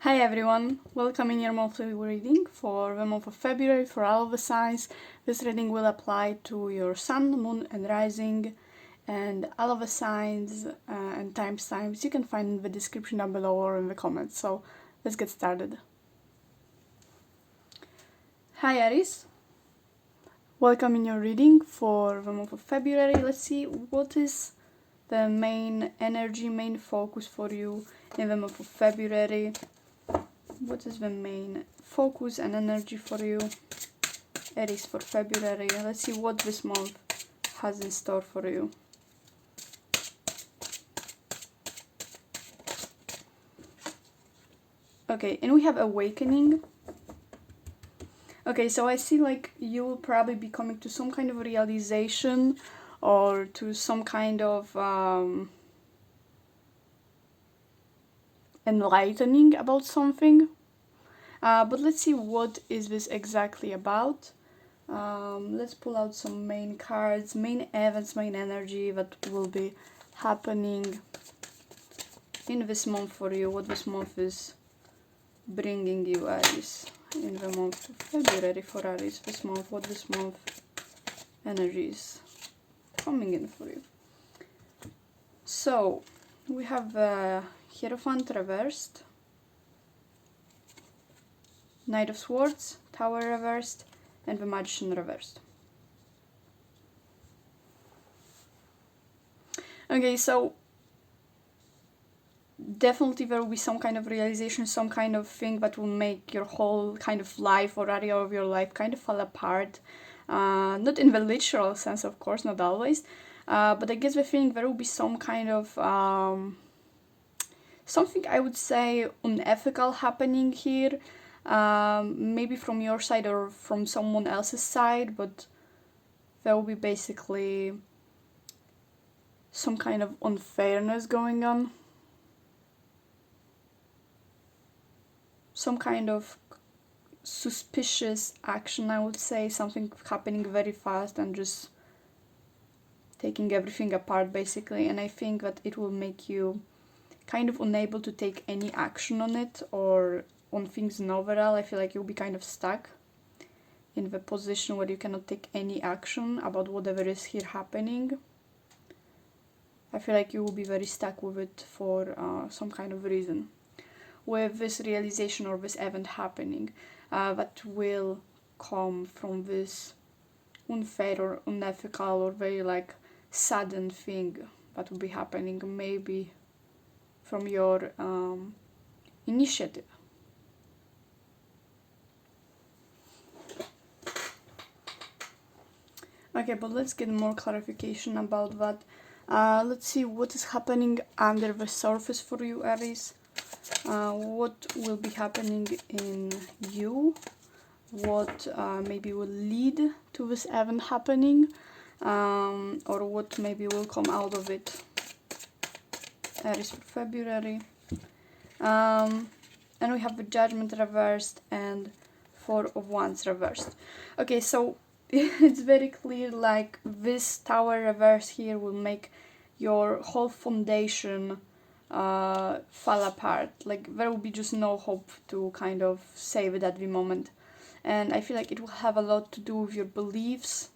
Hi everyone, welcome in your monthly reading for the month of February for all of the signs. This reading will apply to your sun, moon and rising, and all of the signs and timestamps you can find in the description down below or in the comments. So let's get started. Hi Aries, welcome in your reading for the month of February. Let's see what is the main energy, main focus for you in the month of February. What is the main focus and energy for you, Aries, for February? Let's see what this month has in store for you. Okay, and we have awakening. Okay, so I see like you will probably be coming to some kind of realization or to some kind of enlightening about something. But let's see what is this exactly about. Let's pull out some main cards, main events, main energy that will be happening in this month for you. What this month is bringing you, Aries, in the month of February for Aries. This month, what this month energy is coming in for you. So we have the Hierophant reversed, Knight of Swords, Tower reversed, and the Magician reversed. Okay, so definitely there will be some kind of realization, some kind of thing that will make your whole kind of life or area of your life kind of fall apart. Not in the literal sense, of course, not always, but I guess the feeling there will be some kind of something I would say unethical happening here. Maybe from your side or from someone else's side, but there will be basically some kind of unfairness going on. Some kind of suspicious action, I would say, something happening very fast and just taking everything apart basically, and I think that it will make you kind of unable to take any action on it or on things in overall. I feel like you'll be kind of stuck in the position where you cannot take any action about whatever is here happening. I feel like you will be very stuck with it for some kind of reason. With this realization or this event happening, that will come from this unfair or unethical or very like sudden thing that will be happening, maybe from your initiative. Okay, but let's get more clarification about that. Let's see what is happening under the surface for you, Aries. What will be happening in you? What maybe will lead to this event happening? Or what maybe will come out of it, Aries, for February. And we have the Judgment reversed and Four of Wands reversed. Okay, so it's very clear like this Tower reverse here will make your whole foundation fall apart. Like there will be just no hope to kind of save it at the moment. And I feel like it will have a lot to do with your beliefs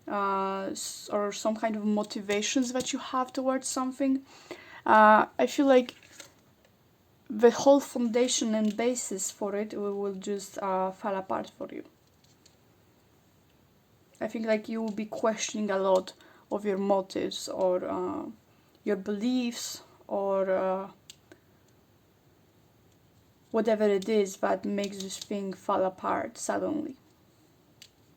or some kind of motivations that you have towards something. I feel like the whole foundation and basis for it will just fall apart for you. I think like you will be questioning a lot of your motives or your beliefs or whatever it is that makes this thing fall apart suddenly.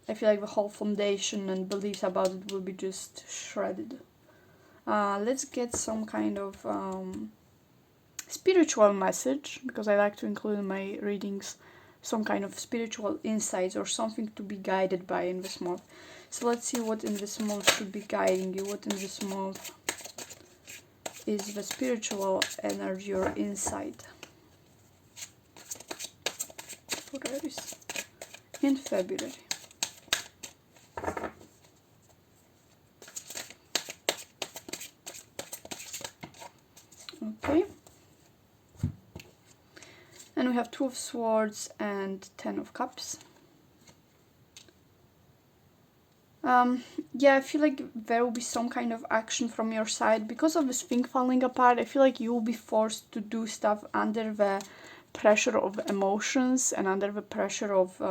I feel like the whole foundation and beliefs about it will be just shredded. Let's get some kind of spiritual message, because I like to include in my readings some kind of spiritual insights or something to be guided by in this month. So let's see what in this month should be guiding you, what in this month is the spiritual energy or insight for Aries in February. Okay. And we have Two of Swords and Ten of Cups. Yeah, I feel like there will be some kind of action from your side. Because of this thing falling apart, I feel like you will be forced to do stuff under the pressure of emotions and under the pressure of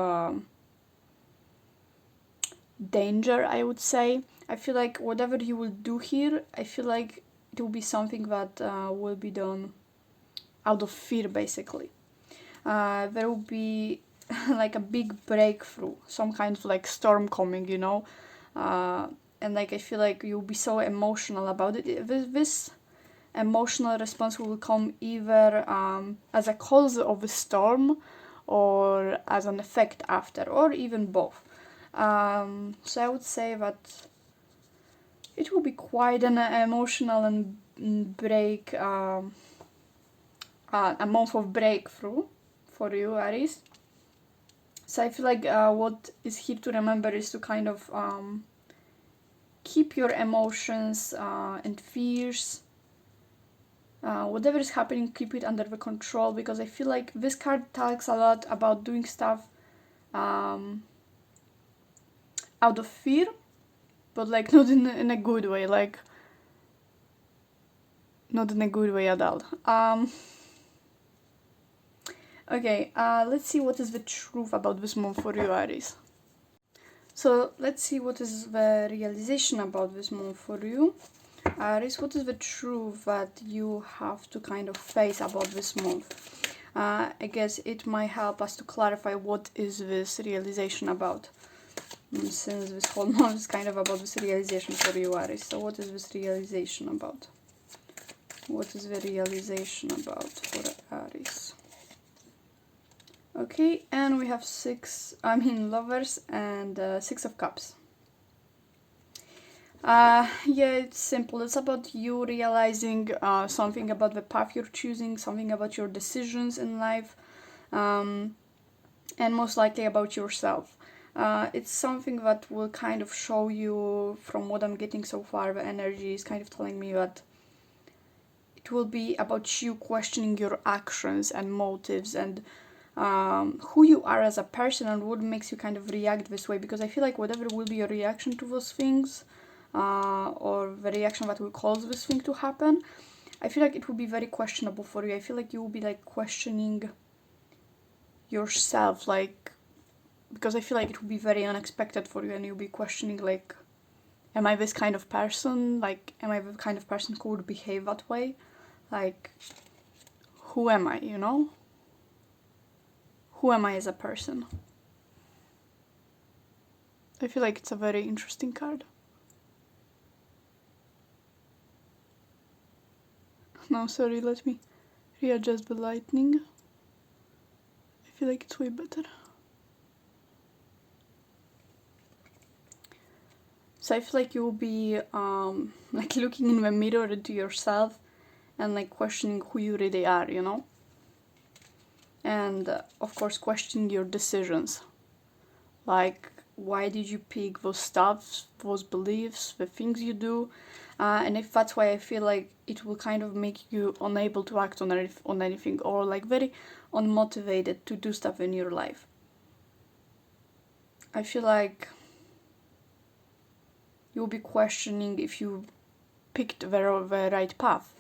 danger, I would say. I feel like whatever you will do here, I feel like it will be something that will be done out of fear, basically. There will be like a big breakthrough, some kind of like storm coming, you know. And like I feel like you'll be so emotional about it. This emotional response will come either as a cause of a storm or as an effect after, or even both. So I would say that it will be quite an emotional and break, a month of breakthrough for you, Aries. So I feel like what is here to remember is to kind of keep your emotions and fears, whatever is happening, keep it under the control, because I feel like this card talks a lot about doing stuff out of fear, but like not in a good way, like not in a good way at all. Okay, let's see what is the truth about this month for you, Aries. So let's see what is the realization about this month for you, Aries. What is the truth that you have to kind of face about this month? I guess it might help us to clarify what is this realization about, since this whole month is kind of about this realization for you, Aries. So what is this realization about? What is the realization about for Aries? Okay, and we have Lovers and Six of Cups. Yeah, it's simple. It's about you realizing something about the path you're choosing, something about your decisions in life, and most likely about yourself. It's something that will kind of show you, from what I'm getting so far, the energy is kind of telling me that it will be about you questioning your actions and motives and who you are as a person and what makes you kind of react this way, because I feel like whatever will be your reaction to those things, or the reaction that will cause this thing to happen, I feel like it will be very questionable for you. I feel like you will be like questioning yourself, like, because I feel like it will be very unexpected for you, and you'll be questioning like, am I this kind of person? Like, am I the kind of person who would behave that way? Like, who am I, you know? Who am I as a person? I feel like it's a very interesting card. No, sorry, let me readjust the lighting. I feel like it's way better. So I feel like you'll be like looking in the mirror into yourself and like questioning who you really are, you know? And of course questioning your decisions. Like, why did you pick those stuff, those beliefs, the things you do? And if that's why I feel like it will kind of make you unable to act on anything, or like very unmotivated to do stuff in your life. I feel like you'll be questioning if you picked the right path.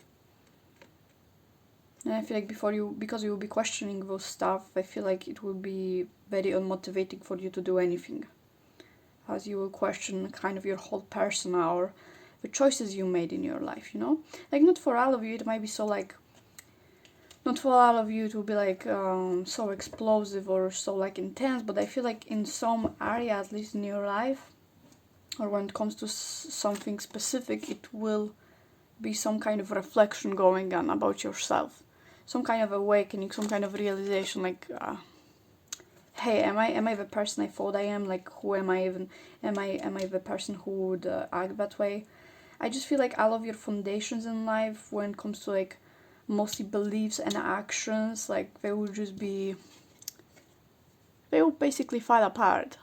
And I feel like because you will be questioning those stuff, I feel like it will be very unmotivating for you to do anything, as you will question kind of your whole persona or the choices you made in your life, you know? Like, not for all of you, it might be so like, not for all of you it will be like so explosive or so like intense, but I feel like in some area, at least in your life, or when it comes to something specific, it will be some kind of reflection going on about yourself, some kind of awakening, some kind of realization, like hey, am I the person I thought I am? Like, who am I even? Am I the person who would act that way? I just feel like all of your foundations in life, when it comes to like mostly beliefs and actions, like they will basically fall apart.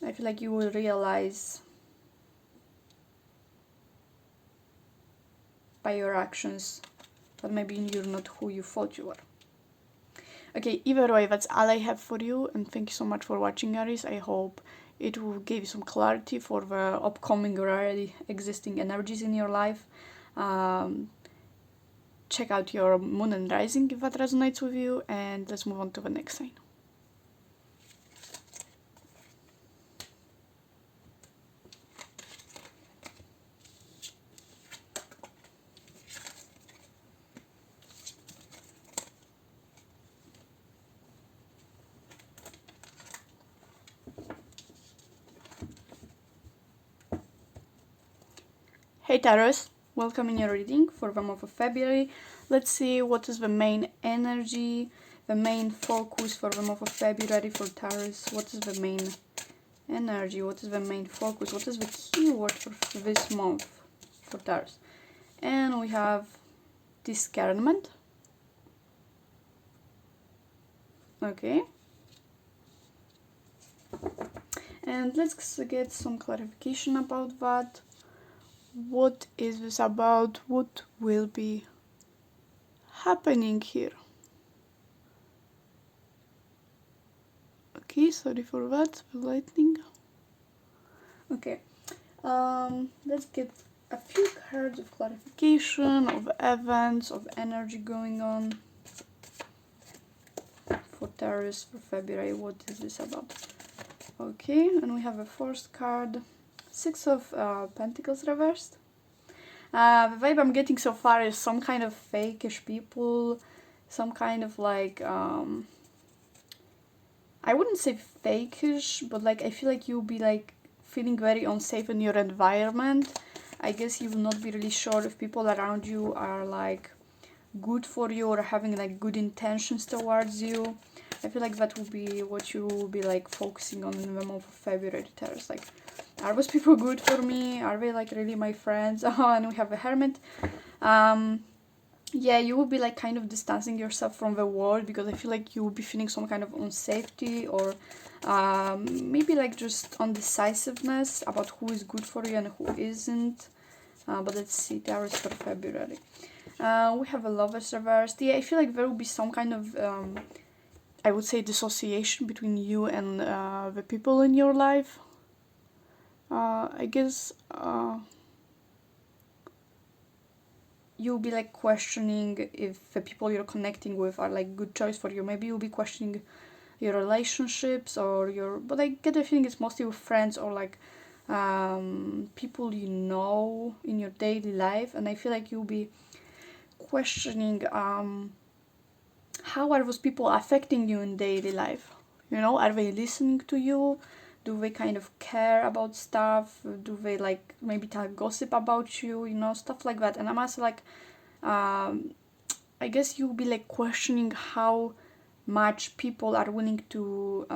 I feel like you will realize by your actions that maybe you're not who you thought you were. Okay, either way, that's all I have for you, and thank you so much for watching, Aries. I hope it will give you some clarity for the upcoming or already existing energies in your life. Check out your moon and rising if that resonates with you, and let's move on to the next sign. Hey Taurus, welcome in your reading for the month of February. Let's see what is the main energy, the main focus for the month of February for Taurus. What is the main energy? What is the main focus? What is the keyword for this month for Taurus? And we have discernment. Okay. And let's get some clarification about that. What is this about? What will be happening here? Okay, sorry for that, the lightning. Okay, let's get a few cards of clarification, of events, of energy going on for Taurus for February. What is this about? Okay, and we have a first card, Six of Pentacles reversed. The vibe I'm getting so far is some kind of fake-ish people, some kind of like, I wouldn't say fake-ish, but like I feel like you'll be like feeling very unsafe in your environment. I guess you will not be really sure if people around you are like good for you or having like good intentions towards you. I feel like that will be what you will be like focusing on in the month of February, Taurus. Like, are those people good for me? Are they like really my friends? And we have a Hermit. Yeah, you will be like kind of distancing yourself from the world because I feel like you will be feeling some kind of unsafety or maybe like just undecisiveness about who is good for you and who isn't. But let's see, Taurus for February. We have a Lovers reversed. Yeah, I feel like there will be some kind of, I would say, dissociation between you and the people in your life. I guess you'll be like questioning if the people you're connecting with are like good choice for you. Maybe you'll be questioning your relationships or your, but I get the feeling it's mostly with friends or like people you know in your daily life, and I feel like you'll be questioning how are those people affecting you in daily life. You know, are they listening to you? Do they kind of care about stuff? Do they like maybe tell gossip about you? You know, stuff like that. And I'm also like, I guess you'll be like questioning how much people are willing to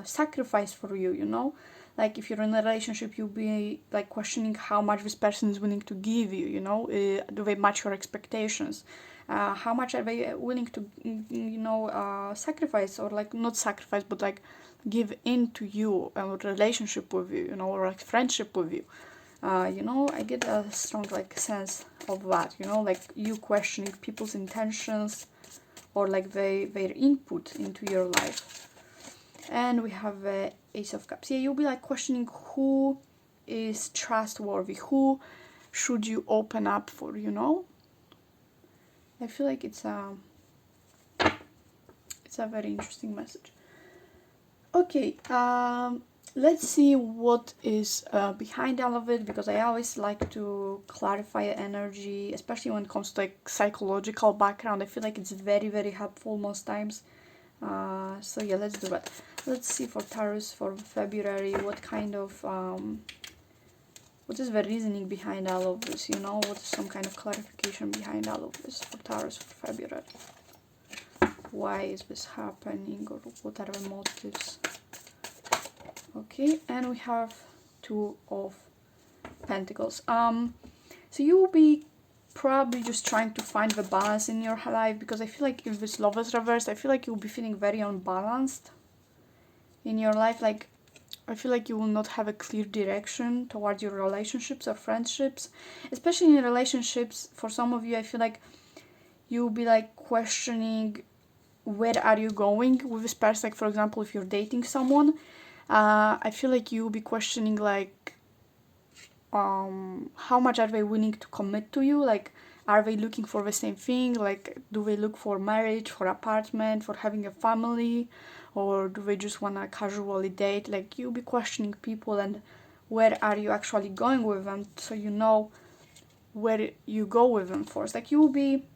sacrifice for you, you know? Like if you're in a relationship, you'll be like questioning how much this person is willing to give you, you know? Do they match your expectations? How much are they willing to, you know, sacrifice or like not sacrifice, but like give in to you and relationship with you, you know, or like friendship with you. You know, I get a strong like sense of that, you know, like you questioning people's intentions or like their input into your life. And we have Ace of Cups. Yeah, you'll be like questioning who is trustworthy, who should you open up for, you know? I feel like it's a very interesting message. Okay, let's see what is behind all of it, because I always like to clarify energy, especially when it comes to like psychological background. I feel like it's very, very helpful most times. So yeah, let's do that. Let's see for Taurus for February, what kind of, what is the reasoning behind all of this, you know? What is some kind of clarification behind all of this for Taurus for February? Why is this happening, or what are the motives? Okay, and we have Two of Pentacles. So you will be probably just trying to find the balance in your life, because I feel like if this love is reversed, I feel like you'll be feeling very unbalanced in your life. Like I feel like you will not have a clear direction towards your relationships or friendships, especially in relationships. For some of you, I feel like you'll be like questioning where are you going with this person. Like, for example, if you're dating someone, I feel like you'll be questioning, like, how much are they willing to commit to you? Like, are they looking for the same thing? Like, do they look for marriage, for apartment, for having a family, or do they just want to casually date? Like, you'll be questioning people, and where are you actually going with them, so you know where you go with them first. Like, you will be,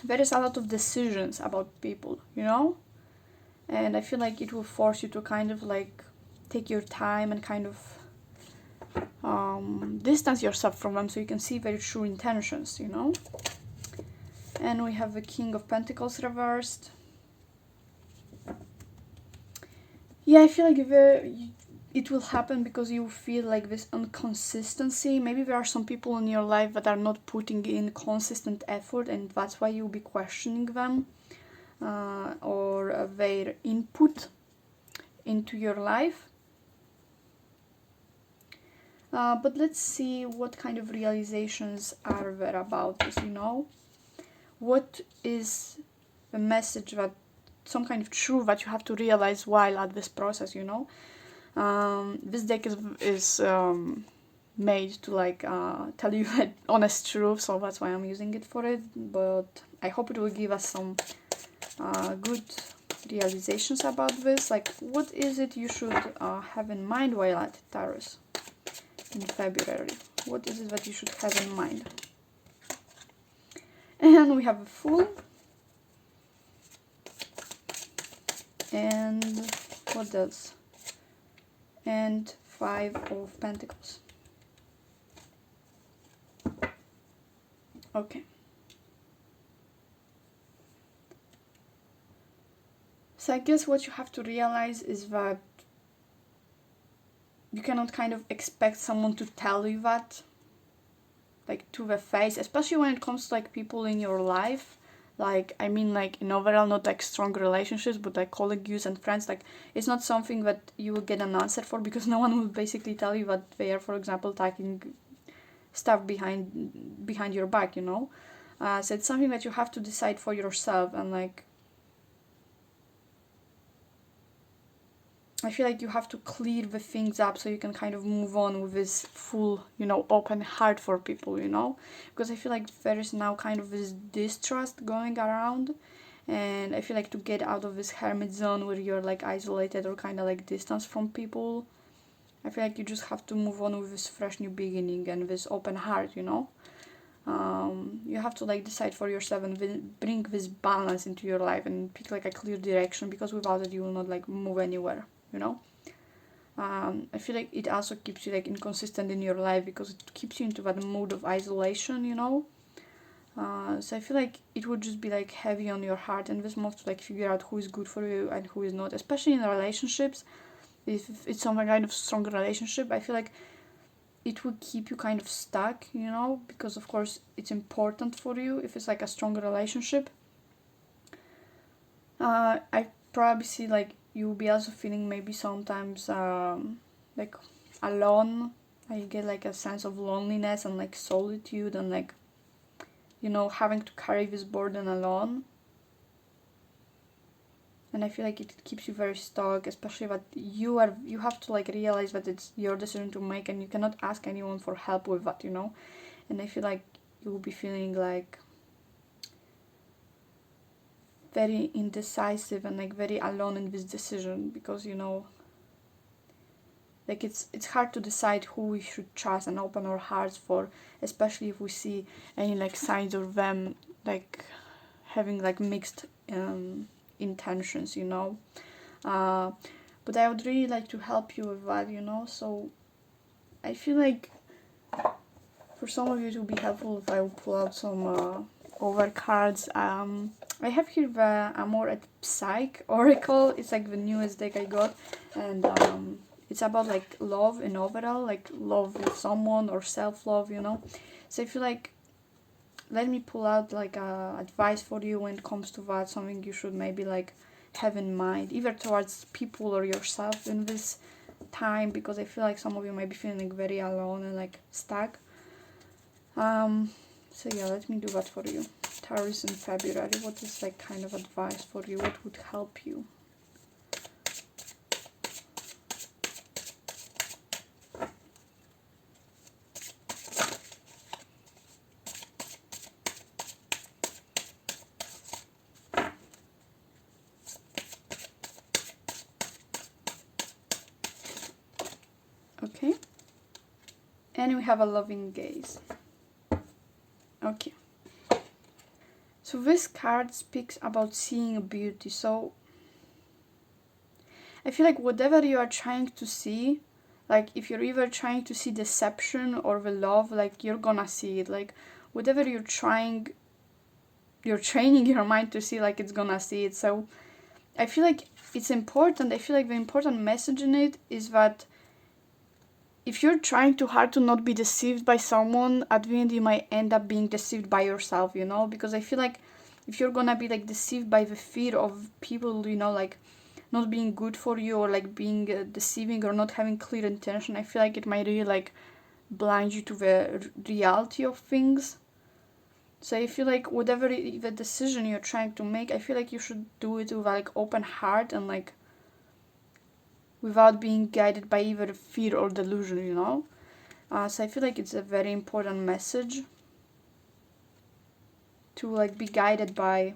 there is a lot of decisions about people, you know, and I feel like it will force you to kind of like take your time and kind of distance yourself from them, so you can see their true intentions, you know. And we have the King of Pentacles reversed. Yeah, I feel like it will happen because you feel like this inconsistency. Maybe there are some people in your life that are not putting in consistent effort, and that's why you'll be questioning them, or their input into your life. But let's see what kind of realizations are there about this, you know. What is the message, that some kind of truth that you have to realize while at this process, you know. This deck is made to like tell you the honest truth, so that's why I'm using it for it. But I hope it will give us some good realizations about this. Like, what is it you should have in mind while at Taurus in February? What is it that you should have in mind? And we have a Fool. And what else? And 5 of Pentacles. Okay. So I guess what you have to realize is that you cannot kind of expect someone to tell you that, like, to the face, especially when it comes to like people in your life. Like, I mean, like, in overall, not like strong relationships, but like colleagues and friends. Like, it's not something that you will get an answer for, because no one will basically tell you that they are, for example, taking stuff behind your back, you know. So it's something that you have to decide for yourself. And like, I feel like you have to clear the things up so you can kind of move on with this full, you know, open heart for people, you know. Because I feel like there is now kind of this distrust going around, and I feel like to get out of this hermit zone where you're like isolated or kind of like distance from people, I feel like you just have to move on with this fresh new beginning and this open heart, you know. You have to like decide for yourself and bring this balance into your life and pick like a clear direction, because without it you will not like move anywhere, you know. I feel like it also keeps you like inconsistent in your life, because it keeps you into that mood of isolation, you know. So I feel like it would just be like heavy on your heart in this month to like figure out who is good for you and who is not, especially in relationships. If it's some kind of strong relationship, I feel like it will keep you kind of stuck, you know, because of course it's important for you if it's like a strong relationship. I probably see like you'll be also feeling maybe sometimes like alone. I get like a sense of loneliness and like solitude and like, you know, having to carry this burden alone. And I feel like it keeps you very stuck, especially that you have to like realize that it's your decision to make, and you cannot ask anyone for help with that, you know. And I feel like you will be feeling like very indecisive and like very alone in this decision, because, you know, like it's hard to decide who we should trust and open our hearts for, especially if we see any like signs of them like having like mixed intentions, you know. But I would really like to help you with that, you know. So I feel like for some of you it will be helpful if I will pull out some over cards. I have here the Amor et Psyche Oracle. It's like the newest deck I got, and it's about like love in overall, like love with someone or self-love, you know. So I feel like, let me pull out like advice for you when it comes to that, something you should maybe like have in mind, either towards people or yourself in this time, because I feel like some of you might be feeling like very alone and like stuck. So yeah, let me do that for you. Taurus in February, what is like kind of advice for you? What would help you? Okay, and we have a loving gaze. Okay, so this card speaks about seeing beauty. So I feel like whatever you are trying to see, like if you're either trying to see deception or the love, like you're gonna see it. Like whatever you're training your mind to see, like it's gonna see it. So I feel like it's important. I feel like the important message in it is that if you're trying too hard to not be deceived by someone, at the end you might end up being deceived by yourself, you know? Because I feel like if you're gonna be like deceived by the fear of people, you know, like not being good for you, or like being deceiving, or not having clear intention, I feel like it might really like blind you to the reality of things. So I feel like whatever the decision you're trying to make, I feel like you should do it with like open heart and like without being guided by either fear or delusion, you know? So I feel like it's a very important message to like be guided by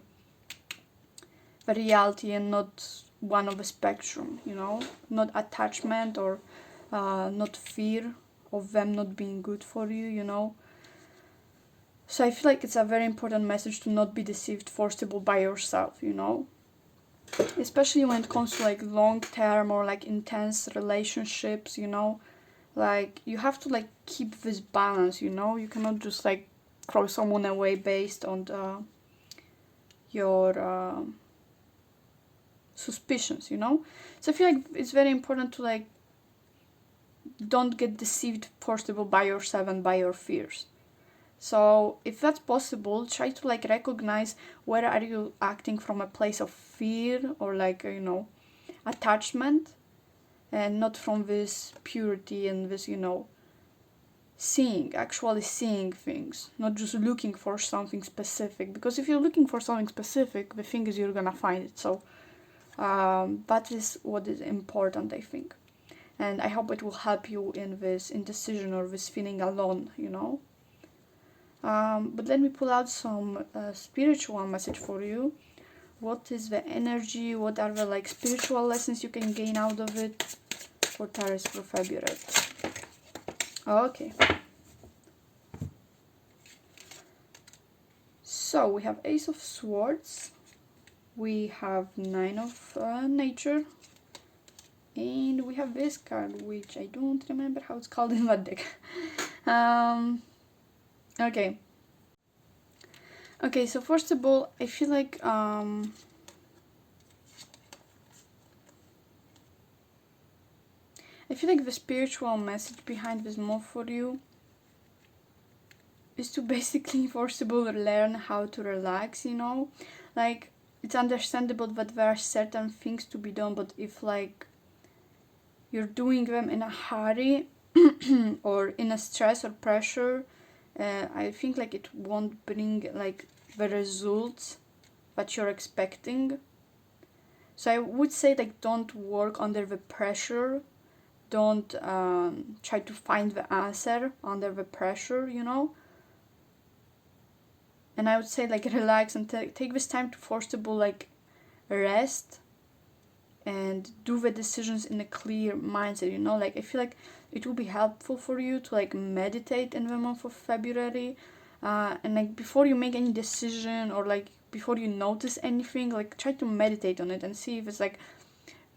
the reality and not one of a spectrum, you know? Not attachment or not fear of them not being good for you, you know? So I feel like it's a very important message to not be deceived forcibly by yourself, you know? Especially when it comes to like long term or like intense relationships, you know, like you have to like keep this balance, you know. You cannot just like throw someone away based on your suspicions, you know. So I feel like it's very important to like don't get deceived forcibly by yourself and by your fears. So if that's possible, try to like recognize where are you acting from a place of fear or like, you know, attachment, and not from this purity and this, you know, actually seeing things, not just looking for something specific. Because if you're looking for something specific, the thing is you're gonna find it. So that is what is important, I think. And I hope it will help you in this indecision or this feeling alone, you know. But let me pull out some spiritual message for you. What is the energy? What are the like spiritual lessons you can gain out of it for Taurus for February? Okay. So we have Ace of Swords. We have Nine of Nature. And we have this card, which I don't remember how it's called in that deck. Okay. Okay, so first of all, I feel like I feel like the spiritual message behind this move for you is to basically forcibly learn how to relax, you know? Like, it's understandable that there are certain things to be done, but if like you're doing them in a hurry or in a stress or pressure, I think like it won't bring like the results that you're expecting. So I would say like don't work under the pressure. Don't try to find the answer under the pressure, you know. And I would say like relax and take this time to forcibly like rest and do the decisions in a clear mindset, you know. Like I feel like it will be helpful for you to like meditate in the month of February, and like before you make any decision or like before you notice anything, like try to meditate on it and see if it's like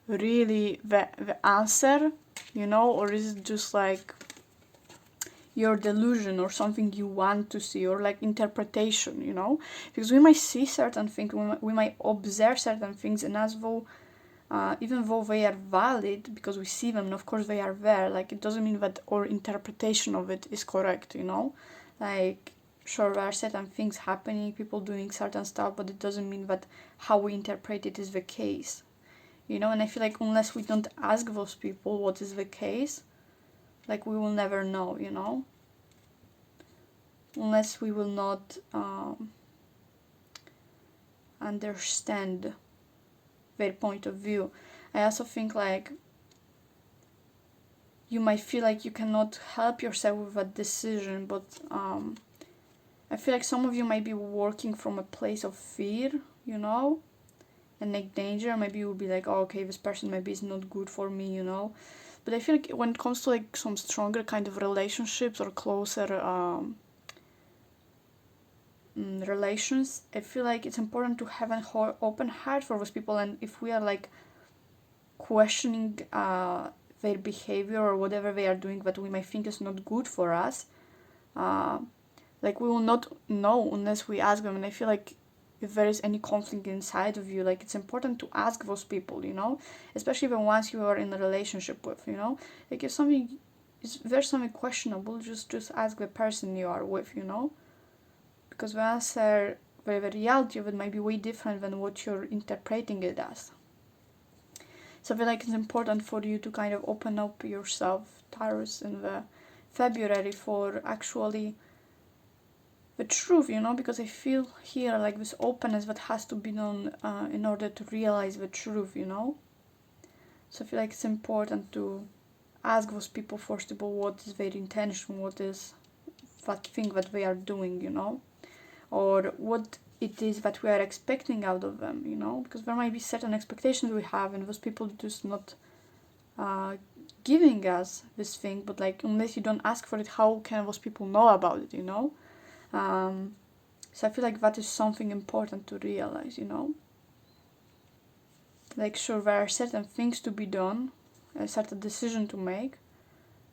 really the answer, you know, or is it just like your delusion or something you want to see, or like interpretation, you know. Because we might see certain things, we might observe certain things, and as though even though they are valid because we see them and of course they are there, like it doesn't mean that our interpretation of it is correct, you know. Like sure, there are certain things happening, people doing certain stuff, but it doesn't mean that how we interpret it is the case, you know. And I feel like unless we don't ask those people what is the case, like we will never know, you know. Unless we will not understand their point of view. I also think like you might feel like you cannot help yourself with a decision, but I feel like some of you might be working from a place of fear, you know, and like danger. Maybe you'll be like, oh, okay, this person maybe is not good for me, you know. But I feel like when it comes to like some stronger kind of relationships or closer relations, I feel like it's important to have an open heart for those people. And if we are like questioning their behavior or whatever they are doing that we might think is not good for us, like we will not know unless we ask them. And I feel like if there is any conflict inside of you, like it's important to ask those people, you know, especially the ones you are in a relationship with, you know, like if something is there's something questionable, just ask the person you are with, you know, because the answer, the reality of it might be way different than what you're interpreting it as. So I feel like it's important for you to kind of open up yourself, Taurus, in the February for actually the truth, you know, because I feel here like this openness that has to be done in order to realize the truth, you know. So I feel like it's important to ask those people first of all what is their intention, what is that thing that they are doing, you know, or what it is that we are expecting out of them, you know, because there might be certain expectations we have and those people just not giving us this thing, but like unless you don't ask for it, how can those people know about it, you know? So I feel like that is something important to realize, you know. Like sure, there are certain things to be done, a certain decision to make,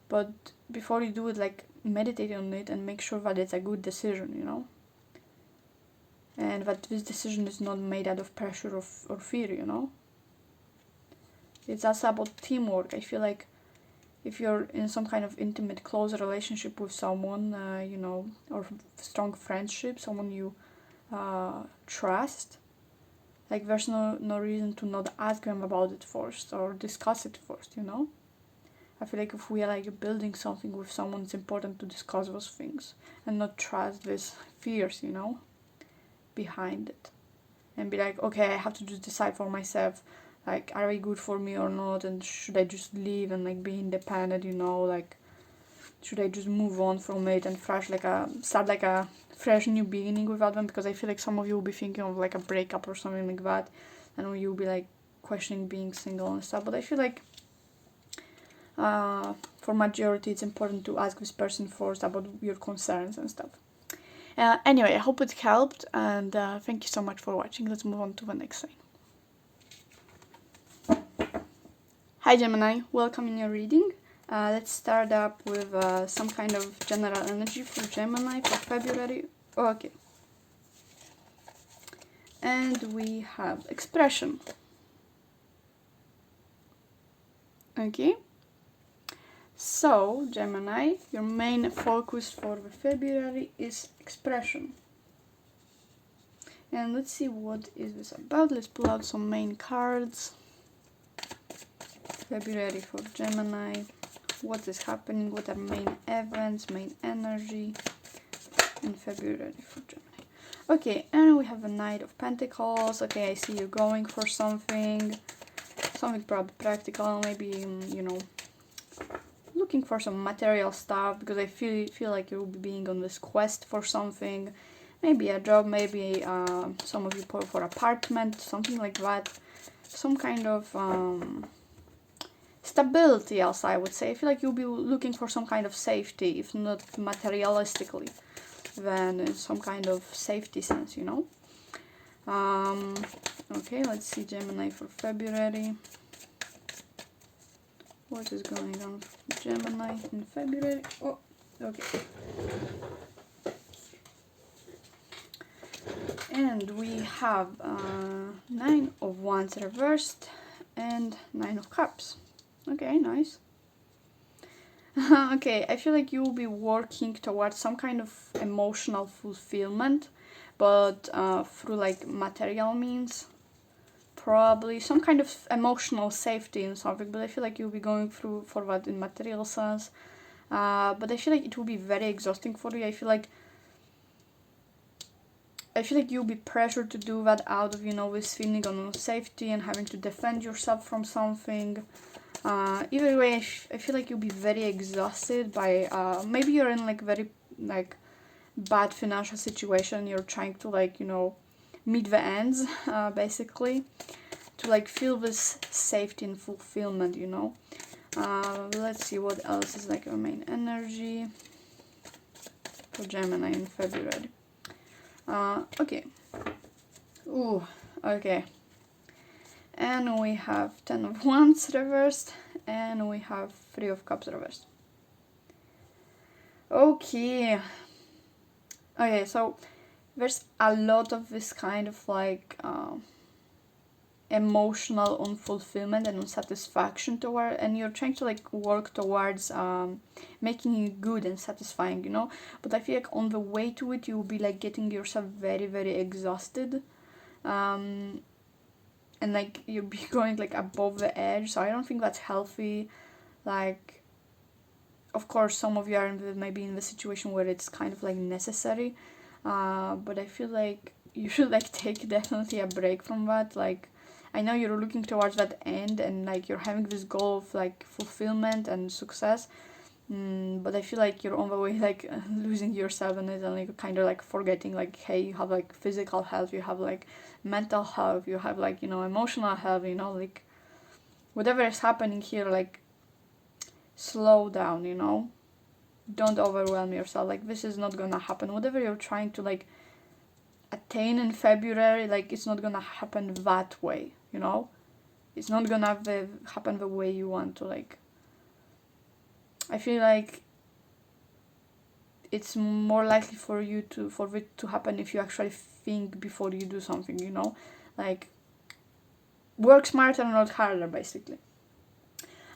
but before you do it, like meditate on it and make sure that it's a good decision, you know. And that this decision is not made out of pressure or fear, you know. It's also about teamwork. I feel like if you're in some kind of intimate, close relationship with someone, you know, or strong friendship, someone you trust, like there's no reason to not ask them about it first or discuss it first, you know. I feel like if we are like building something with someone, it's important to discuss those things and not trust these fears, you know, behind it, and be like, okay, I have to just decide for myself, like, are they good for me or not, and should I just leave and like be independent, you know, like should I just move on from it and start like a fresh new beginning without them, because I feel like some of you will be thinking of like a breakup or something like that, and you'll be like questioning being single and stuff. But I feel like for majority it's important to ask this person first about your concerns and stuff. Anyway, I hope it helped, and thank you so much for watching. Let's move on to the next sign. Hi Gemini, welcome in your reading. Let's start up with some kind of general energy for Gemini for February. Okay. And we have expression. Okay. So, Gemini, your main focus for the February is expression. And let's see what is this about. Let's pull out some main cards. February for Gemini. What is happening? What are main events, main energy in February for Gemini? Okay, and we have a Knight of Pentacles. Okay, I see you going for something probably practical, maybe, you know, looking for some material stuff, because I feel like you'll be being on this quest for something, maybe a job, maybe some of you for apartment, something like that, some kind of stability also, I would say. I feel like you'll be looking for some kind of safety, if not materialistically, then some kind of safety sense, you know. Okay, let's see Gemini for February. What is going on for Gemini in February? Oh, okay. And we have 9 of Wands reversed and 9 of Cups. Okay, nice. Okay, I feel like you will be working towards some kind of emotional fulfillment, but through like material means. Probably some kind of emotional safety in something, but I feel like you'll be going through for that in material sense. But I feel like it will be very exhausting for you. I feel like I feel like you'll be pressured to do that out of, you know, this feeling of unsafety and having to defend yourself from something. Either way, I feel like you'll be very exhausted by, maybe you're in like very like bad financial situation. You're trying to like, you know, meet the ends, basically, to like feel this safety and fulfillment, you know. Let's see what else is like your main energy for Gemini in February. Okay. Ooh, okay. And we have 10 of Wands reversed, and we have 3 of Cups reversed. Okay. Okay, so there's a lot of this kind of like emotional unfulfillment and unsatisfaction toward, and you're trying to like work towards making it good and satisfying, you know. But I feel like on the way to it, you'll be like getting yourself very, very exhausted, and like you'll be going like above the edge. So I don't think that's healthy. Like, of course, some of you are maybe in the situation where it's kind of like necessary, but I feel like you should like take definitely a break from that. Like, I know you're looking towards that end and like you're having this goal of like fulfillment and success, but I feel like you're on the way like losing yourself in it and like kind of like forgetting like, hey, you have like physical health, you have like mental health, you have like, you know, emotional health, you know, like whatever is happening here, like slow down, you know. Don't overwhelm yourself. Like, this is not gonna happen. Whatever you're trying to like attain in February, like it's not gonna happen that way, you know. It's not gonna happen the way you want to. Like, I feel like it's more likely for it to happen if you actually think before you do something, you know. Like, work smarter, not harder, basically.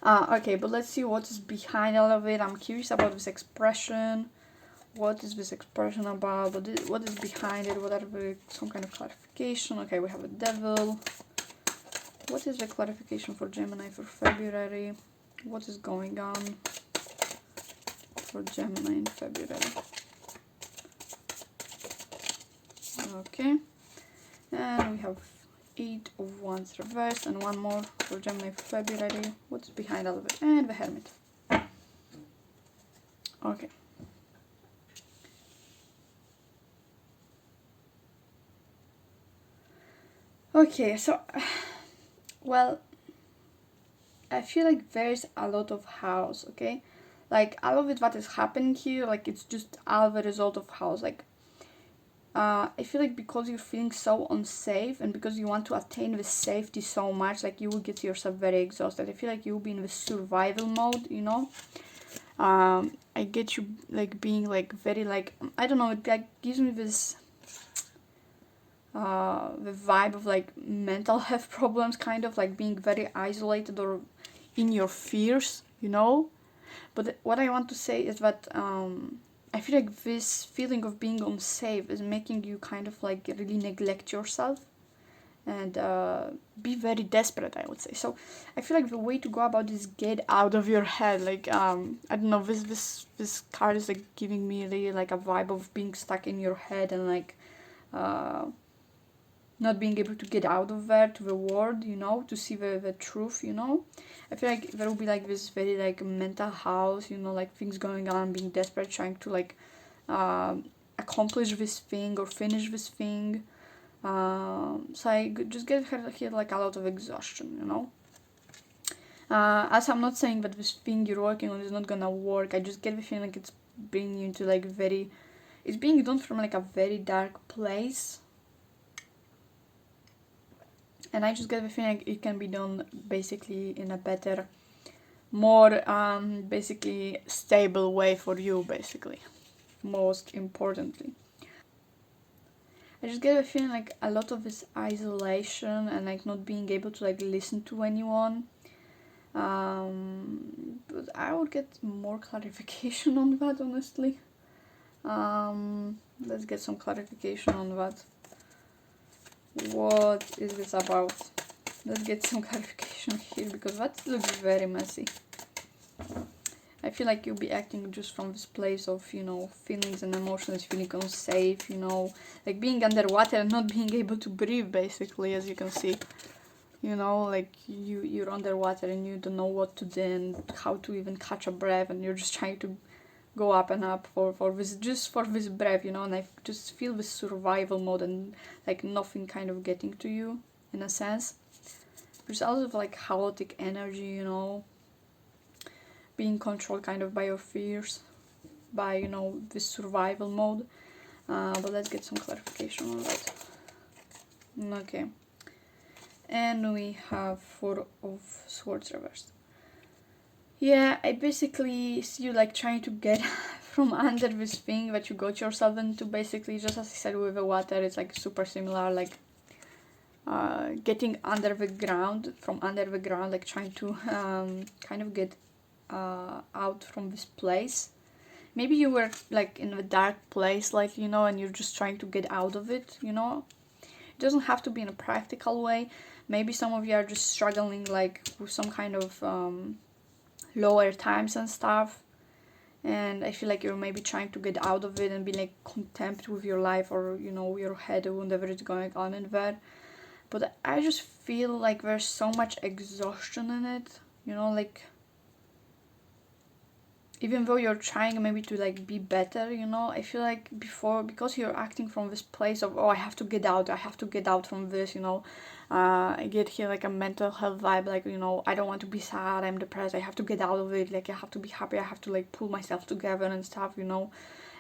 Okay, but let's see what is behind all of it. I'm curious about this expression. What is this expression about? What is behind it? What are some kind of clarification? Okay, we have a devil. What is the clarification for Gemini for February? What is going on for Gemini in February? Okay, and we have 8 of Wands reversed and one more for Gemini for February. What's behind all of it? And the Hermit. Okay. Okay, so, well, I feel like there's a lot of house, okay? Like, all of it what is happening here, like, it's just all the result of house. Like, I feel like because you're feeling so unsafe and because you want to attain the safety so much, like, you will get yourself very exhausted. I feel like you'll be in the survival mode, you know? I get you, like, being, like, very, like, I don't know, it, like, gives me this the vibe of like mental health problems, kind of like being very isolated or in your fears, you know. But what I want to say is that I feel like this feeling of being unsafe is making you kind of like really neglect yourself and be very desperate, I would say. So I feel like the way to go about this, get out of your head. Like, I don't know, this card is like giving me really like a vibe of being stuck in your head and like not being able to get out of there to the world, you know, to see the truth, you know. I feel like there will be like this very like mental house, you know, like things going on, being desperate, trying to like accomplish this thing or finish this thing. So I just get here like a lot of exhaustion, you know. As I'm not saying that this thing you're working on is not gonna work, I just get the feeling like it's bringing you into like it's being done from like a very dark place. And I just get the feeling like it can be done basically in a better, more basically stable way for you, basically, most importantly. I just get the feeling like a lot of this isolation and like not being able to like listen to anyone. But I would get more clarification on that, honestly. Let's get some clarification on that. What is this about? Let's get some clarification here because that looks very messy. I feel like you'll be acting just from this place of, you know, feelings and emotions, feeling unsafe, you know, like being underwater and not being able to breathe, basically, as you can see. You know, like you're underwater and you don't know what to do and how to even catch a breath, and you're just trying to go up and up for this, just for this breath, you know, and I just feel this survival mode and like nothing kind of getting to you, in a sense. There's also like chaotic energy, you know, being controlled kind of by your fears, by, you know, this survival mode. But let's get some clarification on that. Okay. And we have Four of Swords reversed. Yeah, I basically see you like trying to get from under this thing that you got yourself into, basically, just as I said with the water, it's like super similar, like getting under the ground, from under the ground, like trying to kind of get out from this place. Maybe you were like in a dark place, like, you know, and you're just trying to get out of it, you know. It doesn't have to be in a practical way. Maybe some of you are just struggling like with some kind of lower times and stuff, and I feel like you're maybe trying to get out of it and be like content with your life, or, you know, your head, or whatever is going on in there. But I just feel like there's so much exhaustion in it, you know, like even though you're trying maybe to like be better, you know, I feel like before, because you're acting from this place of, oh, I have to get out from this, you know, I get here like a mental health vibe, like, you know, I don't want to be sad, I'm depressed, I have to get out of it, like I have to be happy, I have to like pull myself together and stuff, you know.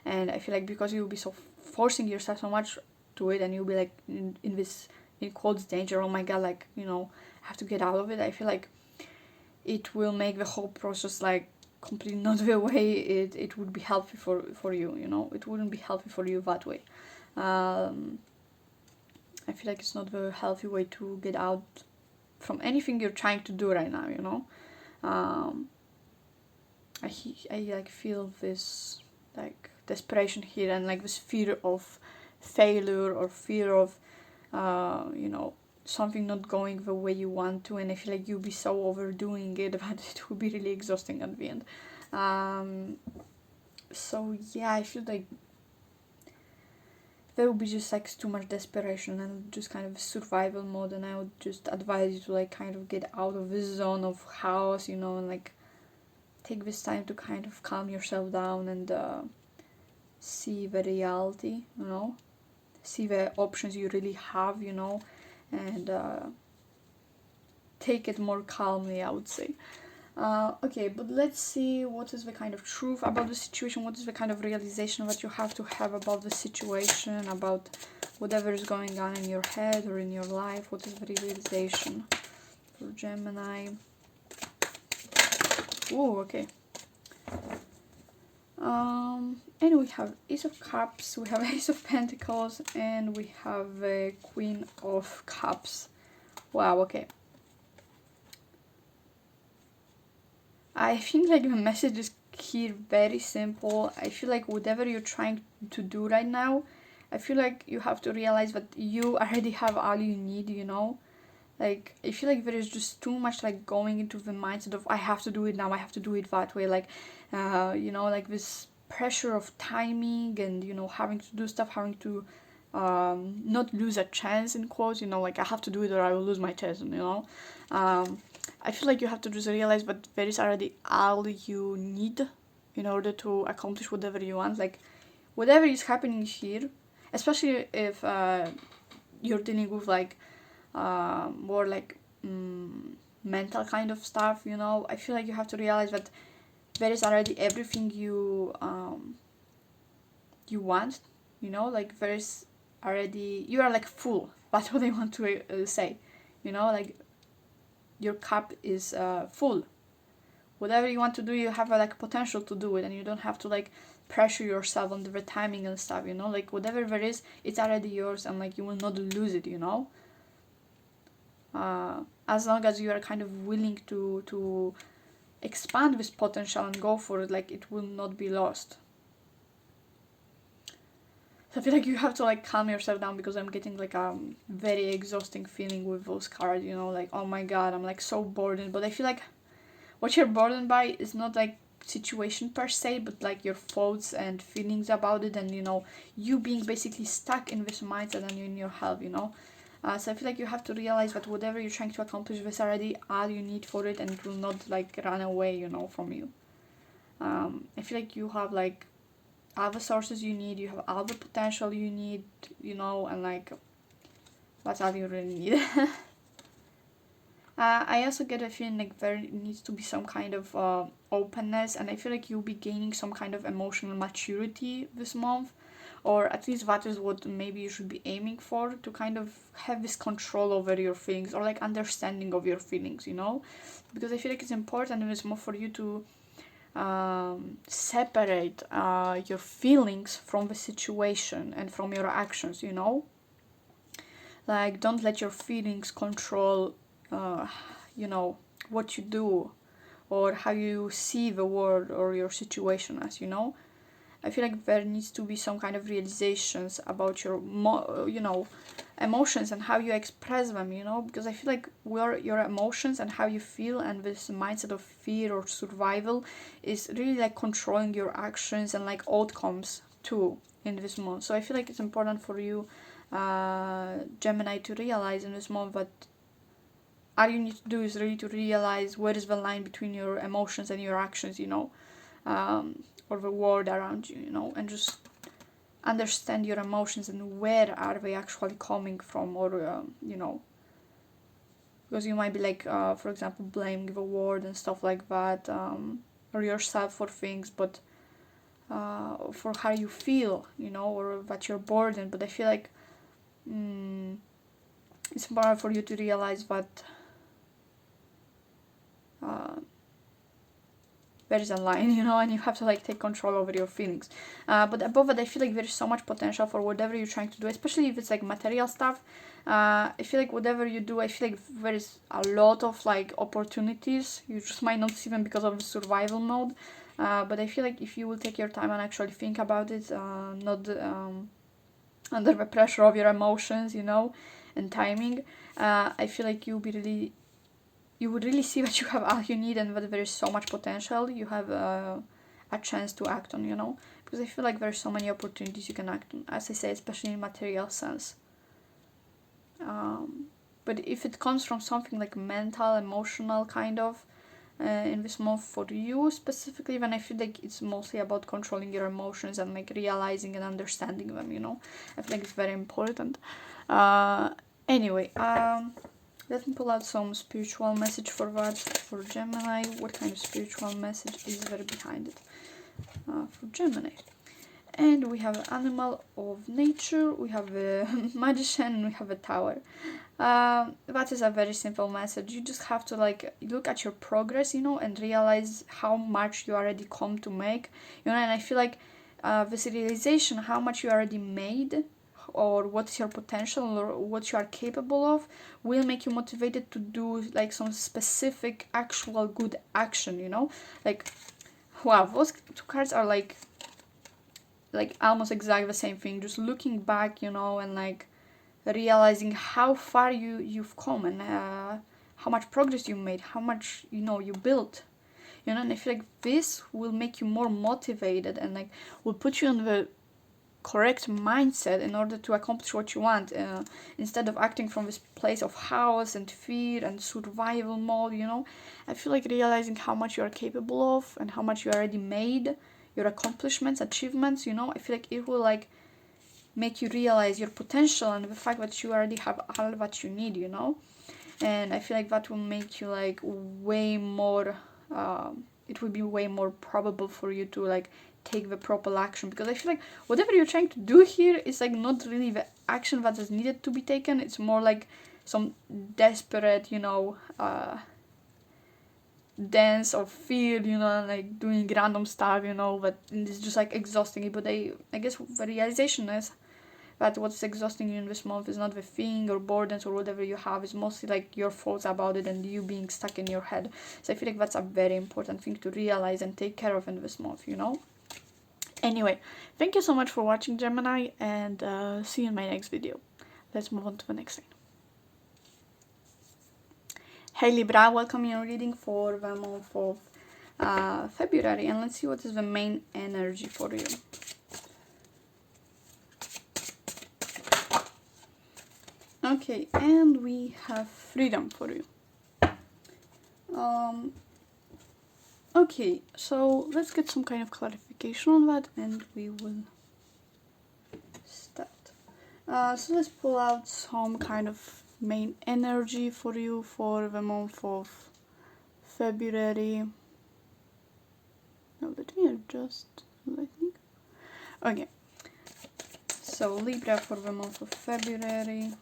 And I feel like because you'll be so forcing yourself so much to it, and you'll be like in this, in quotes, danger, oh my god, like, you know, I have to get out of it, I feel like it will make the whole process like completely not the way it would be helpful for you, you know. It wouldn't be healthy for you that way. I feel like it's not a very healthy way to get out from anything you're trying to do right now, you know. I like feel this like desperation here, and like this fear of failure, or fear of you know, something not going the way you want to, and I feel like you'll be so overdoing it that it will be really exhausting at the end. So yeah, I feel like there will be just like too much desperation and just kind of survival mode, and I would just advise you to like kind of get out of this zone of chaos, you know, and like take this time to kind of calm yourself down and see the reality, you know, see the options you really have, you know, and take it more calmly, I would say. Okay, but let's see what is the kind of truth about the situation, what is the kind of realization that you have to have about the situation, about whatever is going on in your head or in your life. What is the realization for Gemini? Oh, okay. And we have Ace of Cups, we have Ace of Pentacles, and we have Queen of Cups. Wow, okay. I think like the message is here very simple. I feel like whatever you're trying to do right now, I feel like you have to realize that you already have all you need, you know. Like I feel like there is just too much like going into the mindset of I have to do it now, I have to do it that way, like you know, like this pressure of timing, and, you know, having to do stuff, having to not lose a chance, in quotes, you know, like I have to do it or I will lose my chance, you know. I feel like you have to just realize that there is already all you need in order to accomplish whatever you want. Like whatever is happening here, especially if you're dealing with like more like mental kind of stuff, you know, I feel like you have to realize that there is already everything you want, you know, like there's already, you are like full. That's what I want to say, you know, like your cup is full. Whatever you want to do, you have like potential to do it, and you don't have to like pressure yourself on the timing and stuff, you know, like whatever there is, it's already yours, and like you will not lose it, you know. As long as you are kind of willing to expand this potential and go for it, like it will not be lost. So I feel like you have to like calm yourself down, because I'm getting like a very exhausting feeling with those cards, you know, like oh my god, I'm like so burdened. But I feel like what you're burdened by is not like situation per se, but like your thoughts and feelings about it, and you know, you being basically stuck in this mindset and in your health, you know. So I feel like you have to realize that whatever you're trying to accomplish, this already all you need for it, and it will not like run away, you know, from you. I feel like you have like all the sources you need, you have all the potential you need, you know, and like that's all you really need. I also get a feeling like there needs to be some kind of openness, and I feel like you'll be gaining some kind of emotional maturity this month, or at least that is what maybe you should be aiming for, to kind of have this control over your feelings, or like understanding of your feelings, you know, because I feel like it's important in this month for you to separate your feelings from the situation and from your actions, you know. Like, don't let your feelings control you know, what you do or how you see the world or your situation as, you know. I feel like there needs to be some kind of realizations about your you know, emotions and how you express them, you know, because I feel like your emotions and how you feel and this mindset of fear or survival is really like controlling your actions and like outcomes too in this month. So I feel like it's important for you, Gemini, to realize in this month that all you need to do is really to realize where is the line between your emotions and your actions, you know, or the world around you, you know, and just understand your emotions and where are they actually coming from, or you know, because you might be like, for example, blaming the world and stuff like that, or yourself for things, but for how you feel, you know, or that you're burdened. But I feel like it's important for you to realize that there is a line, you know, and you have to like take control over your feelings. But above it, I feel like there is so much potential for whatever you're trying to do, especially if it's like material stuff. I feel like whatever you do, I feel like there is a lot of like opportunities. You just might not see them because of the survival mode. But I feel like if you will take your time and actually think about it, not under the pressure of your emotions, you know, and timing, I feel like you would really see that you have all you need, and that there is so much potential you have a chance to act on, you know, because I feel like there's so many opportunities you can act on, as I say, especially in material sense. But if it comes from something like mental, emotional kind of, in this month for you specifically, then I feel like it's mostly about controlling your emotions and like realizing and understanding them, you know. I feel like it's very important. Anyway, let me pull out some spiritual message for that, for Gemini. What kind of spiritual message is there behind it for Gemini? And we have an animal of nature, we have a magician, and we have a tower. That is a very simple message. You just have to like look at your progress, you know, and realize how much you already come to make, you know. And I feel like this realization, how much you already made, or what's your potential, or what you are capable of, will make you motivated to do like some specific actual good action, you know. Like, wow, those two cards are like almost exactly the same thing, just looking back, you know, and like realizing how far you've come, and how much progress you made, how much, you know, you built, you know. And I feel like this will make you more motivated, and like will put you in the correct mindset in order to accomplish what you want, instead of acting from this place of chaos and fear and survival mode, you know. I feel like realizing how much you are capable of and how much you already made, your accomplishments, achievements, you know, I feel like it will like make you realize your potential and the fact that you already have all that you need, you know. And I feel like that will make you like way more, it will be way more probable for you to like take the proper action, because I feel like whatever you're trying to do here is like not really the action that is needed to be taken. It's more like some desperate, you know, dance of fear, you know, like doing random stuff, you know, but it's just like exhausting. But I guess the realization is that what's exhausting you in this month is not the thing or burdens or whatever you have. It's mostly like your thoughts about it and you being stuck in your head. So I feel like that's a very important thing to realize and take care of in this month, you know. Anyway, thank you so much for watching, Gemini, and see you in my next video. Let's move on to the next thing. Hey Libra, welcome in your reading for the month of February, and let's see what is the main energy for you. Okay, and we have freedom for you. Okay, so let's get some kind of clarification on that, and we will start. So let's pull out some kind of main energy for you for the month of February. Now let me adjust lighting. Okay, so Libra for the month of February.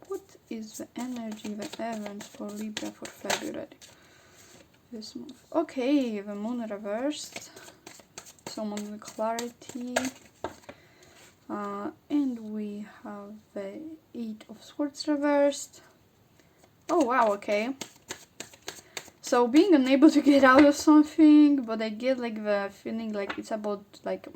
What is the energy, the events for Libra for February this month? Okay, the moon reversed. Some on the clarity. And we have the 8 of Swords reversed. Oh wow, okay. So being unable to get out of something, but I get like the feeling like it's about like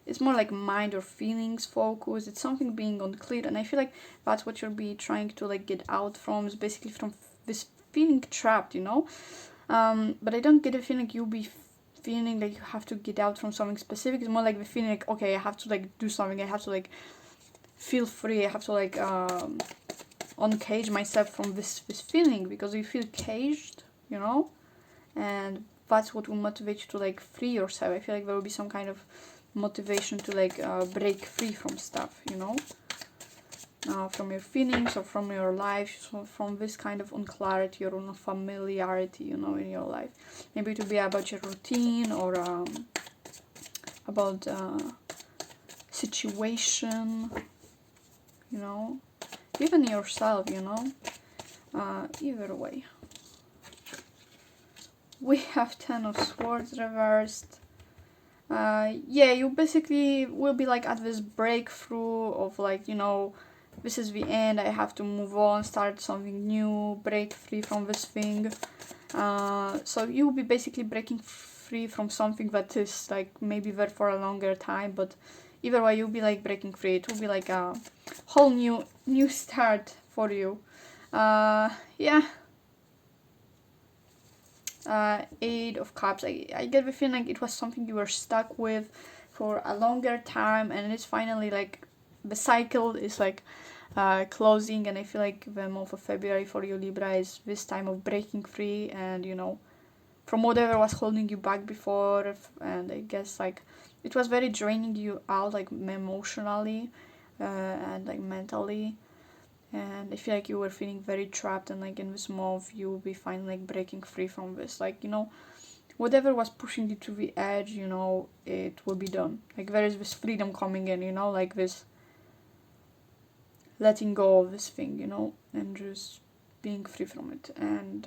it's more like mind or feelings focus. It's something being unclear, and I feel like that's what you'll be trying to like get out from, is basically from this feeling trapped, you know. But I don't get a feeling you'll be feeling like you have to get out from something specific. It's more like the feeling like, okay, I have to like do something, I have to like feel free, I have to like uncage myself from this feeling, because you feel caged, you know, and that's what will motivate you to like free yourself. I feel like there will be some kind of motivation to like break free from stuff, you know, from your feelings or from your life, so from this kind of unclarity or unfamiliarity, you know, in your life. Maybe it will be about your routine, or about situation, you know, even yourself, you know. Either way, we have 10 of Swords reversed. Yeah, you basically will be like at this breakthrough of like, you know, this is the end, I have to move on, start something new, break free from this thing. So you will be basically breaking free from something that is like maybe there for a longer time, but either way you'll be like breaking free. It will be like a whole new start for you. Yeah. 8 of Cups. I get the feeling like it was something you were stuck with for a longer time, and it's finally like the cycle is like closing, and I feel like the month of February for you, Libra, is this time of breaking free, and you know, from whatever was holding you back before. And I guess like it was very draining you out, like emotionally and like mentally. And I feel like you were feeling very trapped, and like in this month you will be finally like breaking free from this, like, you know, whatever was pushing you to the edge, you know, it will be done. Like there is this freedom coming in, you know, like this letting go of this thing, you know, and just being free from it. And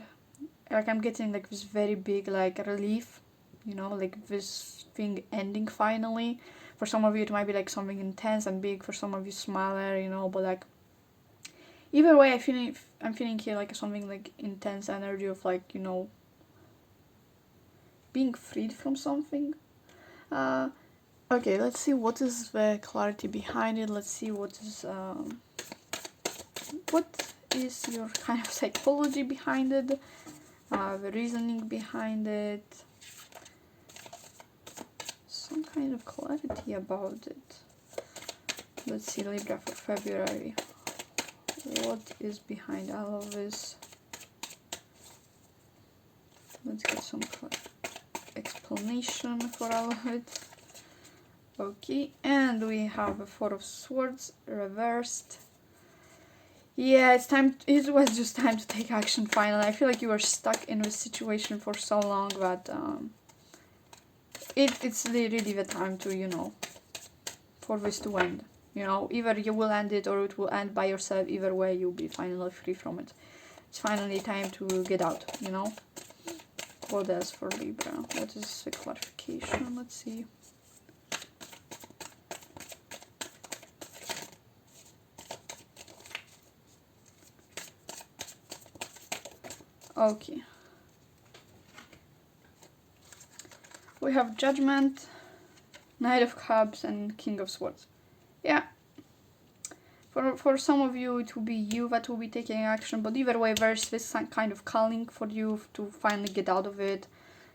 like I'm getting like this very big like relief, you know, like this thing ending finally. For some of you it might be like something intense and big, for some of you smaller, you know, but like either way, I'm feeling here like something like intense energy of like, you know, being freed from something. Okay, let's see what is the clarity behind it. Let's see what is your kind of psychology behind it, the reasoning behind it, some kind of clarity about it. Let's see, Libra for February. What is behind all of this? Let's get some explanation for all of it. Okay, and we have a 4 of Swords reversed. Yeah, it's time. It was just time to take action finally. I feel like you were stuck in this situation for so long that it's really the time to, you know, for this to end. You know, either you will end it or it will end by yourself. Either way, you'll be finally free from it. It's finally time to get out, you know. What else for Libra? What is the clarification? Let's see. Okay. We have Judgment, Knight of Cups, and King of Swords. Yeah. For some of you, it will be you that will be taking action, but either way, there's this kind of calling for you to finally get out of it.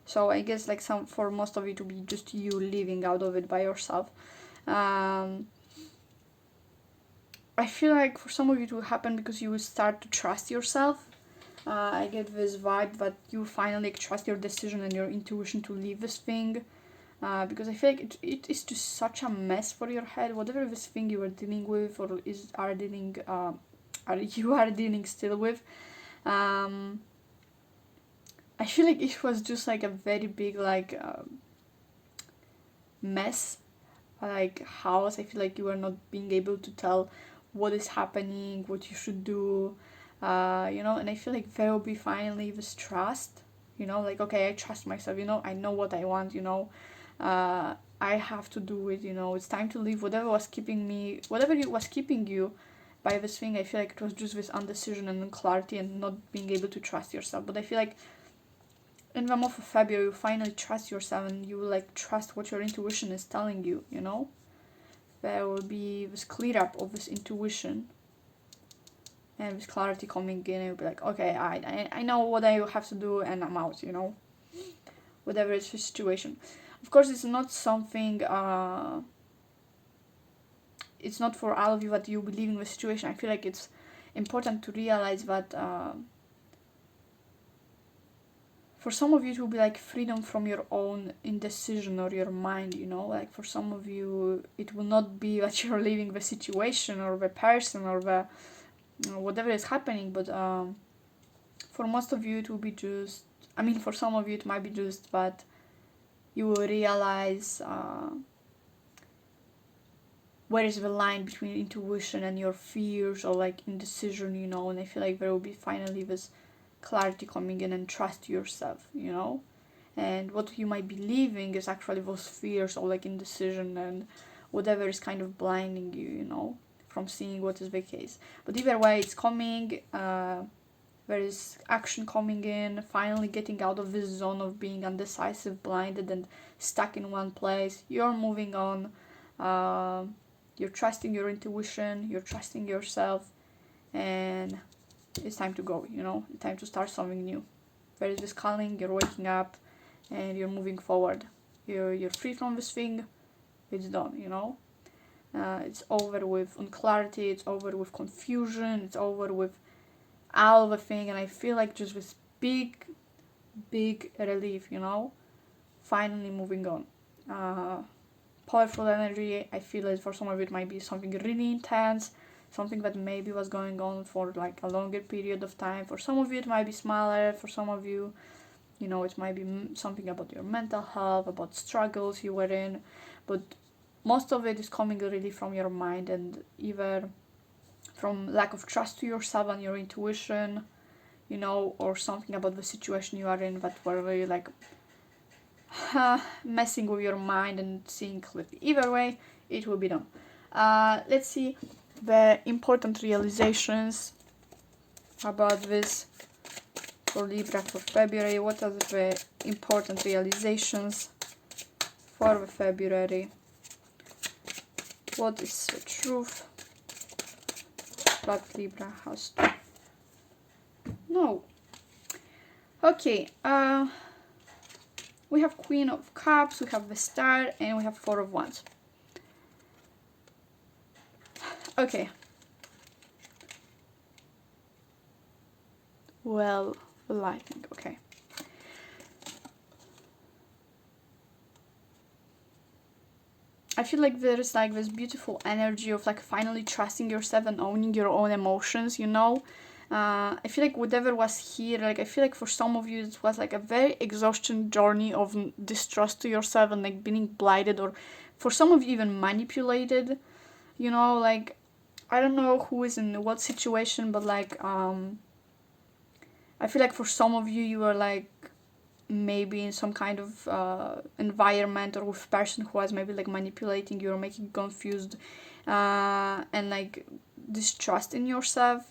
So I guess like for most of it to be just you living out of it by yourself. I feel like for some of you it will happen because you will start to trust yourself. I get this vibe that you finally trust your decision and your intuition to leave this thing. Because I feel like it is just such a mess for your head. Whatever this thing you are dealing with or you are dealing still with. I feel like it was just like a very big like mess, like house. I feel like you are not being able to tell what is happening, what you should do, and I feel like there will be finally this trust, like, okay, I trust myself, I know what I want, I have to do it, it's time to leave whatever was keeping you by this thing. I feel like it was just this indecision and unclarity and not being able to trust yourself. But I feel like in the month of February, you finally trust yourself and you like trust what your intuition is telling you, There will be this clear up of this intuition and this clarity coming in. You'll be like, okay, I know what I have to do and I'm out, Whatever is the situation. Of course, it's not something, it's not for all of you that you believe in the situation. I feel like it's important to realize that for some of you, it will be like freedom from your own indecision or your mind, Like for some of you, it will not be that you're leaving the situation or the person or the whatever is happening, but for most of you, it will be just, for some of you, it might be just that you will realize where is the line between intuition and your fears or like indecision, And I feel like there will be finally this clarity coming in and trust yourself, And what you might be leaving is actually those fears or like indecision and whatever is kind of blinding you, from seeing what is the case. But either way, it's coming. There is action coming in, finally getting out of this zone of being undecisive, blinded, and stuck in one place. You're moving on. You're trusting your intuition. You're trusting yourself. And it's time to go, It's time to start something new. There is this calling, you're waking up, and you're moving forward. You're free from this thing. It's done, It's over with unclarity. It's over with confusion. It's over with all of the thing, and I feel like just this big relief, finally moving on. Powerful energy. I feel like for some of it might be something really intense, something that maybe was going on for like a longer period of time. For some of you it might be smaller. For some of you, it might be something about your mental health, about struggles you were in, but most of it is coming really from your mind, and either from lack of trust to yourself and your intuition, or something about the situation you are in that were really like messing with your mind and seeing clearly. Either way, it will be done. Let's see the important realizations about this for Libra for February. What are the important realizations for the February? What is the truth that Libra has to know? Okay, we have Queen of Cups, we have the Star, and we have Four of Wands. Okay. Well, lightning, okay. I feel like there is like this beautiful energy of like finally trusting yourself and owning your own emotions, I feel like whatever was here, like I feel like for some of you it was like a very exhaustion journey of distrust to yourself and like being blinded, or for some of you even manipulated, like I don't know who is in what situation, but like I feel like for some of you, you are like maybe in some kind of environment or with person who was maybe like manipulating you or making you confused, and like distrust in yourself,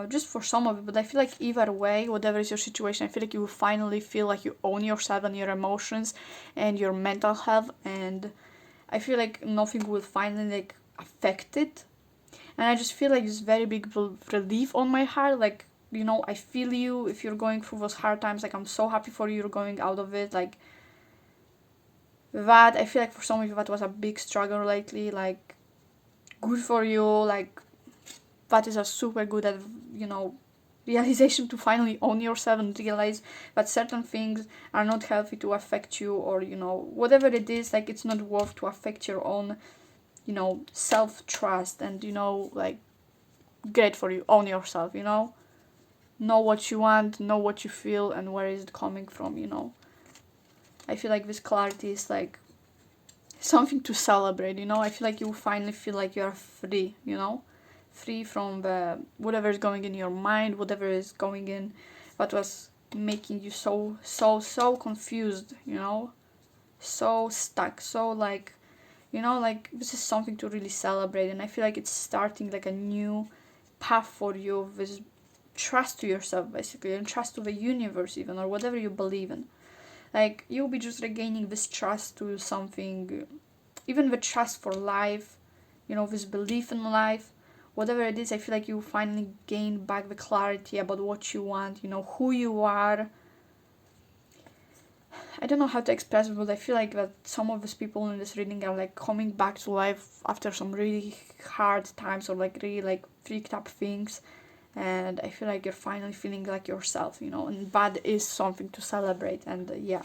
just for some of it. But I feel like either way, whatever is your situation, I feel like you will finally feel like you own yourself and your emotions and your mental health, and I feel like nothing will finally like affect it. And I just feel like this very big relief on my heart. Like, you know, I feel you if you're going through those hard times. Like, I'm so happy for you, you're going out of it. Like, that, I feel like for some of you that was a big struggle lately. Like, good for you. Like, that is a super good, you know, realization to finally own yourself and realize that certain things are not healthy to affect you, or, you know, whatever it is, like, it's not worth to affect your own, you know, self-trust. And, you know, like, great for you, own yourself, you know what you want, know what you feel, and where is it coming from, you know. I feel like this clarity is like something to celebrate, you know. I feel like you finally feel like you are free, you know, free from the whatever is going in your mind, whatever is going in what was making you so confused, you know, so stuck, so like, you know, like, this is something to really celebrate. And I feel like it's starting like a new path for you, with trust to yourself basically, and trust to the universe even, or whatever you believe in. Like, you'll be just regaining this trust to something, even the trust for life, you know, this belief in life, whatever it is. I feel like you finally gain back the clarity about what you want, you know, who you are. I don't know how to express it, but I feel like that some of these people in this reading are like coming back to life after some really hard times, or like really like freaked up things. And I feel like you're finally feeling like yourself, you know, and that is something to celebrate. And yeah,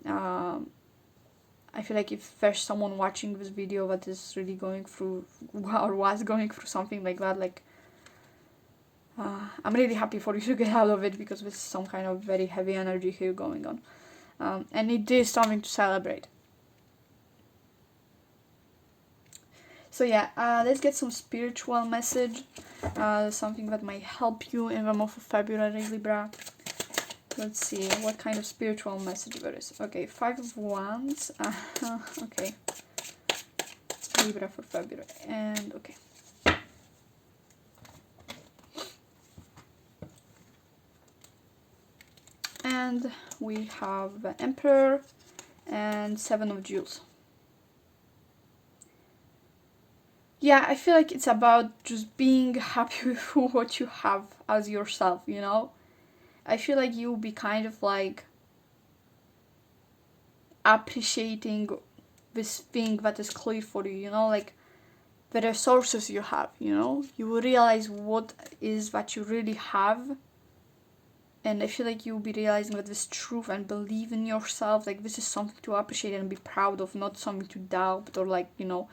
I feel like if there's someone watching this video that is really going through, or was going through something like that, like, I'm really happy for you to get out of it, because there's some kind of very heavy energy here going on. And it is something to celebrate. So yeah, let's get some spiritual message, something that might help you in the month of February, Libra. Let's see what kind of spiritual message there is. Okay, 5 of Wands. Okay, Libra for February. And okay. And we have the Emperor and 7 of Jewels. Yeah, I feel like it's about just being happy with what you have as yourself, you know? I feel like you'll be kind of like appreciating this thing that is clear for you, you know? Like, the resources you have, you know? You will realize what is that you really have. And I feel like you'll be realizing that this truth and believe in yourself, like, this is something to appreciate and be proud of, not something to doubt, or like, you know.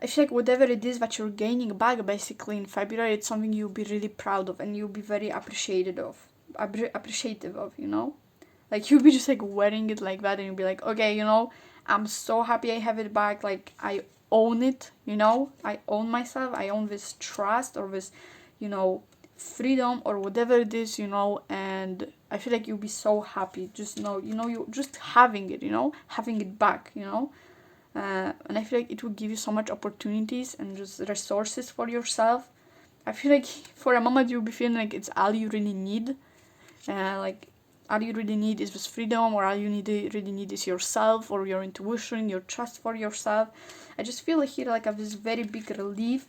I feel like whatever it is that you're gaining back basically in February, it's something you'll be really proud of, and you'll be very appreciative of, you know. Like, you'll be just like wearing it like that, and you'll be like, okay, you know, I'm so happy I have it back. Like, I own it, you know. I own myself. I own this trust, or this, you know, freedom, or whatever it is, you know. And I feel like you'll be so happy, just know, you know, you just having it, you know, having it back, you know. And I feel like it will give you so much opportunities and just resources for yourself. I feel like for a moment you'll be feeling like it's all you really need. Like, all you really need is this freedom, or all you really need is yourself, or your intuition, your trust for yourself. I just feel like here like I have this very big relief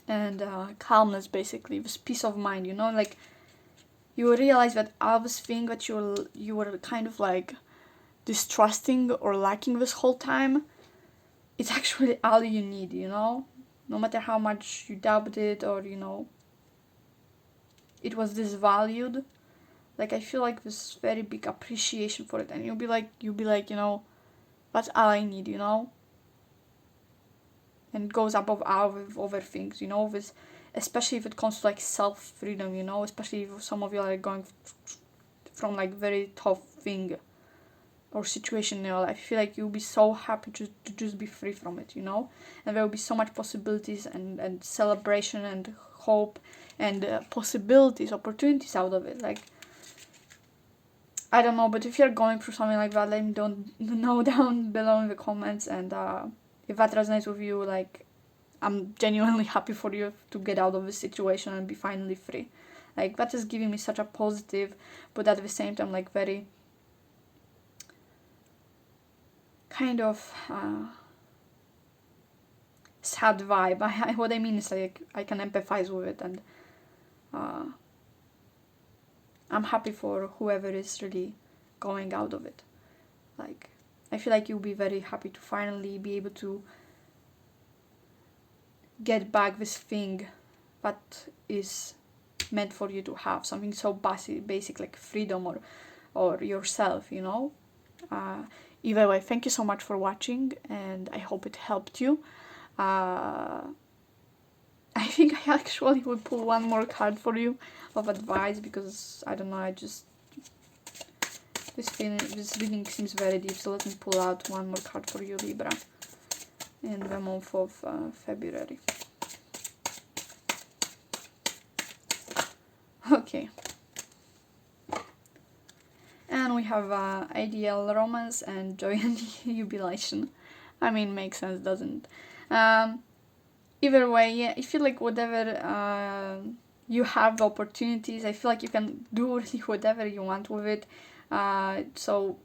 and calmness, basically, this peace of mind, you know. Like, you will realize that all this thing that you were kind of like distrusting or lacking this whole time, it's actually all you need, you know. No matter how much you doubted it, or, you know, it was disvalued. Like, I feel like this very big appreciation for it, and you'll be like, you know, that's all I need, you know. And it goes above all with other things, you know, with, especially if it comes to like self-freedom, you know, especially if some of you are like going from like very tough thing or situation in your life. I feel like you'll be so happy to just be free from it, you know. And there will be so much possibilities and celebration and hope and possibilities, opportunities out of it. Like, I don't know, but if you're going through something like that, let me know down below in the comments. And if that resonates with you, like, I'm genuinely happy for you to get out of this situation and be finally free. Like, that is giving me such a positive, but at the same time, like, very kind of sad vibe. What I mean is like I can empathize with it, and I'm happy for whoever is really going out of it. Like, I feel like you'll be very happy to finally be able to get back this thing that is meant for you to have, something so basic like freedom or yourself, you know. Either way, thank you so much for watching, and I hope it helped you. I think I actually will pull one more card for you of advice, because I don't know, this reading seems very deep, so let me pull out one more card for you, Libra, in the month of February. Okay. And we have ideal romance and joy and jubilation. I mean, makes sense, doesn't it? Either way, yeah, I feel like whatever you have the opportunities, I feel like you can do really whatever you want with it. So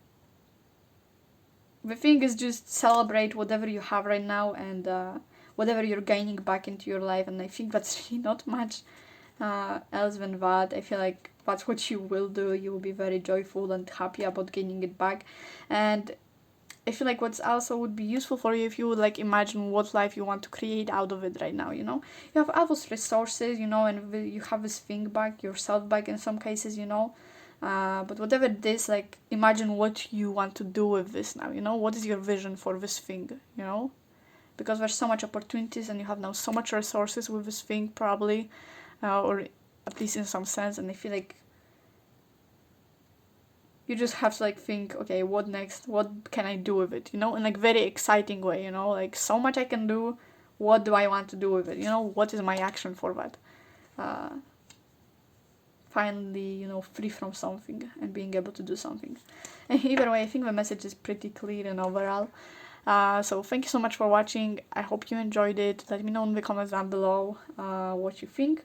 the thing is, just celebrate whatever you have right now, and whatever you're gaining back into your life. And I think that's really not much else than that. I feel like that's what you will do. You will be very joyful and happy about gaining it back. And I feel like what's also would be useful for you, if you would like imagine what life you want to create out of it right now, you know. You have all those resources, you know, and you have this thing back, yourself back in some cases, you know. But whatever it is, like, imagine what you want to do with this now, you know. What is your vision for this thing, you know? Because there's so much opportunities, and you have now so much resources with this thing, probably, or at least in some sense. And I feel like you just have to like think, okay, what next? What can I do with it? You know, in like very exciting way, you know, like so much I can do. What do I want to do with it? You know, what is my action for that? Finally, you know, free from something and being able to do something. And either way, I think the message is pretty clear and overall. So thank you so much for watching. I hope you enjoyed it. Let me know in the comments down below what you think.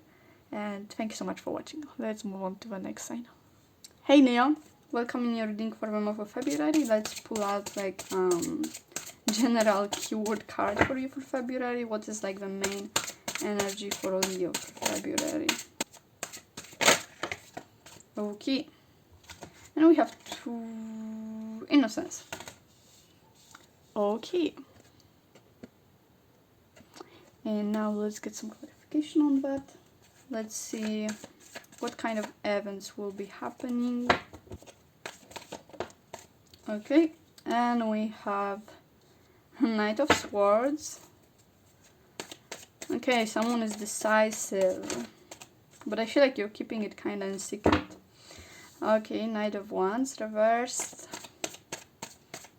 And thank you so much for watching. Let's move on to the next sign. Hey Neon! Welcome in your reading for the month of February. Let's pull out like general keyword card for you for February. What is like the main energy for Leo for February? Okay. And we have 2 innocence. Okay. And now let's get some clarification on that. Let's see what kind of events will be happening. Okay, and we have Knight of Swords. Okay, someone is decisive, but I feel like you're keeping it kind of in secret. Okay, Knight of Wands reversed.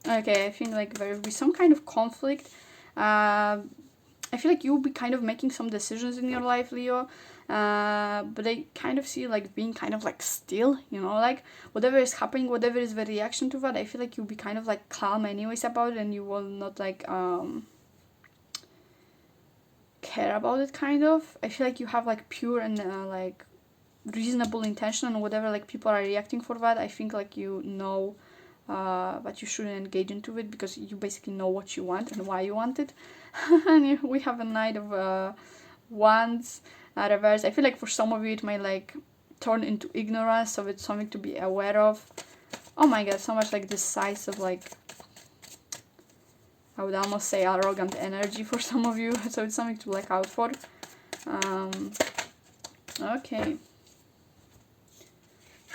Okay, I think like there will be some kind of conflict. I feel like you'll be kind of making some decisions in your life, Leo. But I kind of see like being kind of like still, you know, like whatever is happening, whatever is the reaction to that, I feel like you'll be kind of like calm anyways about it, and you will not like care about it, kind of. I feel like you have like pure and like reasonable intention, and whatever like people are reacting for that, I think like you know that you shouldn't engage into it, because you basically know what you want and why you want it. And we have a Knight of Wands reverse. I feel like for some of you it might like turn into ignorance, so it's something to be aware of. Oh my god, so much like decisive, like I would almost say arrogant energy for some of you, so it's something to look out for. Okay.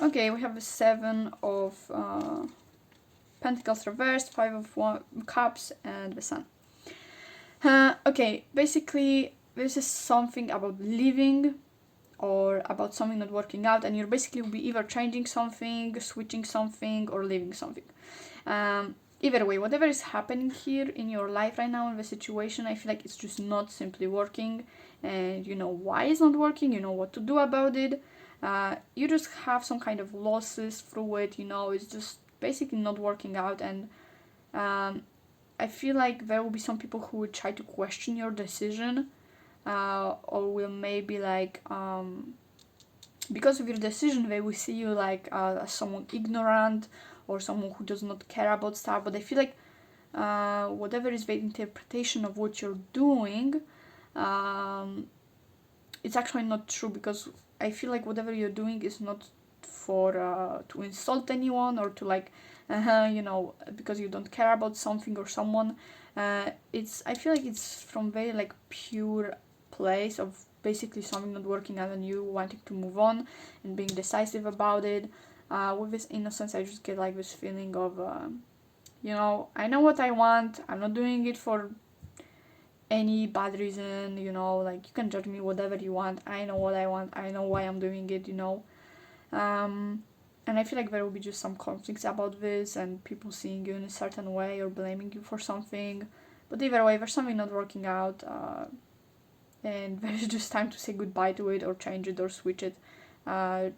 Okay, we have the 7 of Pentacles reversed, 5 of Cups, and the Sun. Okay, basically this is something about leaving or about something not working out, and you're basically will be either changing something, switching something, or leaving something. Either way, whatever is happening here in your life right now in the situation, I feel like it's just not simply working, and you know why it's not working, you know what to do about it. You just have some kind of losses through it, you know, it's just basically not working out. And I feel like there will be some people who will try to question your decision, or will maybe like because of your decision they will see you like as someone ignorant or someone who does not care about stuff. But I feel like whatever is the interpretation of what you're doing, it's actually not true, because I feel like whatever you're doing is not for to insult anyone or to like you know, because you don't care about something or someone. It's, I feel like it's from very like pure place of basically something not working out and you wanting to move on and being decisive about it. With this innocence, I just get like this feeling of you know, I know what I want, I'm not doing it for any bad reason, you know, like you can judge me whatever you want, I know what I want, I know why I'm doing it, you know. And I feel like there will be just some conflicts about this and people seeing you in a certain way or blaming you for something. But either way, there's something not working out, and there's just time to say goodbye to it or change it or switch it,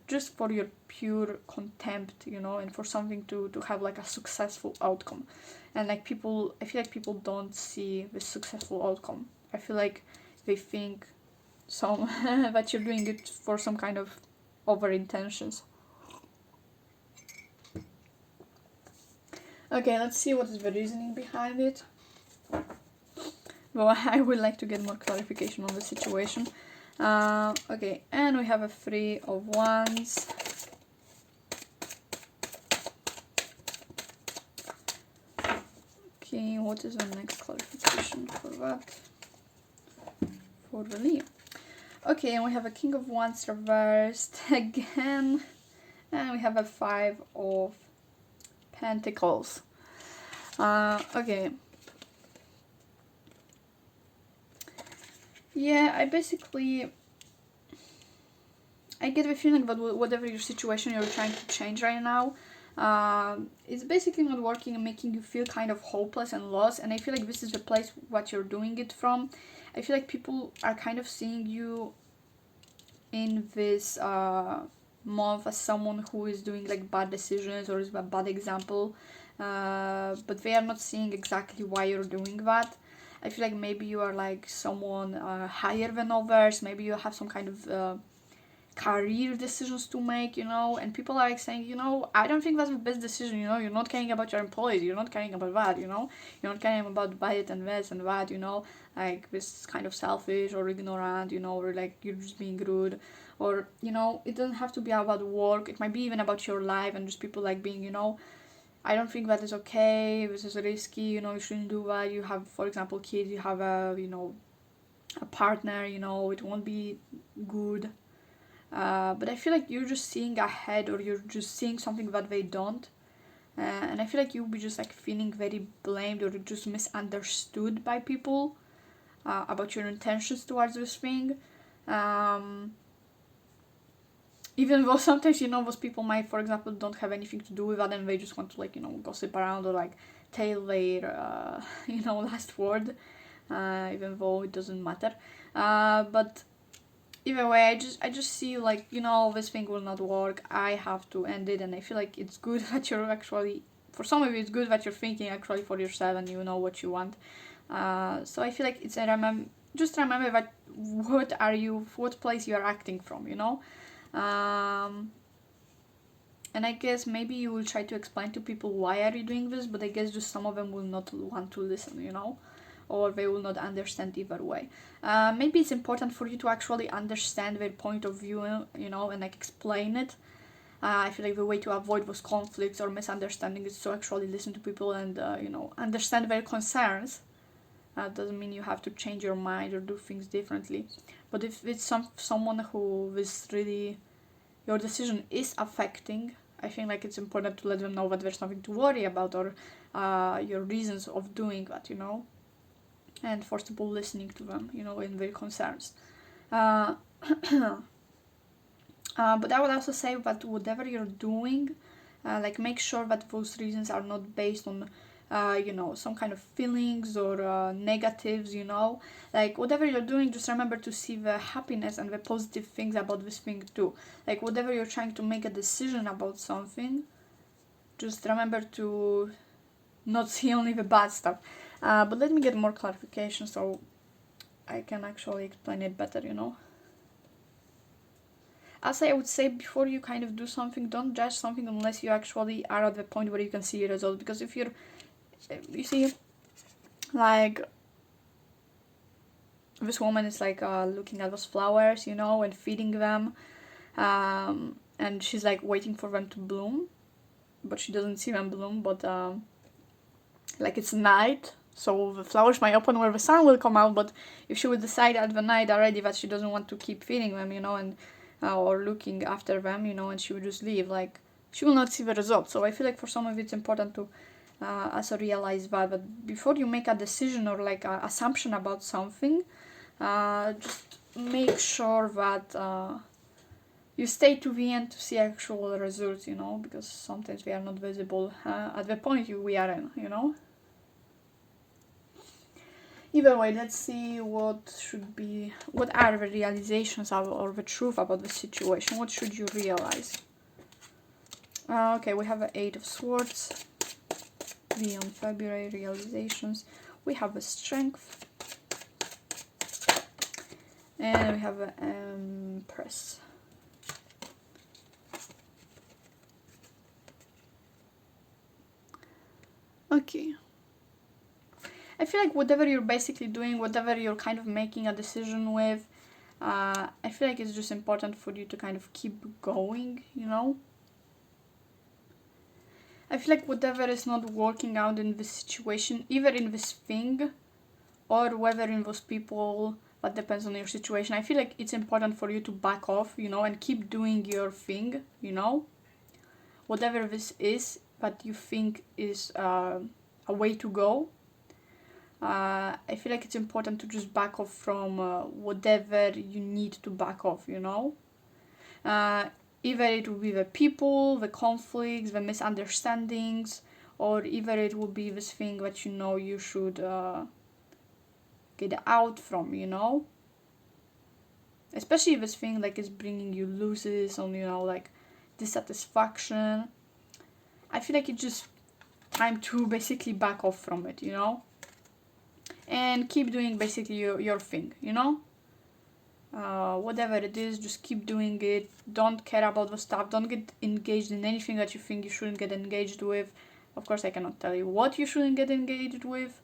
just for your pure contempt, you know, and for something to have like a successful outcome. And like people, I feel like people don't see the successful outcome. I feel like they think some that you're doing it for some kind of over intentions. Okay, let's see what is the reasoning behind it. Well, I would like to get more clarification on the situation. Okay, and we have a 3 of Wands. Okay, what is the next clarification for that? For the Leo. Okay, and we have a King of Wands reversed again. And we have a 5 of Pentacles. Okay. Yeah, I get the feeling that whatever your situation you're trying to change right now, it's basically not working and making you feel kind of hopeless and lost. And I feel like this is the place what you're doing it from. I feel like people are kind of seeing you in this month as someone who is doing like bad decisions or is a bad example, but they are not seeing exactly why you're doing that. I feel like maybe you are like someone higher than others, maybe you have some kind of career decisions to make, you know, and people are like saying, you know, I don't think that's the best decision, you know, you're not caring about your employees, you're not caring about that, you know, you're not caring about budget and this and that, you know, like this kind of selfish or ignorant, you know, or like you're just being rude, or, you know, it doesn't have to be about work, it might be even about your life and just people like being, you know, I don't think that is okay, this is risky, you know, you shouldn't do that, you have, for example, kids, you have a, you know, a partner, you know, it won't be good. But I feel like you're just seeing ahead or you're just seeing something that they don't. And I feel like you'll be just like feeling very blamed or just misunderstood by people about your intentions towards this thing. Even though sometimes, you know, those people might, for example, don't have anything to do with that and they just want to like, you know, gossip around or like tell their, you know, last word, even though it doesn't matter. But either way, I just see like, you know, this thing will not work, I have to end it. And I feel like it's good that you're actually, for some of you it's good that you're thinking actually for yourself and you know what you want. So I feel like it's just remember that what place you are acting from, you know. And I guess maybe you will try to explain to people why are you doing this, but I guess just some of them will not want to listen, you know, or they will not understand either way. Maybe it's important for you to actually understand their point of view, you know, and like explain it. I feel like the way to avoid those conflicts or misunderstandings is to actually listen to people and, you know, understand their concerns. Doesn't mean you have to change your mind or do things differently. But if it's someone who is really, your decision is affecting, I think like it's important to let them know that there's nothing to worry about or your reasons of doing that, you know. And first of all, listening to them, you know, in their concerns. But I would also say that whatever you're doing, like make sure that those reasons are not based on, you know, some kind of feelings or negatives, you know. Like whatever you're doing, just remember to see the happiness and the positive things about this thing too. Like whatever you're trying to make a decision about something, just remember to not see only the bad stuff. But let me get more clarification so I can actually explain it better, you know. As I would say, before you kind of do something, don't judge something unless you actually are at the point where you can see a result. Because if you see, like this woman is like looking at those flowers, you know, and feeding them, and she's like waiting for them to bloom, but she doesn't see them bloom. But like it's night, so the flowers might open where the sun will come out. But if she would decide at the night already that she doesn't want to keep feeding them, you know, and or looking after them, you know, and she would just leave, like she will not see the result. So I feel like for some of you it's important to also realize that before you make a decision or like a assumption about something, just make sure that you stay to the end to see actual results, you know, because sometimes we are not visible at the point we are in, you know. Either way, let's see what are the realizations or the truth about the situation. What should you realize? Okay, we have the 8 of Swords, beyond February, realizations. We have the Strength, and we have the Empress. Okay. I feel like whatever you're basically doing, whatever you're kind of making a decision with, I feel like it's just important for you to kind of keep going, you know? I feel like whatever is not working out in this situation, either in this thing or whether in those people, that depends on your situation, I feel like it's important for you to back off, you know, and keep doing your thing, you know? Whatever this is that you think is a way to go, I feel like it's important to just back off from whatever you need to back off, you know? Either it will be the people, the conflicts, the misunderstandings, or either it will be this thing that you know you should get out from, you know? Especially if this thing like is bringing you losses on, you know, like dissatisfaction. I feel like it's just time to basically back off from it, you know? And keep doing basically your thing, you know? Whatever it is, just keep doing it. Don't care about the stuff. Don't get engaged in anything that you think you shouldn't get engaged with. Of course, I cannot tell you what you shouldn't get engaged with,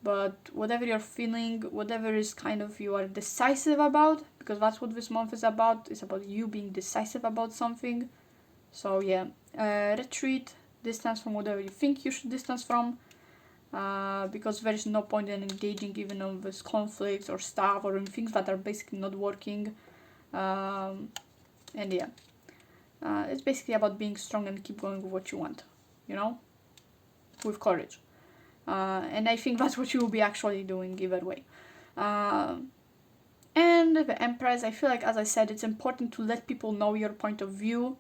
but whatever you're feeling, whatever is kind of you are decisive about, because that's what this month is about. It's about you being decisive about something. So yeah, retreat, distance from whatever you think you should distance from. Because there is no point in engaging even on this conflicts or stuff or in things that are basically not working. And yeah, it's basically about being strong and keep going with what you want, you know, with courage. And I think that's what you will be actually doing either way. And the Empress, I feel like, as I said, it's important to let people know your point of view.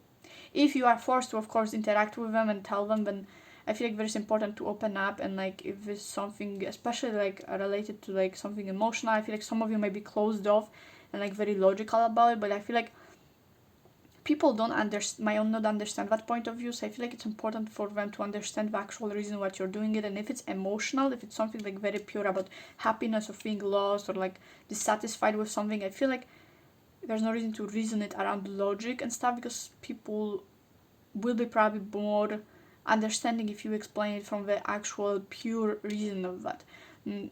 If you are forced to, of course, interact with them and tell them, then I feel like it's important to open up. And like if it's something especially like related to like something emotional, I feel like some of you might be closed off and like very logical about it, but I feel like people might not understand that point of view. So I feel like it's important for them to understand the actual reason what you're doing it. And if it's emotional, if it's something like very pure about happiness or feeling lost or like dissatisfied with something, I feel like there's no reason to reason it around logic and stuff, because people will be probably more understanding if you explain it from the actual pure reason of that.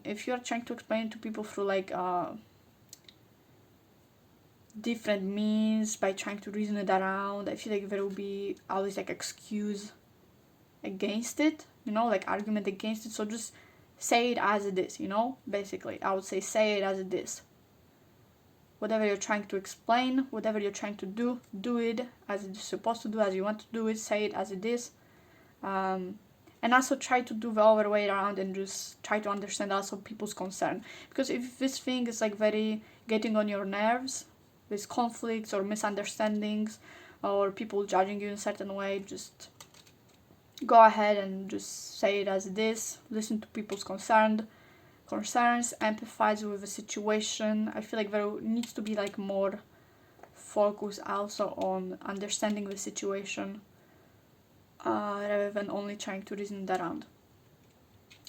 If you're trying to explain it to people through like different means, by trying to reason it around, I feel like there will be always like excuse against it, you know, like argument against it. So just say it as it is, you know, basically I would say it as it is. Whatever you're trying to explain, whatever you're trying to do it as it's supposed to do, as you want to do it, say it as it is. And also try to do the other way around and just try to understand also people's concern. Because if this thing is like very getting on your nerves, with conflicts or misunderstandings or people judging you in a certain way, just go ahead and just say it as it is. Listen to people's concerns, empathize with the situation. I feel like there needs to be like more focus also on understanding the situation, rather than only trying to reason it around.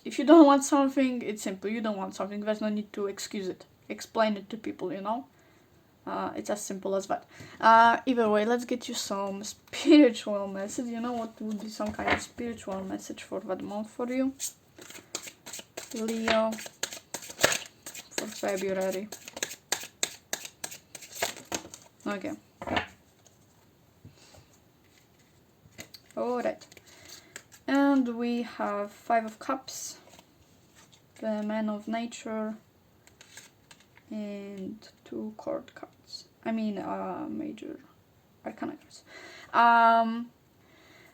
If you don't want something, it's simple. You don't want something, there's no need to excuse it. Explain it to people, you know? It's as simple as that. Either way, let's get you some spiritual message. You know what would be some kind of spiritual message for that month for you? Leo for February. Okay. Alright. And we have 5 of Cups, the Man of Nature, and 2 Court cards. I mean, Major Arcana cards.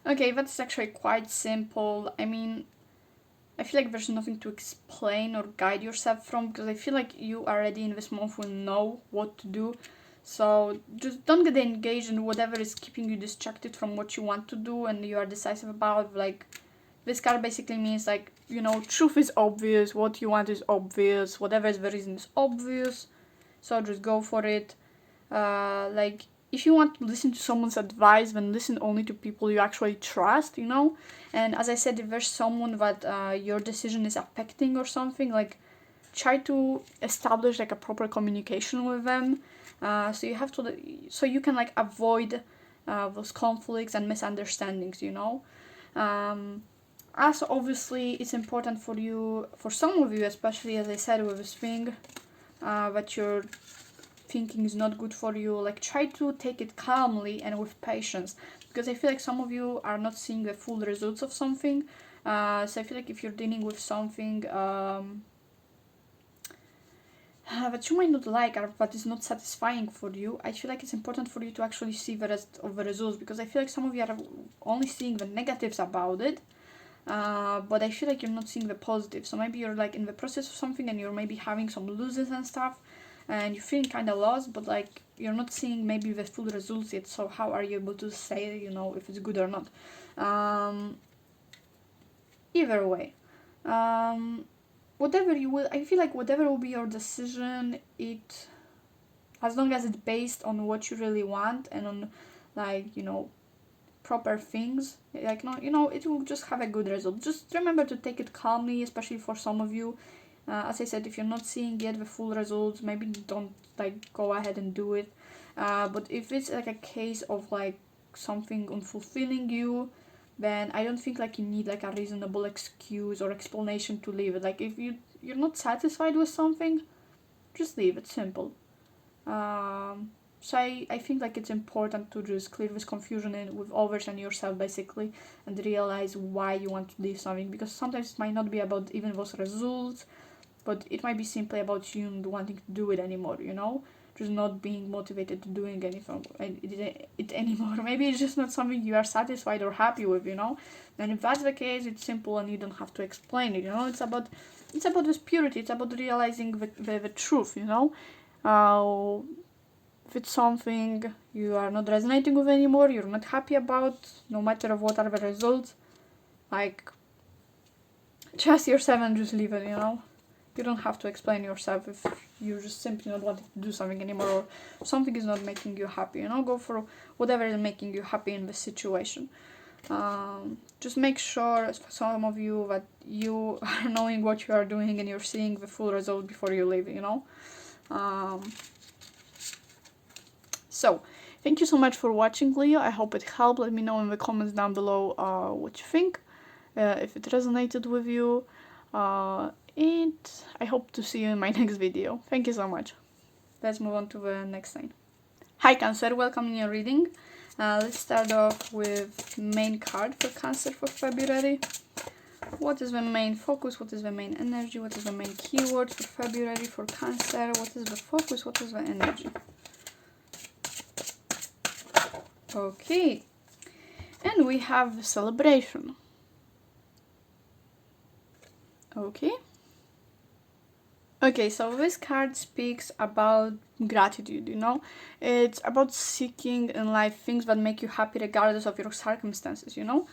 Okay, that's actually quite simple. I mean, I feel like there's nothing to explain or guide yourself from, because I feel like you already in this month will know what to do. So just don't get engaged in whatever is keeping you distracted from what you want to do and you are decisive about. Like, this card basically means, like, you know, truth is obvious, what you want is obvious, whatever is the reason is obvious, so just go for it. Like, if you want to listen to someone's advice, then listen only to people you actually trust, you know. And as I said, if there's someone that your decision is affecting or something, like, try to establish like a proper communication with them, so you can like avoid those conflicts and misunderstandings, you know. Also, obviously, it's important for some of you, especially as I said with this thing, that your thinking is not good for you. Like, try to take it calmly and with patience, because I feel like some of you are not seeing the full results of something. So I feel like if you're dealing with something that you might not like or that is not satisfying for you, I feel like it's important for you to actually see the rest of the results, because I feel like some of you are only seeing the negatives about it, but I feel like you're not seeing the positive. So maybe you're like in the process of something and you're maybe having some losses and stuff and you're feeling kind of lost, but like you're not seeing maybe the full results yet. So how are you able to say, you know, if it's good or not? Either way, whatever you will, I feel like whatever will be your decision, it, as long as it's based on what you really want and on, like, you know, proper things, like, no, you know, it will just have a good result. Just remember to take it calmly, especially for some of you. As I said, if you're not seeing yet the full results, maybe don't like go ahead and do it. But if it's like a case of like something unfulfilling you, then I don't think like you need like a reasonable excuse or explanation to leave it. Like, if you're not satisfied with something, just leave it. Simple. So I think like it's important to just clear this confusion with others and yourself basically, and realize why you want to leave something, because sometimes it might not be about even those results, but it might be simply about you not wanting to do it anymore, you know, just not being motivated to doing anything it anymore. Maybe it's just not something you are satisfied or happy with, you know. And if that's the case, it's simple and you don't have to explain it, you know. It's about this purity. It's about realizing the truth, you know. If it's something you are not resonating with anymore, you're not happy about, no matter what are the results, like, trust yourself and just leave it, you know. You don't have to explain yourself if you just simply not wanting to do something anymore, or something is not making you happy, you know. Go for whatever is making you happy in this situation. Just make sure, for some of you, that you are knowing what you are doing and you're seeing the full result before you leave, you know. So, thank you so much for watching, Leo. I hope it helped. Let me know in the comments down below what you think, if it resonated with you. And I hope to see you in my next video. Thank you so much. Let's move on to the next sign. Hi Cancer, welcome in your reading. Let's start off with main card for Cancer for February. What is the main focus? What is the main energy? What is the main keyword for February for Cancer? What is the focus? What is the energy? Okay, and we have the celebration. Okay, so this card speaks about gratitude, you know. It's about seeking in life things that make you happy regardless of your circumstances, you know.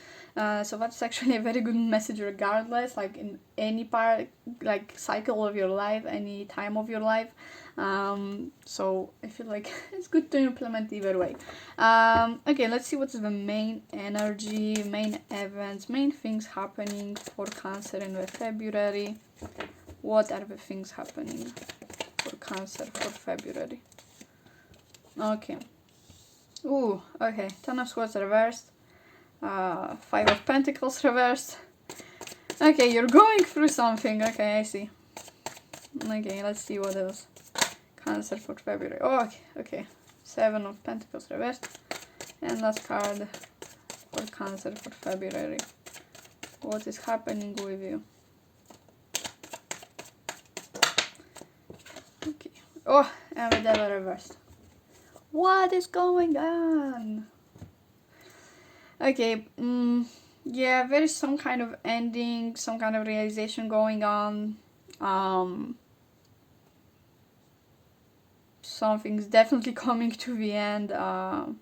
So that's actually a very good message regardless, like in any part, like cycle of your life, any time of your life. So I feel like it's good to implement either way. Okay, let's see what's the main energy, main events, main things happening for Cancer in February. What are the things happening for Cancer for February? Okay. Ooh, okay. Ten of Swords reversed. 5 of Pentacles reversed. Okay, you're going through something. Okay, I see. Okay, let's see what else. Cancer for February. Oh, okay, okay. 7 of Pentacles reversed. And last card for Cancer for February. What is happening with you? Okay. Oh, and the Devil reversed. What is going on? Okay, yeah, there is some kind of ending, some kind of realization going on. Something's definitely coming to the end. Not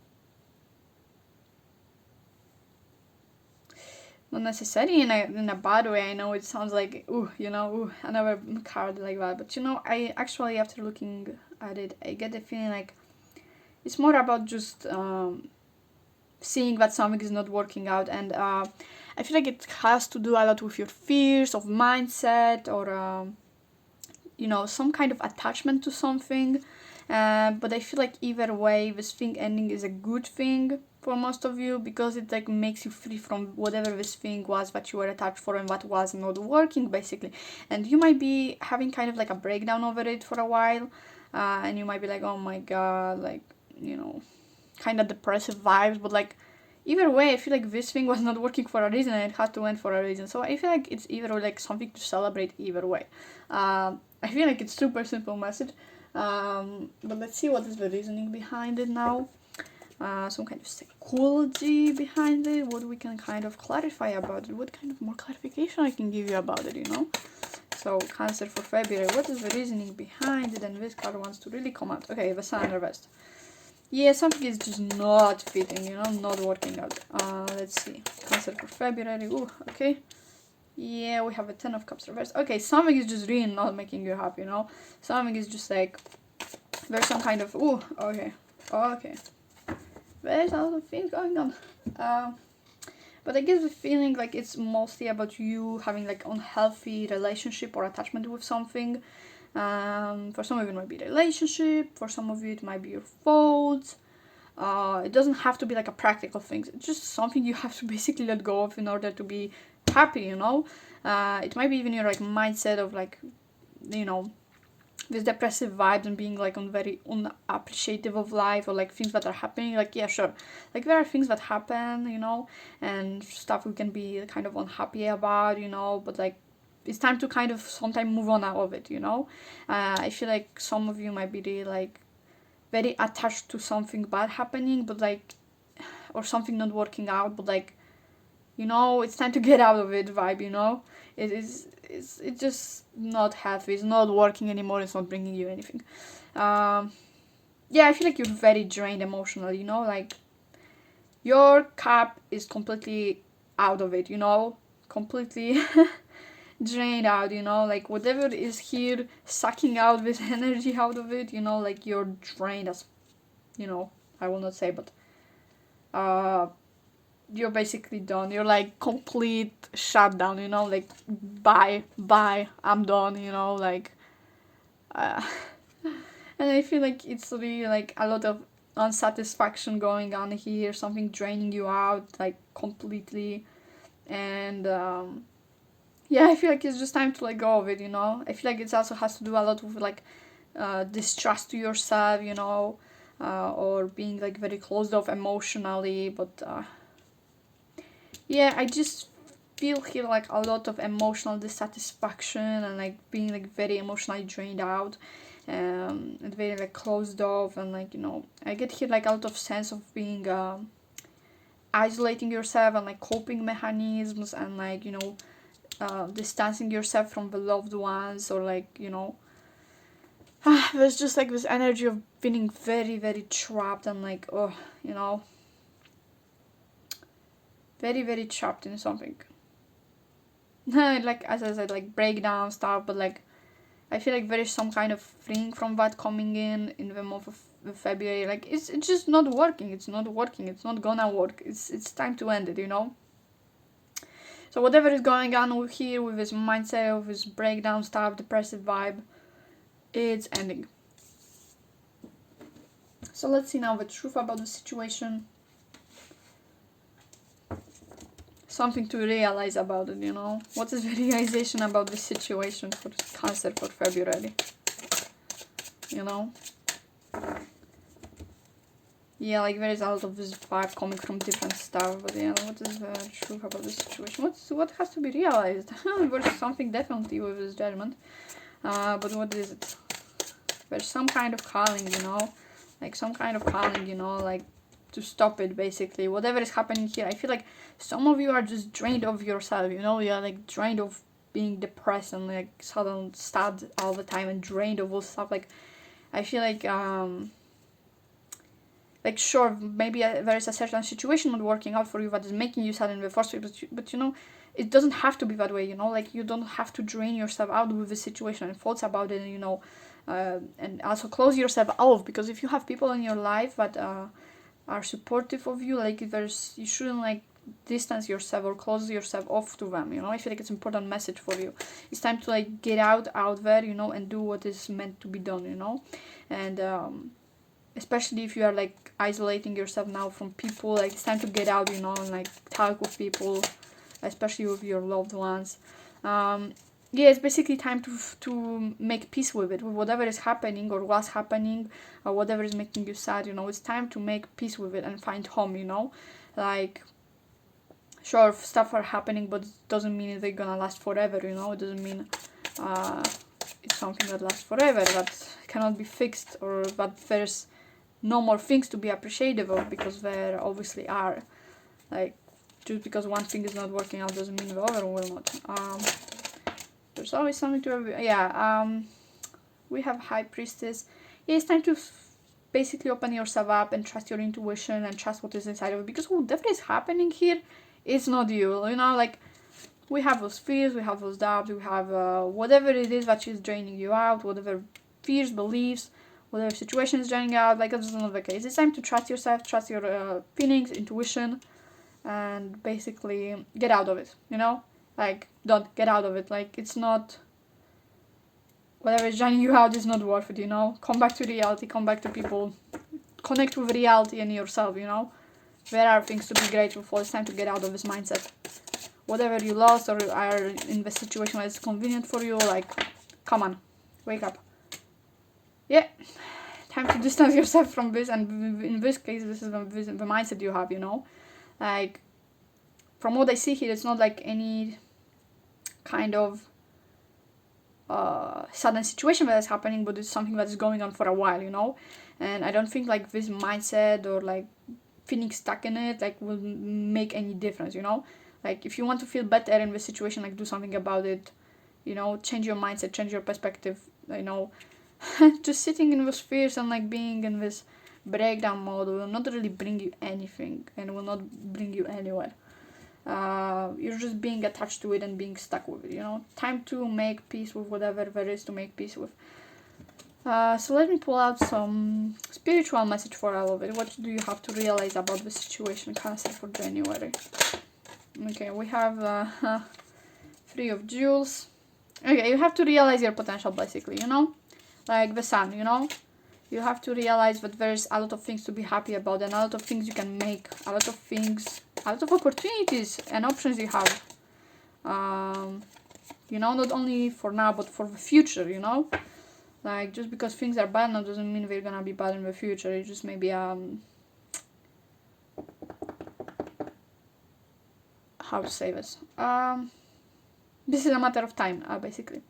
necessarily in a bad way. I know it sounds like, ooh, you know, ooh, another card like that. But, you know, I actually, after looking at it, I get the feeling like it's more about just seeing that something is not working out. And I feel like it has to do a lot with your fears of mindset or, you know, some kind of attachment to something. But I feel like either way, this thing ending is a good thing for most of you, because it like makes you free from whatever this thing was that you were attached for and that was not working, basically. And you might be having kind of like a breakdown over it for a while, and you might be like, oh my god, like, you know, kind of depressive vibes. But like, either way, I feel like this thing was not working for a reason and it had to end for a reason. So I feel like it's either like something to celebrate either way. I feel like it's super simple message. But let's see what is the reasoning behind it now. Some kind of psychology behind it, what we can kind of clarify about it, what kind of more clarification I can give you about it, you know. So Cancer for February, what is the reasoning behind it? And this card wants to really come out. Okay, the Sun reversed. Yeah, something is just not fitting, you know, not working out. Let's see, Cancer for February. Ooh, okay. Yeah, we have a 10 of Cups reversed. Okay, something is just really not making you happy, you know. Something is just like, there's some kind of, ooh, okay, okay. There's a lot of things going on. But I get the feeling like it's mostly about you having like unhealthy relationship or attachment with something. For some of you it might be relationship, for some of you it might be your fault. It doesn't have to be like a practical thing. It's just something you have to basically let go of in order to be happy, you know. It might be even your like mindset of like, you know, this depressive vibes and being like very unappreciative of life, or like things that are happening. Like, yeah, sure, like there are things that happen, you know, and stuff we can be kind of unhappy about, you know, but like it's time to kind of sometime move on out of it, you know. I feel like some of you might be really like very attached to something bad happening, but like, or something not working out, but like, you know, it's time to get out of it vibe, you know. It's just not healthy, it's not working anymore, it's not bringing you anything. Yeah, I feel like you're very drained emotionally, you know, like your cup is completely out of it, you know, completely drained out, you know, like whatever is here sucking out this energy out of it, you know, like you're drained as, you know, I will not say, but you're basically done. You're like complete shutdown, you know, like bye, I'm done, you know, like uh, and I feel like it's really like a lot of unsatisfaction going on here, something draining you out like completely. And yeah, I feel like it's just time to let go of it, you know. I feel like it also has to do a lot with like distrust to yourself, you know, or being like very closed off emotionally. But yeah, I just feel here like a lot of emotional dissatisfaction and like being like very emotionally drained out, and very like closed off. And like, you know, I get here like a lot of sense of being isolating yourself and like coping mechanisms, and like, you know, distancing yourself from the loved ones, or like, you know, there's just like this energy of feeling very very trapped and like, oh, you know, very very trapped in something. Like, as I said, like breakdown stuff, but like I feel like there is some kind of freeing from that coming in the month of February. Like it's just not working. It's not working. It's not gonna work. It's time to end it, you know. So whatever is going on with here with this mindset, with this breakdown stuff, depressive vibe, it's ending. So let's see now the truth about the situation. something to realize about it, you know. What is the realization about this situation for Cancer for February? You know? Yeah, like there is a lot of this vibe coming from different stuff, but yeah, what is the truth about this situation? What has to be realized? There's something definitely with this judgment. But what is it? There's some kind of calling, you know? Like some kind of calling, you know, like to stop it basically. Whatever is happening here, I feel like some of you are just drained of yourself, you know? You're like drained of being depressed and like sudden sad all the time and drained of all stuff. Like I feel like sure, maybe there is a certain situation not working out for you that is making you sad in the first place, but you know, it doesn't have to be that way, you know, like you don't have to drain yourself out with the situation and thoughts about it, you know, and also close yourself off, because if you have people in your life that are supportive of you, like you shouldn't like distance yourself or close yourself off to them, you know. I feel like it's an important message for you. It's time to like get out there, you know, and do what is meant to be done, you know. And especially if you are like isolating yourself now from people, like it's time to get out, you know, and like talk with people, especially with your loved ones. Yeah, it's basically time to make peace with it, with whatever is happening or what's happening or whatever is making you sad, you know. It's time to make peace with it and find home, you know. Like sure, stuff are happening, but it doesn't mean they're gonna last forever, you know. It doesn't mean it's something that lasts forever, that cannot be fixed, or that there's no more things to be appreciative of, because there obviously are. Like just because one thing is not working out doesn't mean the other will not. There's always something to we have High Priestess. Yeah, it's time to basically open yourself up and trust your intuition and trust what is inside of it, because whatever is happening here, it's not you, you know. Like we have those fears, we have those doubts, we have whatever it is that is draining you out, whatever fears, beliefs, whatever situation is draining out, like that's not the case. It's time to trust yourself, trust your feelings, intuition, and basically get out of it, you know. Like don't get out of it. Like it's not, whatever is draining you out is not worth it, you know. Come back to reality, come back to people, connect with reality and yourself, you know. There are things to be grateful for. It's time to get out of this mindset. Whatever you lost or are in the situation that is convenient for you, like come on, wake up. Yeah, time to distance yourself from this, and in this case this is the mindset you have, you know. Like from what I see here, it's not like any kind of sudden situation that is happening, but it's something that is going on for a while, you know. And I don't think like this mindset or like feeling stuck in it like will make any difference, you know. Like if you want to feel better in the situation, like do something about it, you know. Change your mindset, change your perspective, you know. Just sitting in those fears and like being in this breakdown mode will not really bring you anything and will not bring you anywhere. You're just being attached to it and being stuck with it, you know. Time to make peace with whatever there is to make peace with. So let me pull out some spiritual message for all of it. What do you have to realize about the situation, Cancer, for January? Okay, we have Three of Jewels. Okay, you have to realize your potential, basically, you know. Like the sun, you know. You have to realize that there's a lot of things to be happy about and a lot of things you can make, a lot of things, a lot of opportunities and options you have. You know, not only for now but for the future, you know. Like just because things are bad now doesn't mean they're gonna be bad in the future. It just maybe how to say this? This is a matter of time, basically.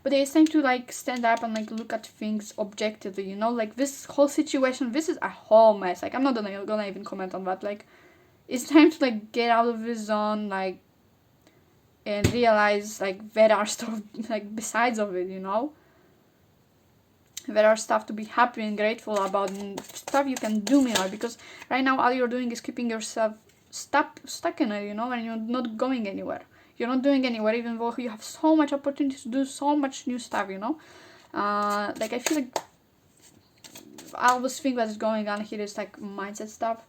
But it's time to like stand up and like look at things objectively, you know. Like this whole situation, this is a whole mess. Like I'm not gonna even comment on that. Like it's time to like get out of this zone, like, and realize like there are stuff like besides of it, you know. There are stuff to be happy and grateful about and stuff you can do, you know, because right now all you're doing is keeping yourself stuck in it, you know, and you're not going anywhere. You're not doing anywhere, even though you have so much opportunity to do so much new stuff, you know. Like I feel like all this thing that is going on here is like mindset stuff.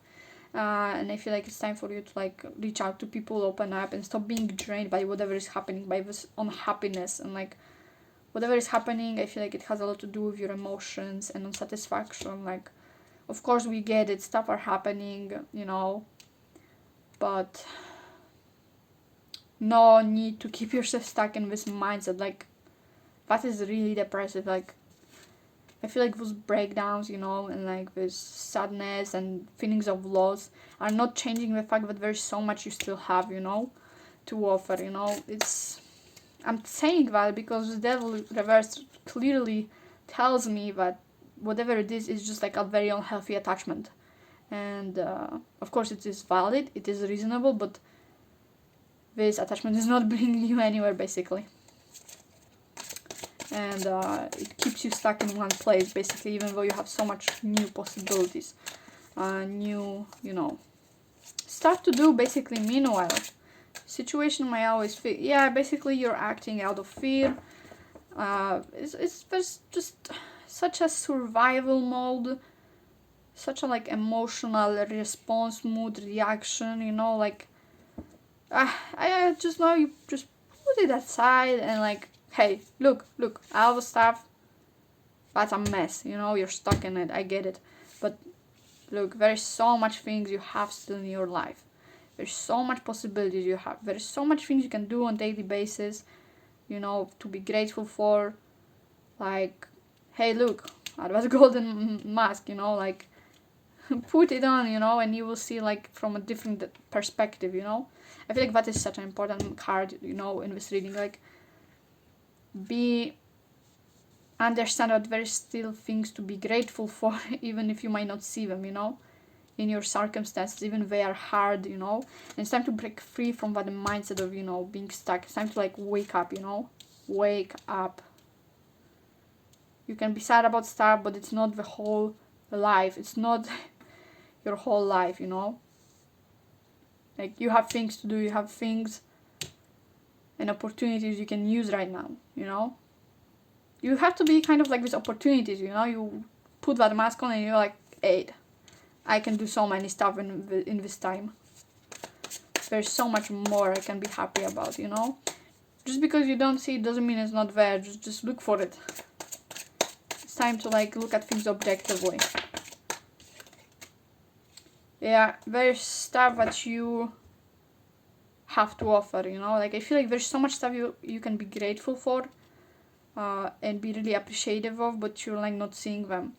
And I feel like it's time for you to like reach out to people, open up, and stop being drained by whatever is happening, by this unhappiness and like whatever is happening. I feel like it has a lot to do with your emotions and unsatisfaction. Like, of course we get it, stuff are happening, you know, but no need to keep yourself stuck in this mindset. Like, that is really depressive. Like, I feel like those breakdowns, you know, and like this sadness and feelings of loss are not changing the fact that there's so much you still have, you know, to offer, you know. I'm saying that because the devil reverse clearly tells me that whatever it is just like a very unhealthy attachment. And of course it is valid, it is reasonable, but this attachment is not bringing you anywhere, basically. And it keeps you stuck in one place, basically, even though you have so much new possibilities, new, you know, stuff to do, basically. Meanwhile, situation might always feel, yeah, basically you're acting out of fear. There's just such a survival mode, such a like emotional response mood, reaction, you know, like I just know you just put it aside and like, hey, look, all the stuff, that's a mess, you know, you're stuck in it, I get it. But look, there's so much things you have still in your life. There's so much possibilities you have. There's so much things you can do on daily basis, you know, to be grateful for. Like, hey, look, at that golden mask, you know, like, put it on, you know, and you will see like from a different perspective, you know. I feel like that is such an important card, you know, in this reading. Like, understand that there's still things to be grateful for, even if you might not see them, you know, in your circumstances, even they are hard, you know. And it's time to break free from that mindset of, you know, being stuck. It's time to like wake up, you know, wake up. You can be sad about stuff, but it's not the whole life. It's not your whole life, you know. Like, you have things to do, you have things and opportunities you can use right now, you know. You have to be kind of like these opportunities, you know. You put that mask on and you're like, hey, I can do so many stuff in this time. There's so much more I can be happy about, you know. Just because you don't see it doesn't mean it's not there. Just look for it. It's time to like look at things objectively. Yeah, there's stuff that you have to offer, you know. Like, I feel like there's so much stuff you can be grateful for and be really appreciative of, but you're like not seeing them.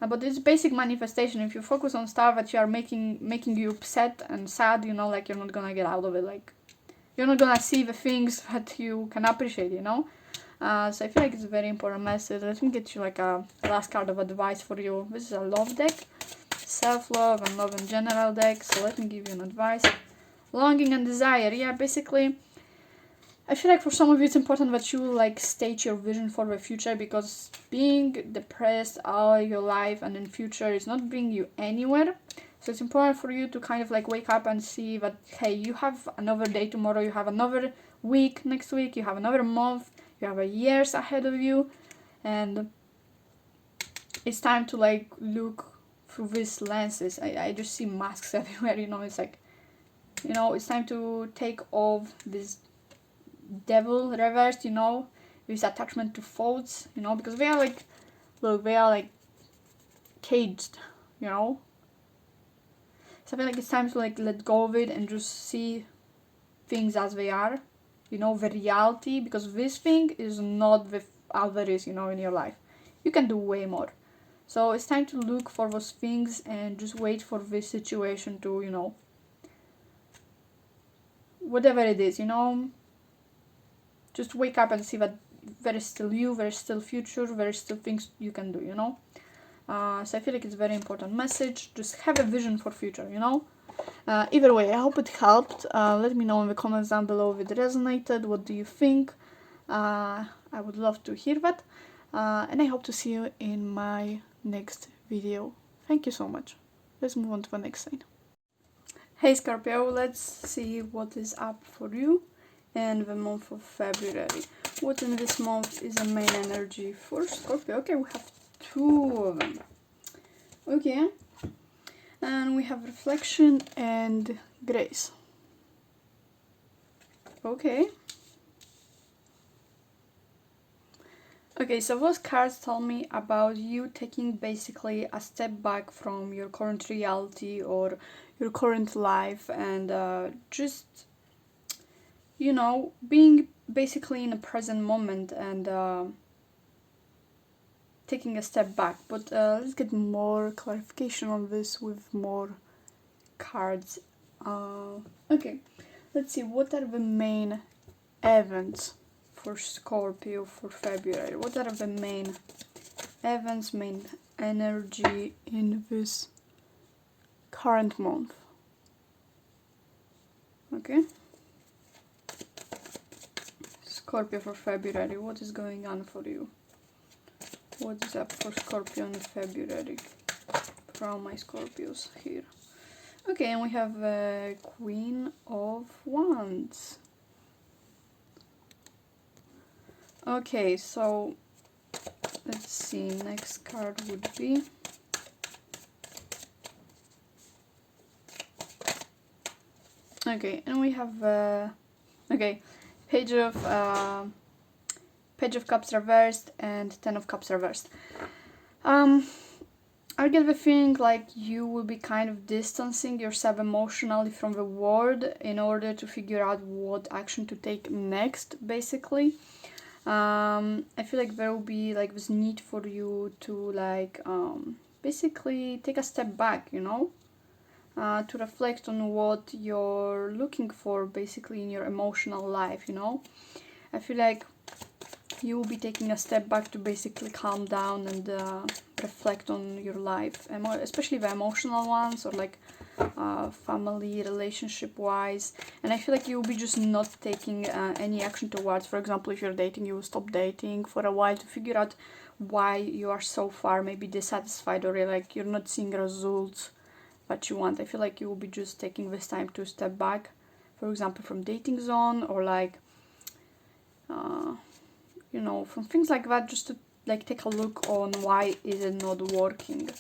But it's basic manifestation. If you focus on stuff that you are making you upset and sad, you know, like, you're not gonna get out of it. Like, you're not gonna see the things that you can appreciate, you know. So I feel like it's a very important message. Let me get you like a last card of advice for you. This is a love deck, self-love and love in general deck. So let me give you an advice. Longing and desire. Yeah, basically, I feel like for some of you it's important that you like state your vision for the future, because being depressed all your life and in future is not bringing you anywhere. So it's important for you to kind of like wake up and see that, hey, you have another day tomorrow, you have another week next week, you have another month, you have a years ahead of you, and it's time to like look through these lenses. I just see masks everywhere, you know. It's like, you know, it's time to take off this devil reversed, you know, this attachment to thoughts, you know, because they are like, look, they are like caged, you know. So I feel like it's time to like let go of it and just see things as they are, you know, the reality, because this thing is not the all there is, you know, in your life. You can do way more. So it's time to look for those things and just wait for this situation to, you know, whatever it is, you know, just wake up and see that there is still you, there is still future, there is still things you can do, you know. So I feel like it's a very important message. Just have a vision for future, you know. Either way, I hope it helped. Let me know in the comments down below if it resonated. What do you think? I would love to hear that. And I hope to see you in my next video. Thank you so much. Let's move on to the next sign. Hey Scorpio, let's see what is up for you in the month of February. What in this month is the main energy for Scorpio? Okay, we have two of them. Okay, and we have reflection and grace. Okay. Okay, so those cards tell me about you taking basically a step back from your current reality or your current life and just you know, being basically in a present moment and taking a step back. But let's get more clarification on this with more cards. Okay, let's see, what are the main events for Scorpio for February? What are the main events, main energy in this current month? Okay, Scorpio for February, what is going on for you? What is up for Scorpio in February? For all my Scorpios here. Okay, and we have Queen of Wands. Okay, so let's see, next card would be okay, and we have okay, Page of Cups reversed and Ten of Cups reversed. I get the feeling like you will be kind of distancing yourself emotionally from the world in order to figure out what action to take next, basically. I feel like there will be like this need for you to like basically take a step back, you know, to reflect on what you're looking for basically in your emotional life, you know. I feel like you will be taking a step back to basically calm down and reflect on your life, especially the emotional ones, or like family, relationship wise. And I feel like you will be just not taking any action towards, for example, if you're dating, you will stop dating for a while to figure out why you are so far maybe dissatisfied, or like you're not seeing results that you want. I feel like you will be just taking this time to step back, for example, from dating zone, or like you know, from things like that, just to like take a look on why is it not working.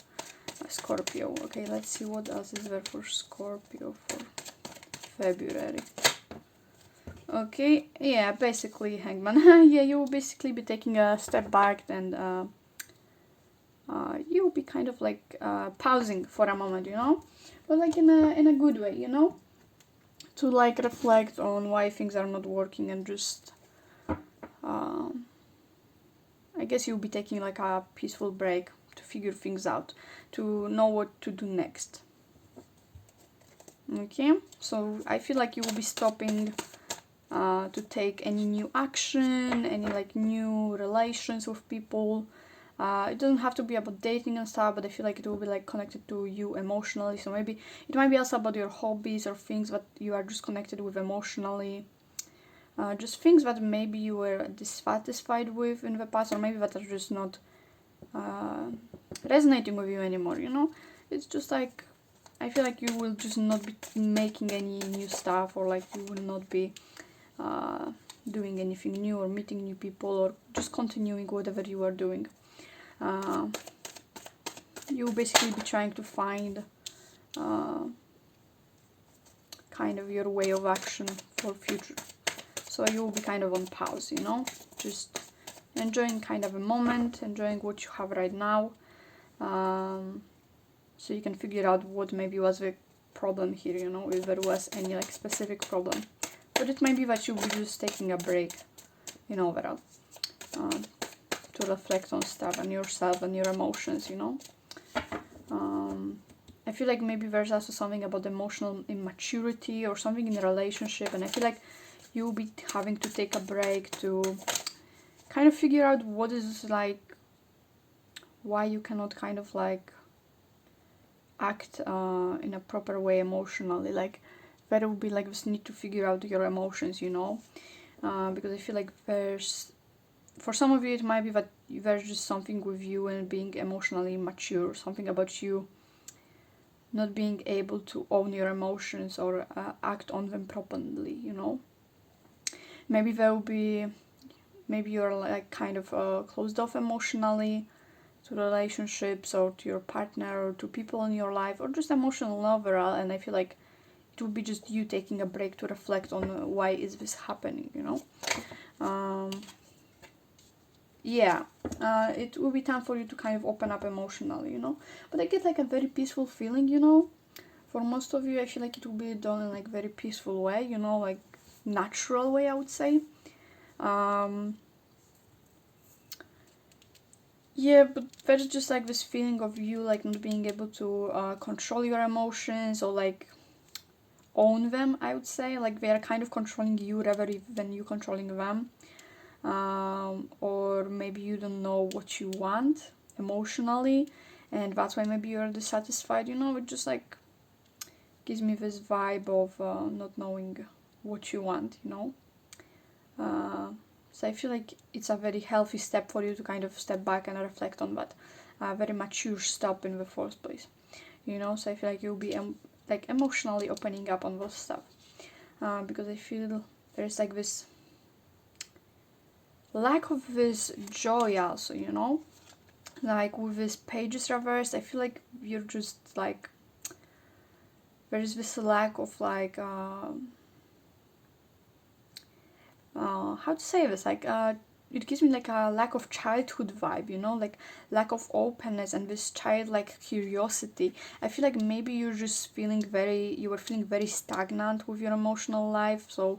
Scorpio. Okay, let's see what else is there for Scorpio for February. Okay, yeah, basically Hangman. Yeah, you will basically be taking a step back, and you will be kind of like pausing for a moment, you know, but like in a good way, you know, to like reflect on why things are not working, and just I guess you'll be taking like a peaceful break to figure things out, to know what to do next. Okay, so I feel like you will be stopping to take any new action, any like new relations with people. It doesn't have to be about dating and stuff, but I feel like it will be like connected to you emotionally. So maybe it might be also about your hobbies or things that you are just connected with emotionally. Just things that maybe you were dissatisfied with in the past, or maybe that are just not resonating with you anymore, you know. It's just like I feel like you will just not be making any new stuff, or like you will not be doing anything new, or meeting new people, or just continuing whatever you are doing. You will basically be trying to find kind of your way of action for future. So you will be kind of on pause, you know, just enjoying kind of a moment, enjoying what you have right now, so you can figure out what maybe was the problem here, you know, if there was any like specific problem. But it might be that you'll be just taking a break, you know, overall, to reflect on stuff and yourself and your emotions, you know. I feel like maybe there's also something about emotional immaturity or something in a relationship, and I feel like you'll be having to take a break to kind of figure out what is like, why you cannot kind of like act in a proper way emotionally. Like there will be like this need to figure out your emotions, you know, because I feel like there's, for some of you it might be that there's just something with you and being emotionally immature, something about you not being able to own your emotions or act on them properly, you know. Maybe there will be, maybe you're like kind of closed off emotionally to relationships, or to your partner, or to people in your life, or just emotional overall. And I feel like it would be just you taking a break to reflect on why is this happening, you know. Yeah, it will be time for you to kind of open up emotionally, you know. But I get like a very peaceful feeling, you know. For most of you, I feel like it will be done in like very peaceful way, you know, like natural way, I would say. Yeah, but there's just like this feeling of you like not being able to control your emotions or like own them, I would say. Like they are kind of controlling you rather than you controlling them. Or maybe you don't know what you want emotionally, and that's why maybe you're dissatisfied, you know. It just like gives me this vibe of not knowing what you want, you know. So I feel like it's a very healthy step for you to kind of step back and reflect on that very mature step in the first place, you know. So I feel like you'll be like emotionally opening up on those stuff, because I feel there's like this lack of this joy also, you know. Like with this pages reversed, I feel like you're just like there's this lack of like how to say this, like it gives me like a lack of childhood vibe, you know, like lack of openness and this childlike curiosity. I feel like maybe you were feeling very stagnant with your emotional life. So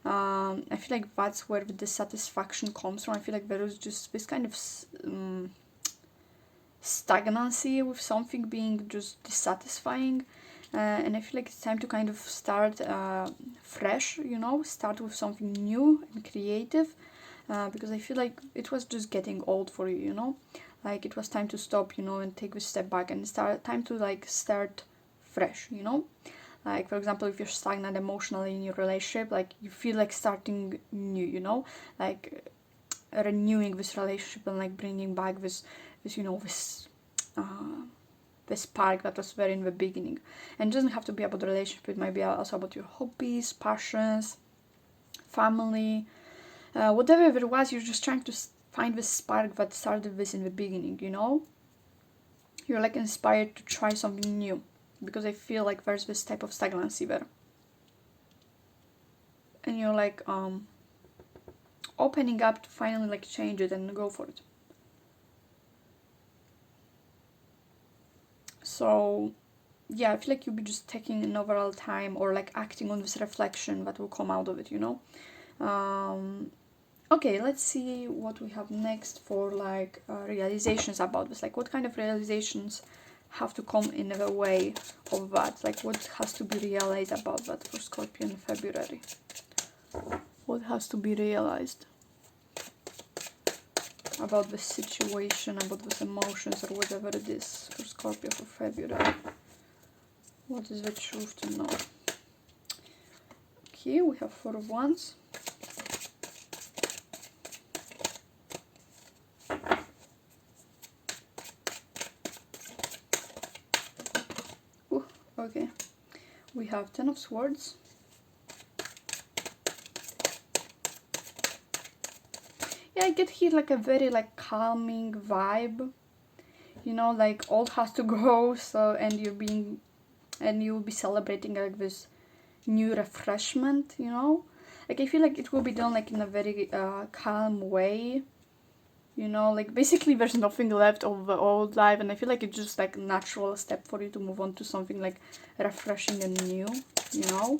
I feel like that's where the dissatisfaction comes from. I feel like there is just this kind of stagnancy with something being just dissatisfying. And I feel like it's time to kind of start fresh, you know, start with something new and creative, because I feel like it was just getting old for you, you know, like it was time to stop, you know, and take a step back and time to like start fresh, you know. Like for example, if you're stagnant emotionally in your relationship, like you feel like starting new, you know, like renewing this relationship and like bringing back this you know, the spark that was there in the beginning. And it doesn't have to be about the relationship, it might be also about your hobbies, passions, family, whatever it was. You're just trying to find the spark that started this in the beginning, you know. You're like inspired to try something new, because I feel like there's this type of stagnancy there, and you're like opening up to finally like change it and go for it. So yeah, I feel like you'll be just taking an overall time or like acting on this reflection that will come out of it, you know. Okay, let's see what we have next for like realizations about this. Like what kind of realizations have to come in the way of that? Like what has to be realized about that for Scorpio in February? What has to be realized about the situation, about those emotions or whatever it is for Scorpio for February? What is the truth to know? Okay, we have Four of Wands. Ooh, okay. We have Ten of Swords. Yeah, I get here like a very like calming vibe, you know, like all has to go. So and you'll be celebrating like this new refreshment, you know. Like I feel like it will be done like in a very calm way, you know, like basically there's nothing left of the old life, and I feel like it's just like a natural step for you to move on to something like refreshing and new, you know.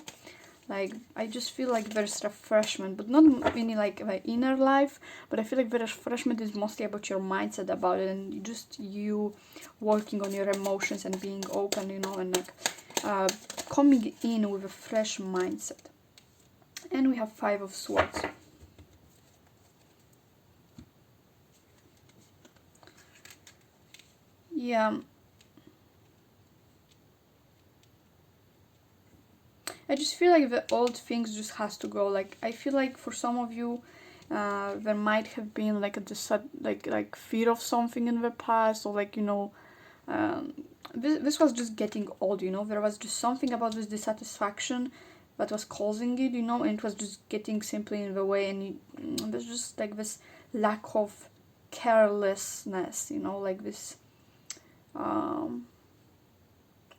Like I just feel like there's refreshment, but not any like the inner life, but I feel like the refreshment is mostly about your mindset about it, and just you working on your emotions and being open, you know, and like coming in with a fresh mindset. And we have Five of Swords. Yeah, I just feel like the old things just has to go. Like I feel like for some of you, there might have been like like fear of something in the past, or like, you know, this was just getting old. You know, there was just something about this dissatisfaction that was causing it. You know, and it was just getting simply in the way, and there's just like this lack of carelessness. You know, like this.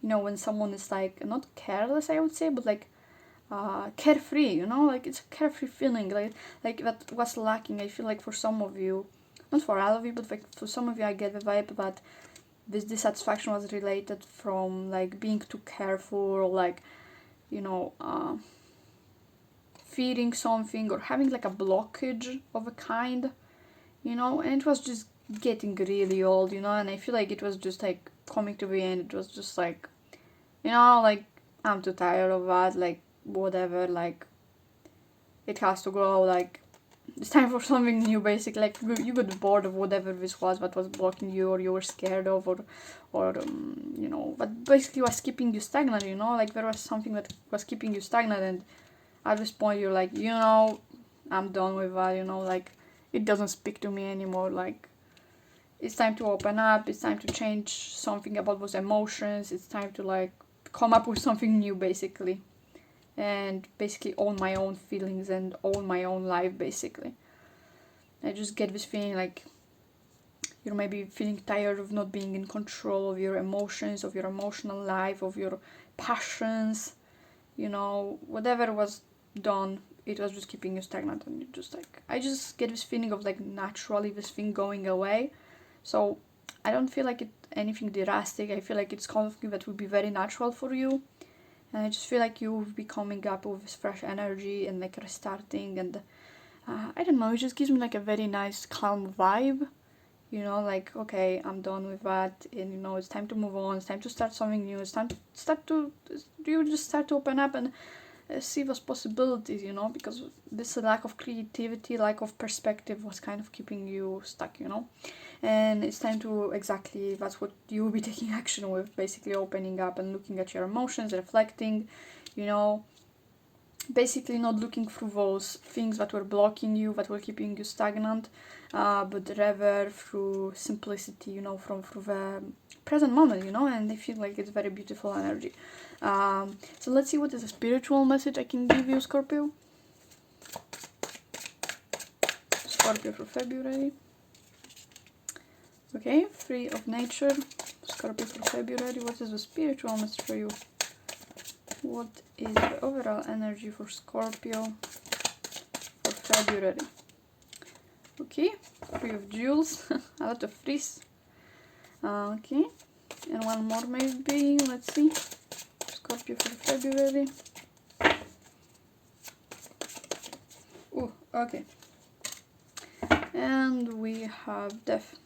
You know, when someone is like not careless, I would say, but like carefree, you know, like it's a carefree feeling, like that was lacking. I feel like for some of you, not for all of you, but like for some of you, I get the vibe that this dissatisfaction was related from like being too careful, or like, you know, fearing something or having like a blockage of a kind, you know, and it was just getting really old, you know, and I feel like it was just like coming to the end. It was just like, you know, like, I'm too tired of that, like, whatever, like, it has to go, like, it's time for something new, basically. Like, you got bored of whatever this was that was blocking you, or you were scared of, or you know, but basically was keeping you stagnant, you know, like, there was something that was keeping you stagnant, and at this point you're like, you know, I'm done with that, you know, like, it doesn't speak to me anymore, like, it's time to open up, it's time to change something about those emotions, it's time to, like, come up with something new, basically, and basically own my own feelings and own my own life, basically. I just get this feeling like you're maybe feeling tired of not being in control of your emotions, of your emotional life, of your passions, you know, whatever was done, it was just keeping you stagnant, and you just like, I just get this feeling of like naturally this thing going away. So I don't feel like it anything drastic. I feel like it's something that would be very natural for you, and I just feel like you'll be coming up with this fresh energy and like restarting, and I don't know, it just gives me like a very nice calm vibe, you know, like, okay, I'm done with that, and you know, it's time to move on, it's time to start something new, it's time to you just start to open up and see those possibilities, you know, because this lack of creativity, lack of perspective was kind of keeping you stuck, you know, and it's time to, exactly, that's what you will be taking action with, basically opening up and looking at your emotions, reflecting, you know, basically not looking through those things that were blocking you, that were keeping you stagnant, but rather through simplicity, you know, through the present moment, you know, and I feel like it's very beautiful energy. So let's see what is a spiritual message I can give you, Scorpio. Scorpio for February. Okay, free of nature. Scorpio for February. What is the spiritual message for you? What is the overall energy for Scorpio for February? Okay, free of jewels. A lot of frees. Okay, and one more maybe. Let's see. Scorpio for February. Oh, okay. And we have death.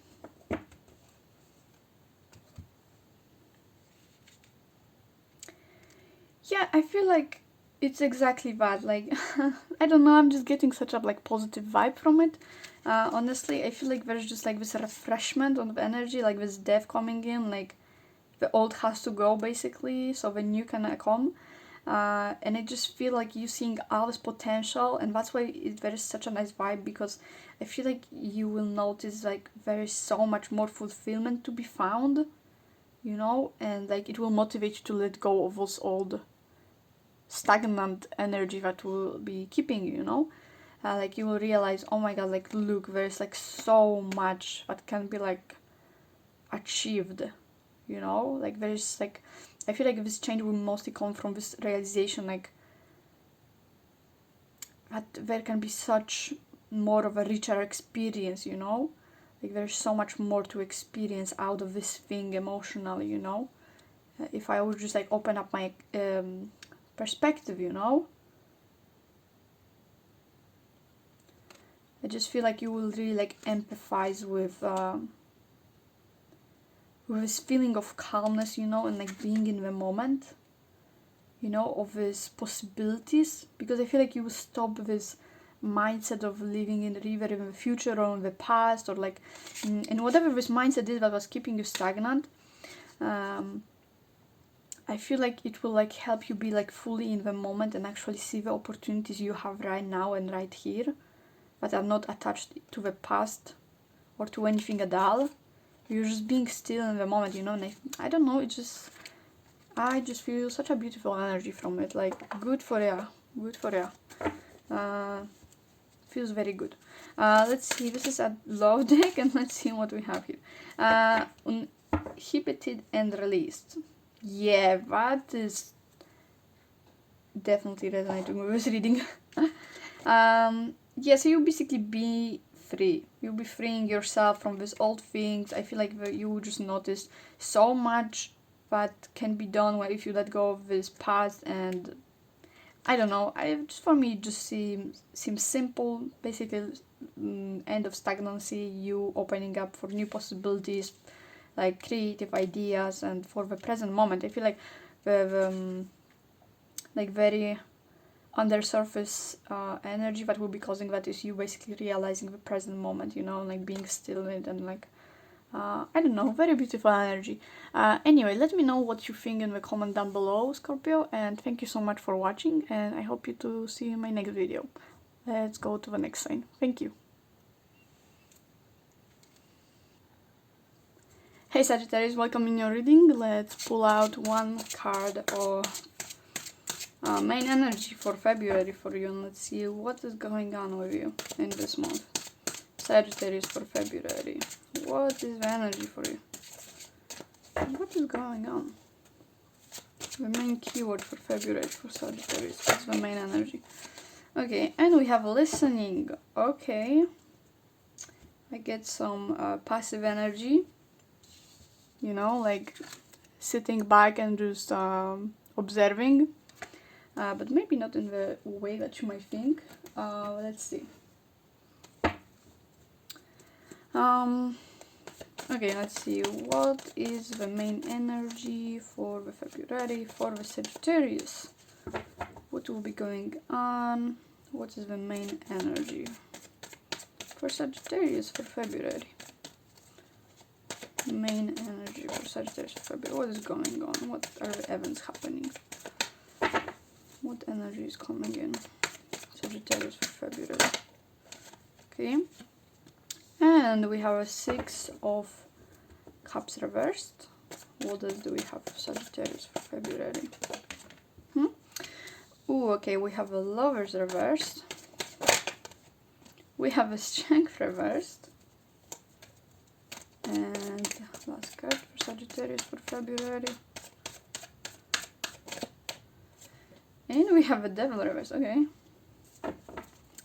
Yeah, I feel like it's exactly that. Like, I don't know, I'm just getting such a like positive vibe from it. Honestly, I feel like there's just like this refreshment on the energy, like this death coming in, like the old has to go basically, so the new can come. And I just feel like you seeing all this potential, and that's why there is such a nice vibe, because I feel like you will notice like there is so much more fulfillment to be found, you know, and like it will motivate you to let go of those old stagnant energy that will be keeping you, you know. Like you will realize, oh my god, like look, there's like so much that can be like achieved, you know, like there's like, I feel like this change will mostly come from this realization, like that there can be such more of a richer experience, you know, like there's so much more to experience out of this thing emotionally, you know. If I would just like open up my perspective, you know, I just feel like you will really like empathize with this feeling of calmness, you know, and like being in the moment, you know, of these possibilities, because I feel like you will stop this mindset of living in either in the future or in the past, or like and whatever this mindset is that was keeping you stagnant. I feel like it will like help you be like fully in the moment and actually see the opportunities you have right now and right here, that are not attached to the past or to anything at all. You're just being still in the moment, you know, and I don't know, I just feel such a beautiful energy from it, like good for ya, good for ya. Feels very good. Let's see, this is a love deck, and let's see what we have here. Uninhibited and released. Yeah, that is definitely resonating with this reading. Yeah, so you'll basically be free. You'll be freeing yourself from these old things. I feel like you will just notice so much that can be done if you let go of this past and I don't know, for me it just seems simple, basically. End of stagnancy, you opening up for new possibilities, like creative ideas, and for the present moment I feel like the like very undersurface energy that will be causing that is you basically realizing the present moment, you know, like being still in it, and like I don't know, very beautiful energy. Anyway, let me know what you think in the comment down below, Scorpio, and thank you so much for watching, and I hope you to see you in my next video. Let's go to the next sign. Thank you. Hey Sagittarius, welcome in your reading. Let's pull out one card of main energy for February for you, and let's see what is going on with you in this month. Sagittarius for February. What is the energy for you? What is going on? The main keyword for February for Sagittarius. What's the main energy? Okay, and we have listening. Okay. I get some passive energy. You know, like sitting back and just observing. But maybe not in the way that you might think. Let's see. Okay, let's see. What is the main energy for the February for the Sagittarius? What will be going on? What is the main energy for Sagittarius for February? Main energy for Sagittarius for February. What is going on? What are the events happening? What energy is coming in? Sagittarius for February. Okay. And we have a 6 of Cups reversed. What else do we have for Sagittarius for February? Ooh, okay, we have a Lovers reversed. We have a Strength reversed. And last card for Sagittarius for February. And we have a Devil reversed. Okay.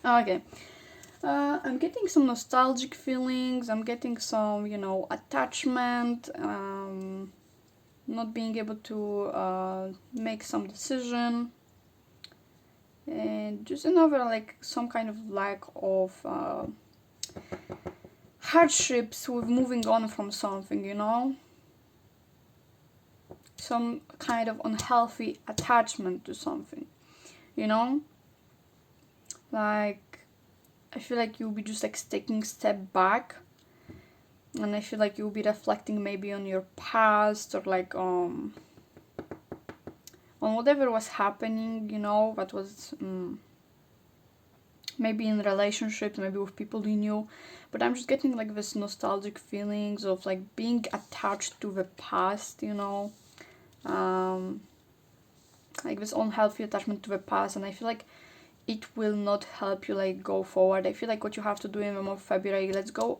Okay. I'm getting some nostalgic feelings. I'm getting some, you know, attachment. Not being able to make some decision. And just another, like, some kind of lack of hardships with moving on from something, you know? Some kind of unhealthy attachment to something, you know? Like, I feel like you'll be just like taking a step back, and I feel like you'll be reflecting maybe on your past, or like on whatever was happening, you know, that was maybe in relationships, maybe with people you knew. But I'm just getting like this nostalgic feelings of like being attached to the past, you know, like this unhealthy attachment to the past. And I feel like it will not help you like go forward. I feel like what you have to do in the month of February, let's go,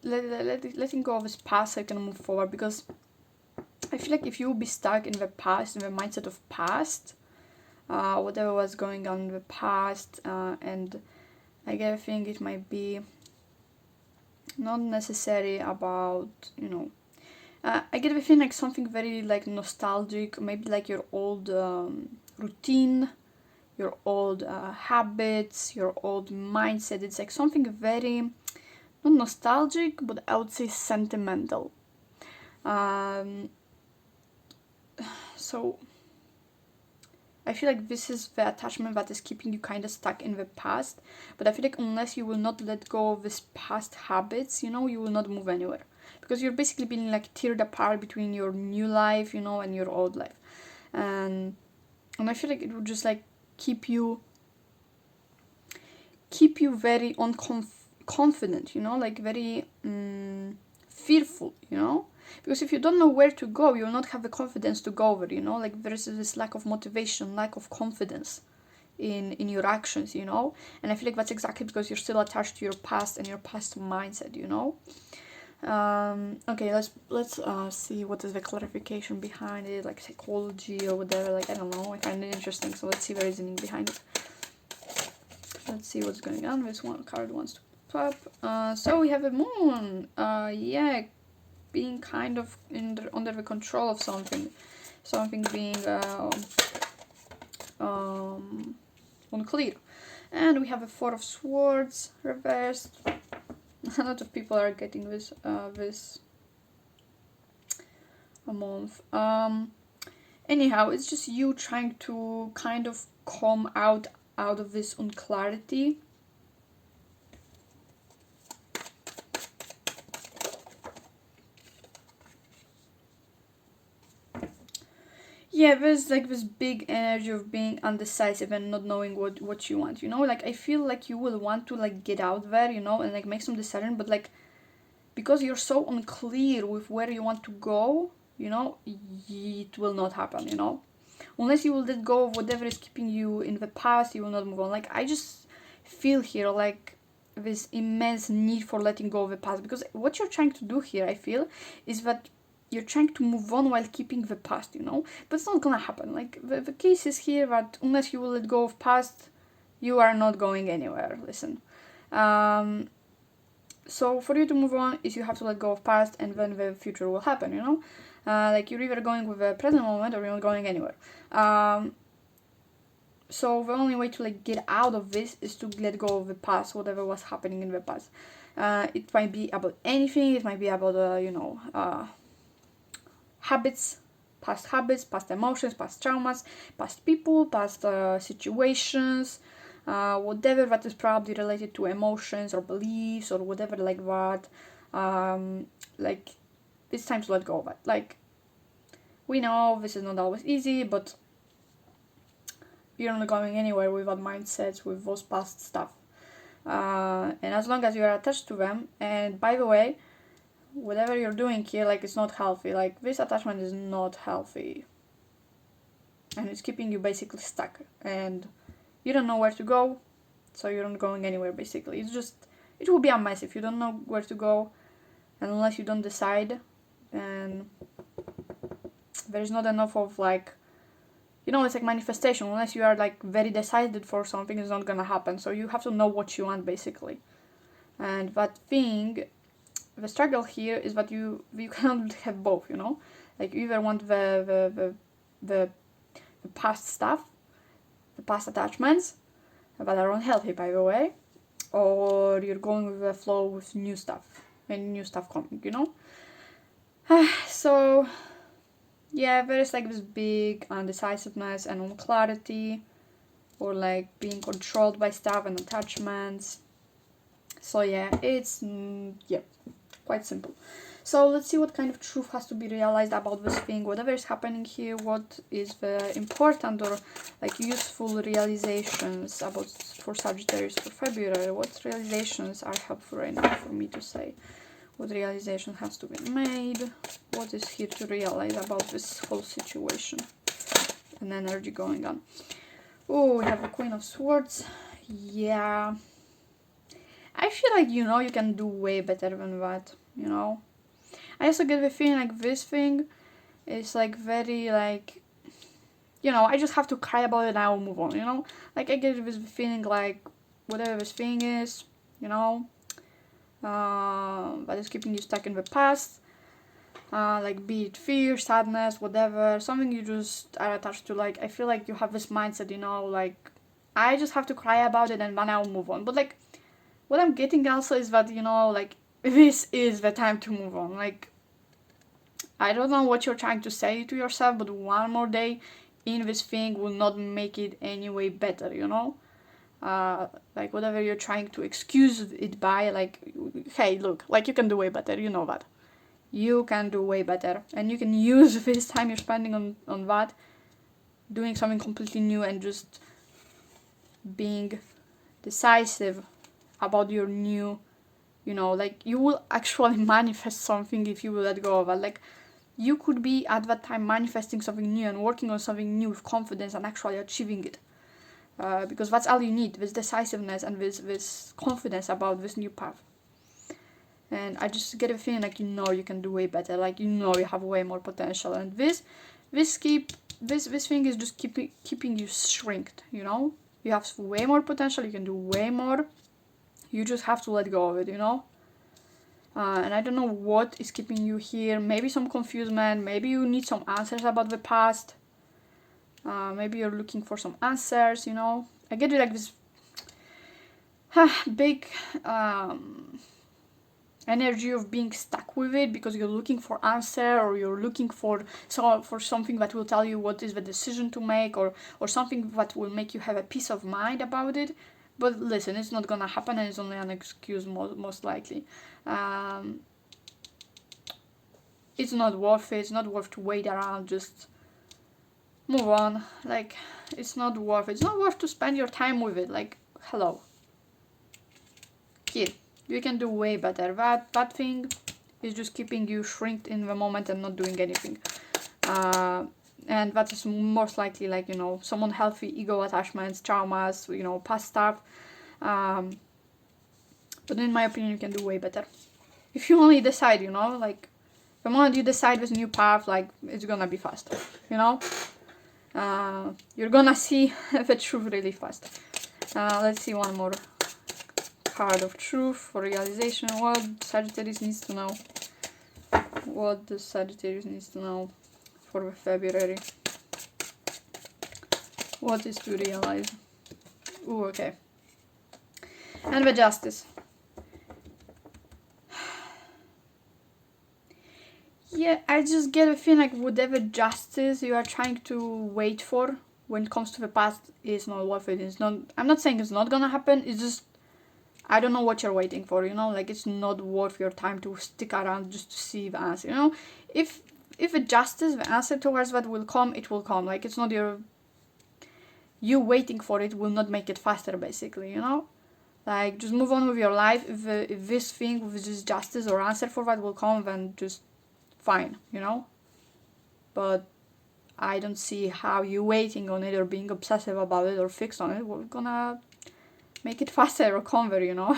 letting go of this past so you can move forward. Because I feel like if you will be stuck in the past, in the mindset of past, whatever was going on in the past, and I get a feeling it might be not necessary about, you know, I get a feeling like something very like nostalgic, maybe like your old routine, your old habits, your old mindset. It's like something very, not nostalgic, but I would say sentimental. So I feel like this is the attachment that is keeping you kind of stuck in the past. But I feel like unless you will not let go of these past habits, you know, you will not move anywhere. Because you're basically being like teared apart between your new life, you know, and your old life. And I feel like it would just like keep you very confident, you know, like very fearful, you know. Because if you don't know where to go, you will not have the confidence to go there, you know. Like there is this lack of motivation, lack of confidence in your actions, you know. And I feel like that's exactly because you're still attached to your past and your past mindset, you know. Okay, let's see what is the clarification behind it, like psychology or whatever. Like I don't know, I find it interesting, so let's see the reasoning behind it. Let's see what's going on. This one card wants to pop. So we have a moon. Yeah, being kind of under the control of something being unclear. And we have a Four of Swords reversed. A lot of people are getting this this month. Anyhow, it's just you trying to kind of come out of this unclarity. Yeah, there's like this big energy of being undecisive and not knowing what you want, you know? Like, I feel like you will want to, like, get out there, you know, and, like, make some decision, but, like, because you're so unclear with where you want to go, you know, it will not happen, you know? Unless you will let go of whatever is keeping you in the past, you will not move on. Like, I just feel here, like, this immense need for letting go of the past, because what you're trying to do here, I feel, is that you're trying to move on while keeping the past, you know? But it's not gonna happen. Like, the case is here that unless you will let go of past, you are not going anywhere. Listen. So for you to move on is you have to let go of past, and then the future will happen, you know? Like, you're either going with the present moment or you're not going anywhere. So the only way to, like, get out of this is to let go of the past, whatever was happening in the past. It might be about anything. It might be about, you know, habits, past emotions, past traumas, past people, past situations, whatever that is probably related to emotions or beliefs or whatever like that. Like, it's time to let go of it. Like, we know this is not always easy, but you're not going anywhere with that mindsets, with those past stuff. And as long as you are attached to them, and by the way, whatever you're doing here, like, it's not healthy. Like, this attachment is not healthy, and it's keeping you basically stuck, and you don't know where to go, so you're not going anywhere. Basically, it's just, it will be a mess if you don't know where to go, and unless you don't decide, and there's not enough of, like, you know, it's like manifestation. Unless you are, like, very decided for something, it's not gonna happen. So you have to know what you want, basically. And that thing, the struggle here is that you cannot have both, you know? Like, you either want the past stuff, the past attachments, that are unhealthy, by the way, or you're going with the flow with new stuff, and new stuff coming, you know? So, yeah, there is, like, this big undecisiveness and unclarity, or, like, being controlled by stuff and attachments. So, yeah, it's, yeah, quite simple. So let's see what kind of truth has to be realized about this thing, whatever is happening here. What is the important or, like, useful realizations about for Sagittarius for February? What realizations are helpful right now for me to say? What realization has to be made? What is here to realize about this whole situation and energy going on? Oh, we have the Queen of Swords. Yeah, I feel like, you know, you can do way better than that, you know? I also get the feeling like this thing is, like, very, like, you know, I just have to cry about it and I will move on, you know? Like, I get this feeling like whatever this thing is, you know, that is keeping you stuck in the past, like, be it fear, sadness, whatever, something you just are attached to. Like, I feel like you have this mindset, you know, like, I just have to cry about it and then I will move on. But, like, what I'm getting also is that, you know, like, this is the time to move on. Like, I don't know what you're trying to say to yourself, but one more day in this thing will not make it any way better, you know? Like, whatever you're trying to excuse it by, like, hey, look, like, you can do way better, you know that. You can do way better. And you can use this time you're spending on that, doing something completely new and just being decisive about your new, you know, like, you will actually manifest something if you will let go of it. Like, you could be at that time manifesting something new and working on something new with confidence and actually achieving it. Because that's all you need, this decisiveness and this confidence about this new path. And I just get a feeling like, you know, you can do way better, like, you know, you have way more potential, and this thing is just keeping you shrinked, you know? You have way more potential, you can do way more. You just have to let go of it, you know? And I don't know what is keeping you here. Maybe some confusion, maybe you need some answers about the past. Maybe you're looking for some answers, you know. I get like this big energy of being stuck with it because you're looking for answer, or you're looking for something that will tell you what is the decision to make, or something that will make you have a peace of mind about it. But listen, it's not gonna happen, and it's only an excuse most likely. It's not worth it. It's not worth to wait around. Just move on. Like, it's not worth it. It's not worth to spend your time with it. Like, hello, kid, you can do way better. That thing is just keeping you shrinked in the moment and not doing anything. And that is most likely, like, you know, some unhealthy ego attachments, traumas, you know, past stuff. But in my opinion, you can do way better. If you only decide, you know, like, the moment you decide this new path, like, it's gonna be fast, you know. You're gonna see the truth really fast. Let's see one more card of truth for realization. What Sagittarius needs to know. What does Sagittarius needs to know for February? What is to realize? Ooh, okay. And the Justice. Yeah, I just get a feeling like whatever justice you are trying to wait for when it comes to the past is not worth it. It's not. I'm not saying it's not gonna happen. It's just, I don't know what you're waiting for. You know, like, it's not worth your time to stick around just to see the answer. You know, if a justice, the answer towards that will come, it will come. Like, it's not you waiting for it will not make it faster. Basically, you know. Like, just move on with your life. If this thing with this justice or answer for that will come, then just fine, you know. But I don't see how you waiting on it or being obsessive about it or fixed on it we're gonna make it faster or convert, you know.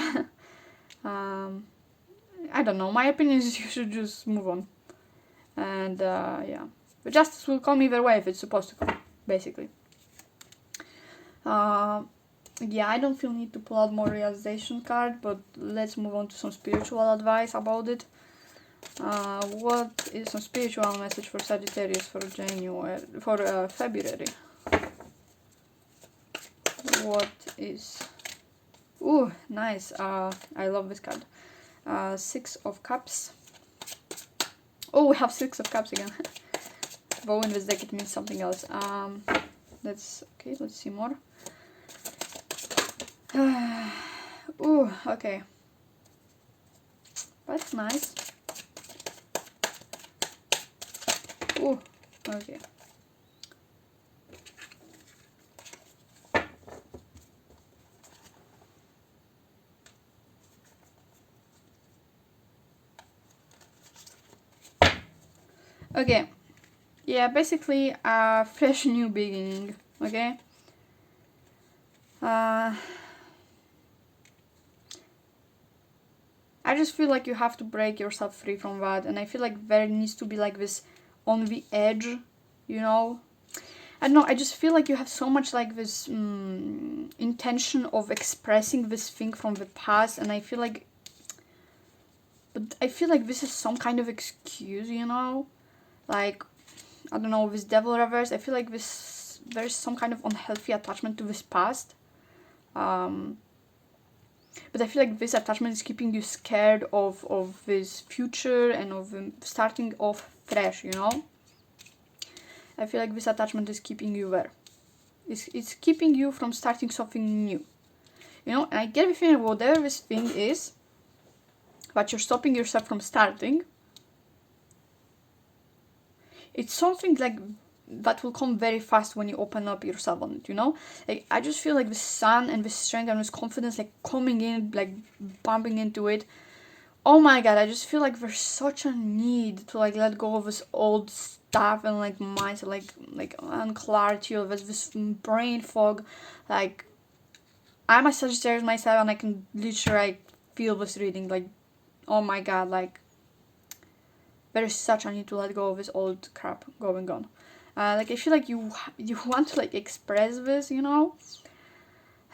I don't know. My opinion is you should just move on. And yeah, the justice will come either way if it's supposed to come, basically. Yeah, I don't feel need to pull out more realization card, but let's move on to some spiritual advice about it. What is some spiritual message for Sagittarius for February? What is... Ooh, nice. I love this card. 6 of Cups. Oh, we have 6 of Cups again. But in this deck it means something else. Let's see more. Ooh, okay. That's nice. Ooh, okay. Okay. Yeah, basically a fresh new beginning, okay? I just feel like you have to break yourself free from that, and I feel like there needs to be like this on the edge, you know. I don't know, I just feel like you have so much like this intention of expressing this thing from the past, and I feel like this is some kind of excuse, you know. Like, I don't know, this devil reverse, I feel like there's some kind of unhealthy attachment to this past. But I feel like this attachment is keeping you scared of this future and of starting off fresh, you know. I feel like this attachment is keeping you there. It's keeping you from starting something new, you know. And I get the feeling whatever this thing is that you're stopping yourself from starting, it's something like that will come very fast when you open up yourself on it, you know. Like, I just feel like the sun and the strength and this confidence like coming in, like bumping into it. Oh my god, I just feel like there's such a need to like let go of this old stuff and like mindset, like unclarity of this brain fog. Like, I'm a Sagittarius myself, and I can literally like feel this reading. Like, oh my god, like there is such a need to let go of this old crap going on. Like, I feel like you want to like express this, you know.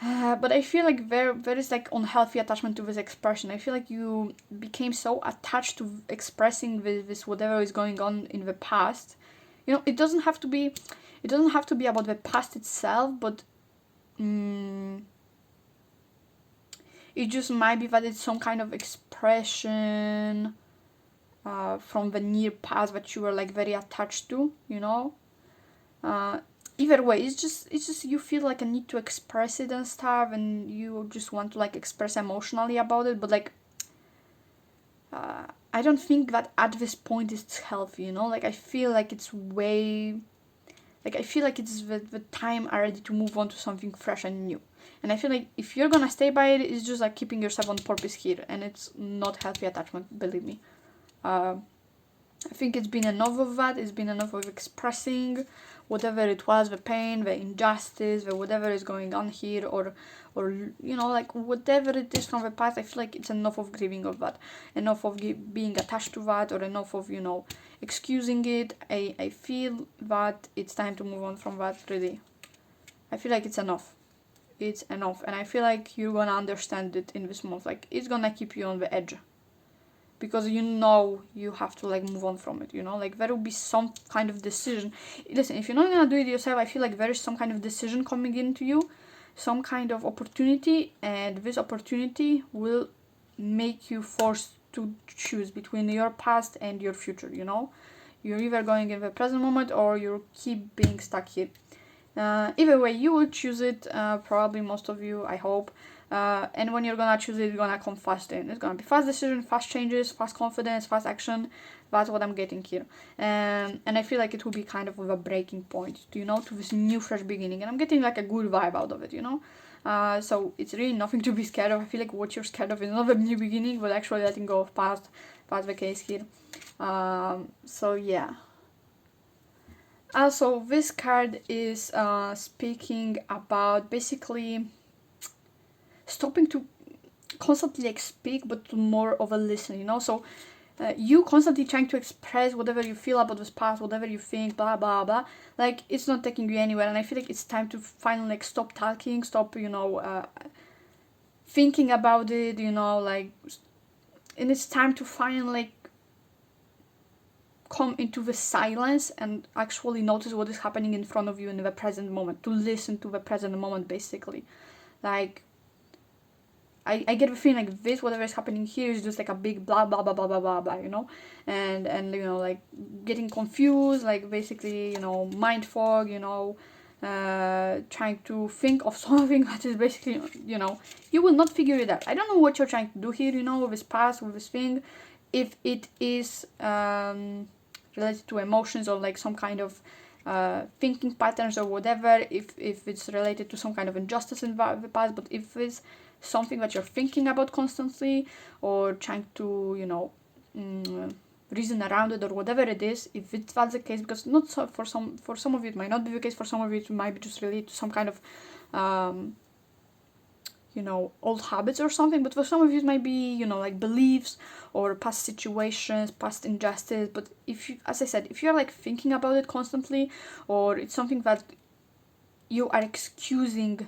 But I feel like there is like unhealthy attachment to this expression. I feel like you became so attached to expressing this whatever is going on in the past. You know, it doesn't have to be. it doesn't have to be about the past itself, but it just might be that it's some kind of expression from the near past that you were like very attached to, you know. Either way, it's just you feel like a need to express it and stuff, and you just want to like express emotionally about it, but like I don't think that at this point it's healthy, you know. Like I feel like it's way, like I feel like it's the time already to move on to something fresh and new. And I feel like if you're gonna stay by it, it's just like keeping yourself on purpose here, and it's not healthy attachment, believe me. I think it's been enough of that. It's been enough of expressing whatever it was, the pain, the injustice, the whatever is going on here, or you know, like whatever it is from the past. I feel like it's enough of grieving of that, enough of being attached to that, or enough of, you know, excusing it. I feel that it's time to move on from that, really. I feel like it's enough. It's enough, and I feel like you're gonna understand it in this month. Like it's gonna keep you on the edge, because you know you have to like move on from it, you know. Like there will be some kind of decision. Listen, if you're not gonna do it yourself, I feel like there is some kind of decision coming into you, some kind of opportunity, and this opportunity will make you forced to choose between your past and your future, you know. You're either going in the present moment, or you keep being stuck here. Either way, you will choose it, probably most of you, I hope. And when you're gonna choose it, it's gonna come fast in. It's gonna be fast decision, fast changes, fast confidence, fast action. That's what I'm getting here. And I feel like it will be kind of a breaking point, you know, to this new fresh beginning. And I'm getting like a good vibe out of it, you know. So it's really nothing to be scared of. I feel like what you're scared of is not a new beginning, but actually letting go of past the case here. So yeah. Also, this card is speaking about basically stopping to constantly like speak, but to more of a listen, you know. So you constantly trying to express whatever you feel about this past, whatever you think, blah blah blah, like it's not taking you anywhere. And I feel like it's time to finally like stop talking, stop, you know, thinking about it, you know, like, and it's time to finally like come into the silence and actually notice what is happening in front of you in the present moment, to listen to the present moment, basically. Like I get the feeling like this, whatever is happening here is just like a big blah blah blah blah blah blah blah, you know. And you know, like getting confused, like basically, you know, mind fog, you know, trying to think of something that is basically, you know, you will not figure it out. I don't know what you're trying to do here, you know, with this past, with this thing, if it is related to emotions, or like some kind of thinking patterns or whatever, if it's related to some kind of injustice in the past. But if it's something that you're thinking about constantly, or trying to, you know, reason around it, or whatever it is, if that's the case, because not so, for some of you it might not be the case, for some of you it might be just related to some kind of you know, old habits or something, but for some of you it might be, you know, like beliefs or past situations, past injustice. But if you, as I said, if you're like thinking about it constantly, or it's something that you are excusing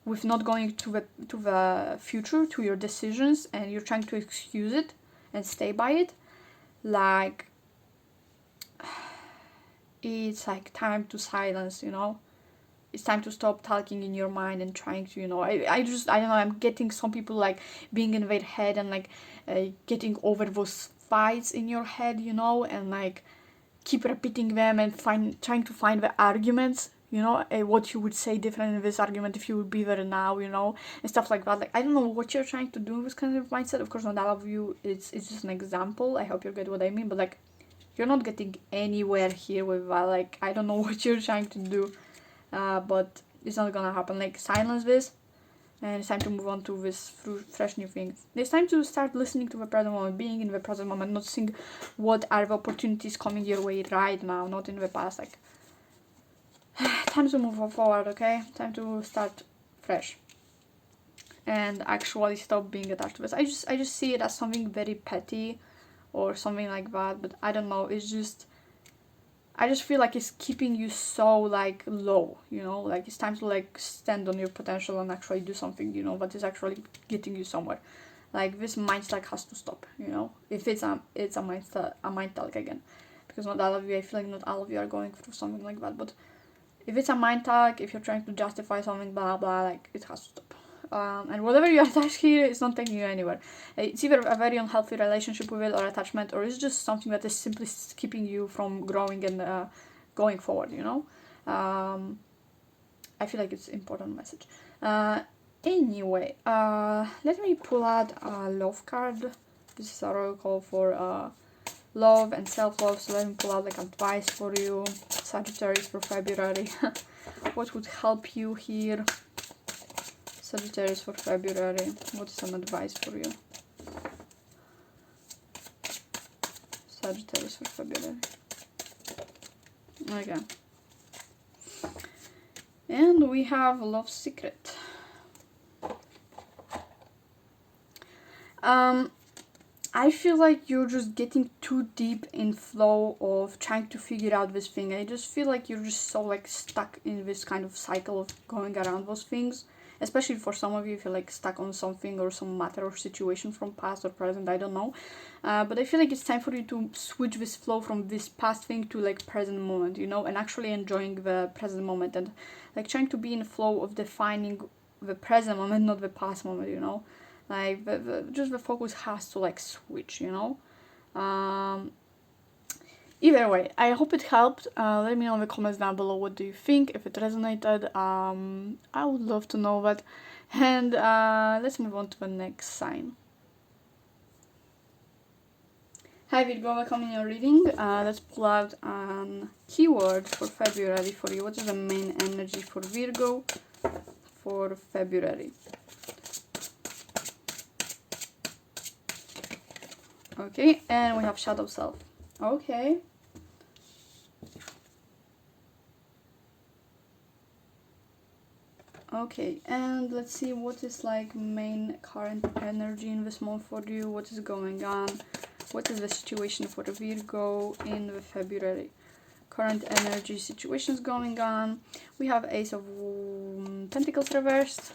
with not going to the future, to your decisions, and you're trying to excuse it and stay by it, like it's like time to silence, you know. It's time to stop talking in your mind and trying to, you know, I don't know, I'm getting some people like being in their head and like getting over those fights in your head, you know, and like keep repeating them and trying to find the arguments, you know, what you would say different in this argument if you would be there now, you know, and stuff like that. Like, I don't know what you're trying to do with this kind of mindset. Of course, not all of you, it's just an example. I hope you get what I mean, but like, you're not getting anywhere here with that. Like, I don't know what you're trying to do. But it's not gonna happen. Like, silence this, and it's time to move on to this fresh new thing. It's time to start listening to the present moment, being in the present moment, noticing what are the opportunities coming your way right now, not in the past. Like, time to move forward, okay? Time to start fresh, and actually stop being attached to this. I just see it as something very petty, or something like that. But I don't know. It's just, I just feel like it's keeping you so like low, you know, like it's time to like stand on your potential and actually do something, you know, that is actually getting you somewhere. Like, this mindset has to stop, you know, if it's a mindset again, because not all of you, I feel like not all of you are going through something like that, but if it's a mind tag, if you're trying to justify something, blah blah, like, it has to stop. And whatever you attach here, it's not taking you anywhere. It's either a very unhealthy relationship with it, or attachment, or it's just something that is simply keeping you from growing and going forward, you know. I feel like it's an important message. Anyway, let me pull out a love card. This is a oracle for love and self-love, so let me pull out like advice for you, Sagittarius, for February. What would help you here, Sagittarius, for February? What's some advice for you, Sagittarius, for February? Okay. And we have Love Secret. I feel like you're just getting too deep in flow of trying to figure out this thing. I just feel like you're just so like stuck in this kind of cycle of going around those things. Especially for some of you, if you're like stuck on something or some matter or situation from past or present, I don't know. But I feel like it's time for you to switch this flow from this past thing to like present moment, you know, and actually enjoying the present moment, and like trying to be in flow of defining the present moment, not the past moment, you know. Like, just the focus has to, like, switch, you know? Either way, I hope it helped. Let me know in the comments down below what do you think, if it resonated. I would love to know that. And let's move on to the next sign. Hi Virgo, welcome in your reading. Let's pull out a keyword for February for you. What is the main energy for Virgo for February? Okay, and we have shadow self. Okay. Okay, and let's see what is like main current energy in this month for you. What is going on? What is the situation for Virgo in the February? Current energy situations going on. We have Ace of Pentacles reversed.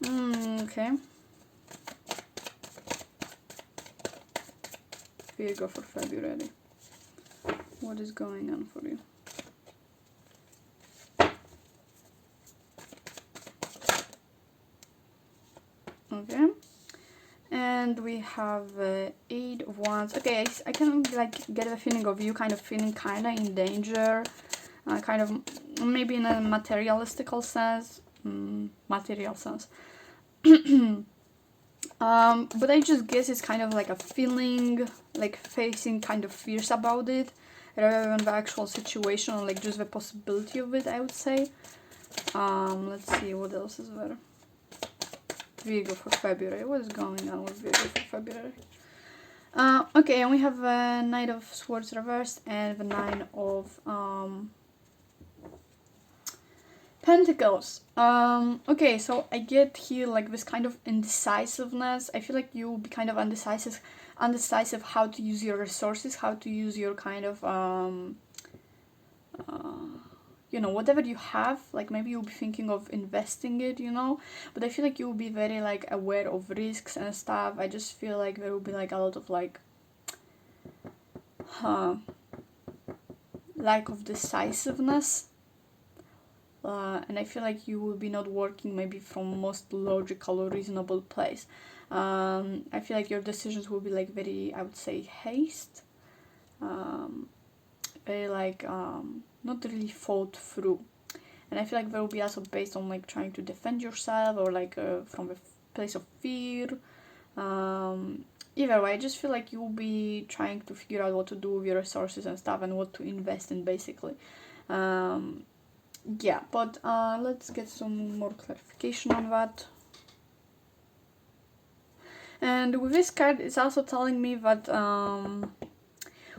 Okay. Virgo for February. What is going on for you? Okay. And we have Eight of Wands. Okay, I can like get a feeling of you kind of feeling kind of in danger. Kind of maybe in a materialistical sense. Material sense. But I just guess it's kind of like a feeling, like facing kind of fears about it, rather than the actual situation, or like just the possibility of it, I would say. Let's see, what else is there? Virgo for February. What is going on with Virgo for February? Okay, and we have a Knight of Swords reversed and the Nine of Pentacles. Okay, so I get here like this kind of indecisiveness. I feel like you will be kind of undecisive how to use your resources, how to use your kind of you know, whatever you have. Like maybe you'll be thinking of investing it, you know, but I feel like you'll be very like aware of risks and stuff. I just feel like there will be like a lot of like lack of decisiveness. And I feel like you will be not working maybe from most logical or reasonable place. I feel like your decisions will be like very, I would say, haste. Very like not really thought through. And I feel like there will be also based on like trying to defend yourself, or like from a place of fear. Either way, I just feel like you will be trying to figure out what to do with your resources and stuff, and what to invest in basically. Yeah, but let's get some more clarification on that. And with this card, it's also telling me that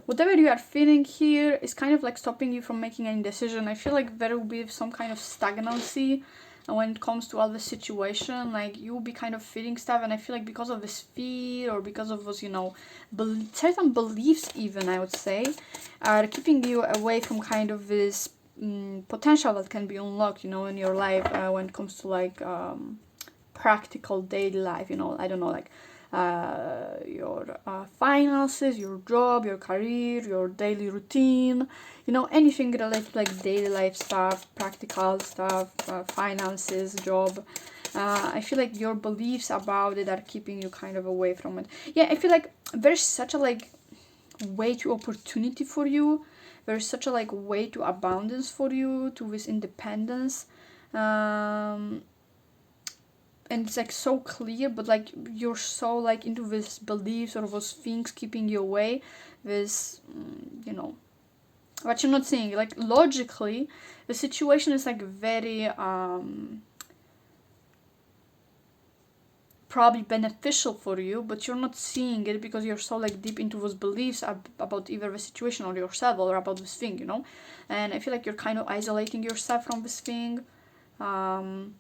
whatever you are feeling here is kind of like stopping you from making any decision. I feel like there will be some kind of stagnancy when it comes to all the situation. Like you will be kind of feeling stuff, and I feel like because of this fear, or because of those, you know, certain beliefs even, I would say, are keeping you away from kind of this potential that can be unlocked, you know, in your life when it comes to like practical daily life, you know. I don't know, like your finances, your job, your career, your daily routine, you know, anything related to like daily life stuff, practical stuff, finances, job. I feel like your beliefs about it are keeping you kind of away from it. Yeah, I feel like there's such a like way to opportunity for you. There's such a like way to abundance for you, to this independence. And it's like so clear, but like you're so like into this beliefs or those things keeping you away. This, you know, what you're not seeing. Like logically, the situation is like very probably beneficial for you, but you're not seeing it because you're so like deep into those beliefs about either the situation or yourself or about this thing, you know. And I feel like you're kind of isolating yourself from this thing, and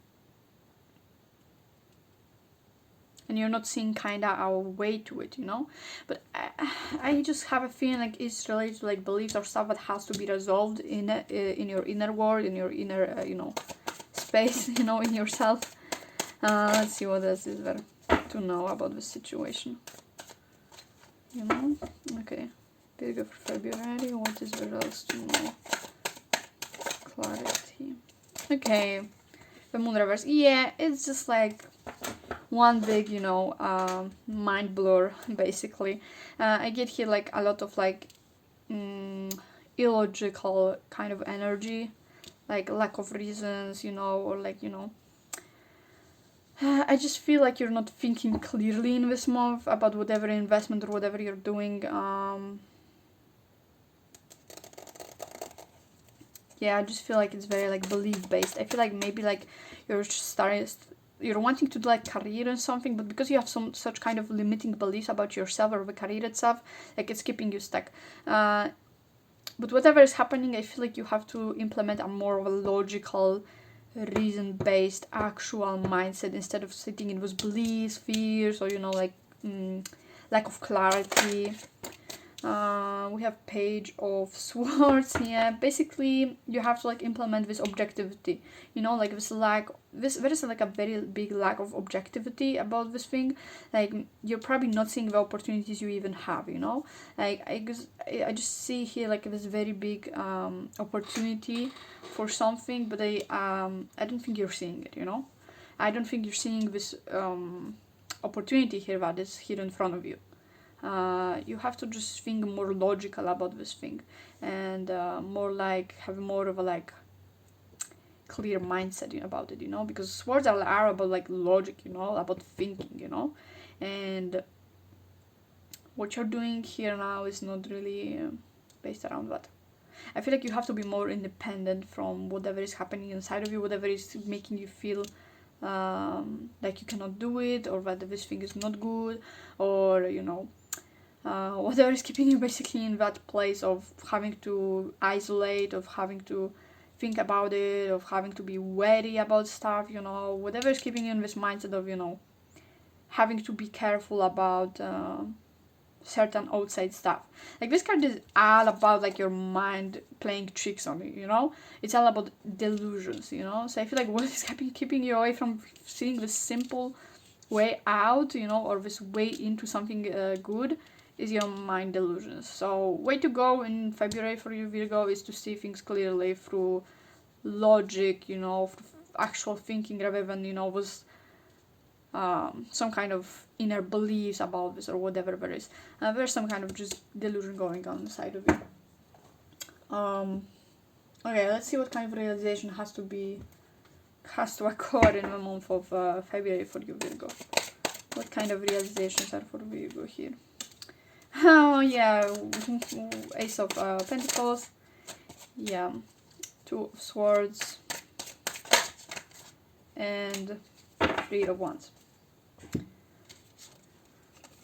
you're not seeing kind of a way to it, you know. But I just have a feeling like it's related to like beliefs or stuff that has to be resolved in your inner world, in your inner you know, space, you know, in yourself. Let's see what else is there to know about this situation. You know? Okay. Virgo for February. What is there else to know? Clarity. Okay. The moon reverse. Yeah, it's just like one big, you know, mind blur, basically. I get here like a lot of like illogical kind of energy. Like lack of reasons, you know, or like, you know, I just feel like you're not thinking clearly in this month about whatever investment or whatever you're doing. Yeah, I just feel like it's very like belief based. I feel like maybe like you're wanting to do like career and something, but because you have some such kind of limiting beliefs about yourself or the career itself, like it's keeping you stuck. But whatever is happening, I feel like you have to implement a more of a logical, reason-based actual mindset instead of sitting in those beliefs, fears, or you know, like lack of clarity. We have Page of Swords here. Basically, you have to like implement this objectivity, you know, like there is like a very big lack of objectivity about this thing. Like you're probably not seeing the opportunities you even have, you know. Like I just see here like this very big opportunity for something, but I don't think you're seeing it, you know. I don't think you're seeing this opportunity here that is here in front of you. You have to just think more logical about this thing, and more like have more of a like clear mindset about it, you know, because swords are about like logic, you know, about thinking, you know. And what you're doing here now is not really based around that. I feel like you have to be more independent from whatever is happening inside of you, whatever is making you feel like you cannot do it, or that this thing is not good, or you know, whatever is keeping you basically in that place of having to isolate, of having to think about it, of having to be wary about stuff, you know, whatever is keeping you in this mindset of, you know, having to be careful about certain outside stuff. Like this card is all about like your mind playing tricks on you, you know. It's all about delusions, you know. So I feel like what is keeping you away from seeing this simple way out, you know, or this way into something good is your mind delusions. So way to go in February for you, Virgo, is to see things clearly through logic, you know, actual thinking, rather than, you know, was some kind of inner beliefs about this or whatever there is. There's some kind of just delusion going on inside of you. Okay, let's see what kind of realization has to occur in the month of February for you, Virgo. What kind of realizations are for Virgo here? Oh yeah, Ace of Pentacles. Yeah, Two of Swords and Three of Wands.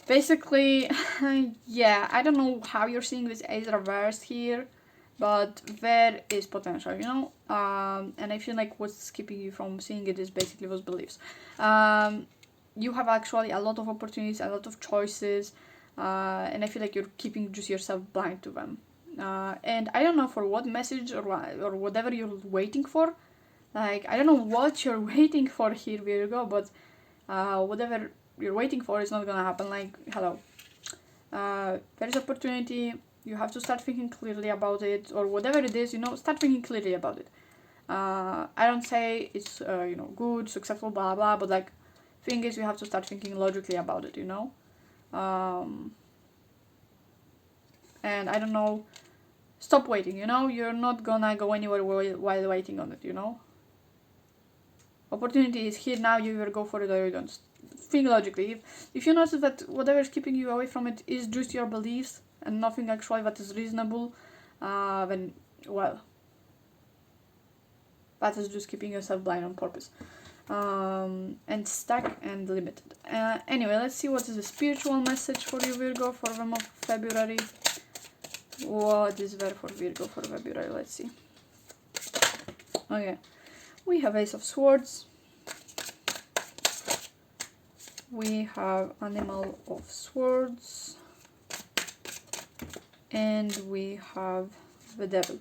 Basically, yeah, I don't know how you're seeing this Ace reversed here, but there is potential, you know. And I feel like what's keeping you from seeing it is basically those beliefs. You have actually a lot of opportunities, a lot of choices, and I feel like you're keeping just yourself blind to them. And I don't know for what message or whatever you're waiting for. Like, I don't know what you're waiting for here, Virgo, but whatever you're waiting for is not gonna happen. Like, hello, there is opportunity. You have to start thinking clearly about it, or whatever it is, you know, start thinking clearly about it. I don't say it's, you know, good, successful, blah, blah, but like, thing is, you have to start thinking logically about it, you know? And I don't know, stop waiting, you know? You're not gonna go anywhere while waiting on it, you know? Opportunity is here now, you either go for it or you don't. Think logically. If you notice that whatever is keeping you away from it is just your beliefs and nothing actually that is reasonable, then, well, that is just keeping yourself blind on purpose. And stuck and limited. Anyway, let's see what is the spiritual message for you, Virgo, for the month of February. What is there for Virgo for February? Let's see. Okay, we have Ace of Swords. We have Animal of Swords. And we have the Devil.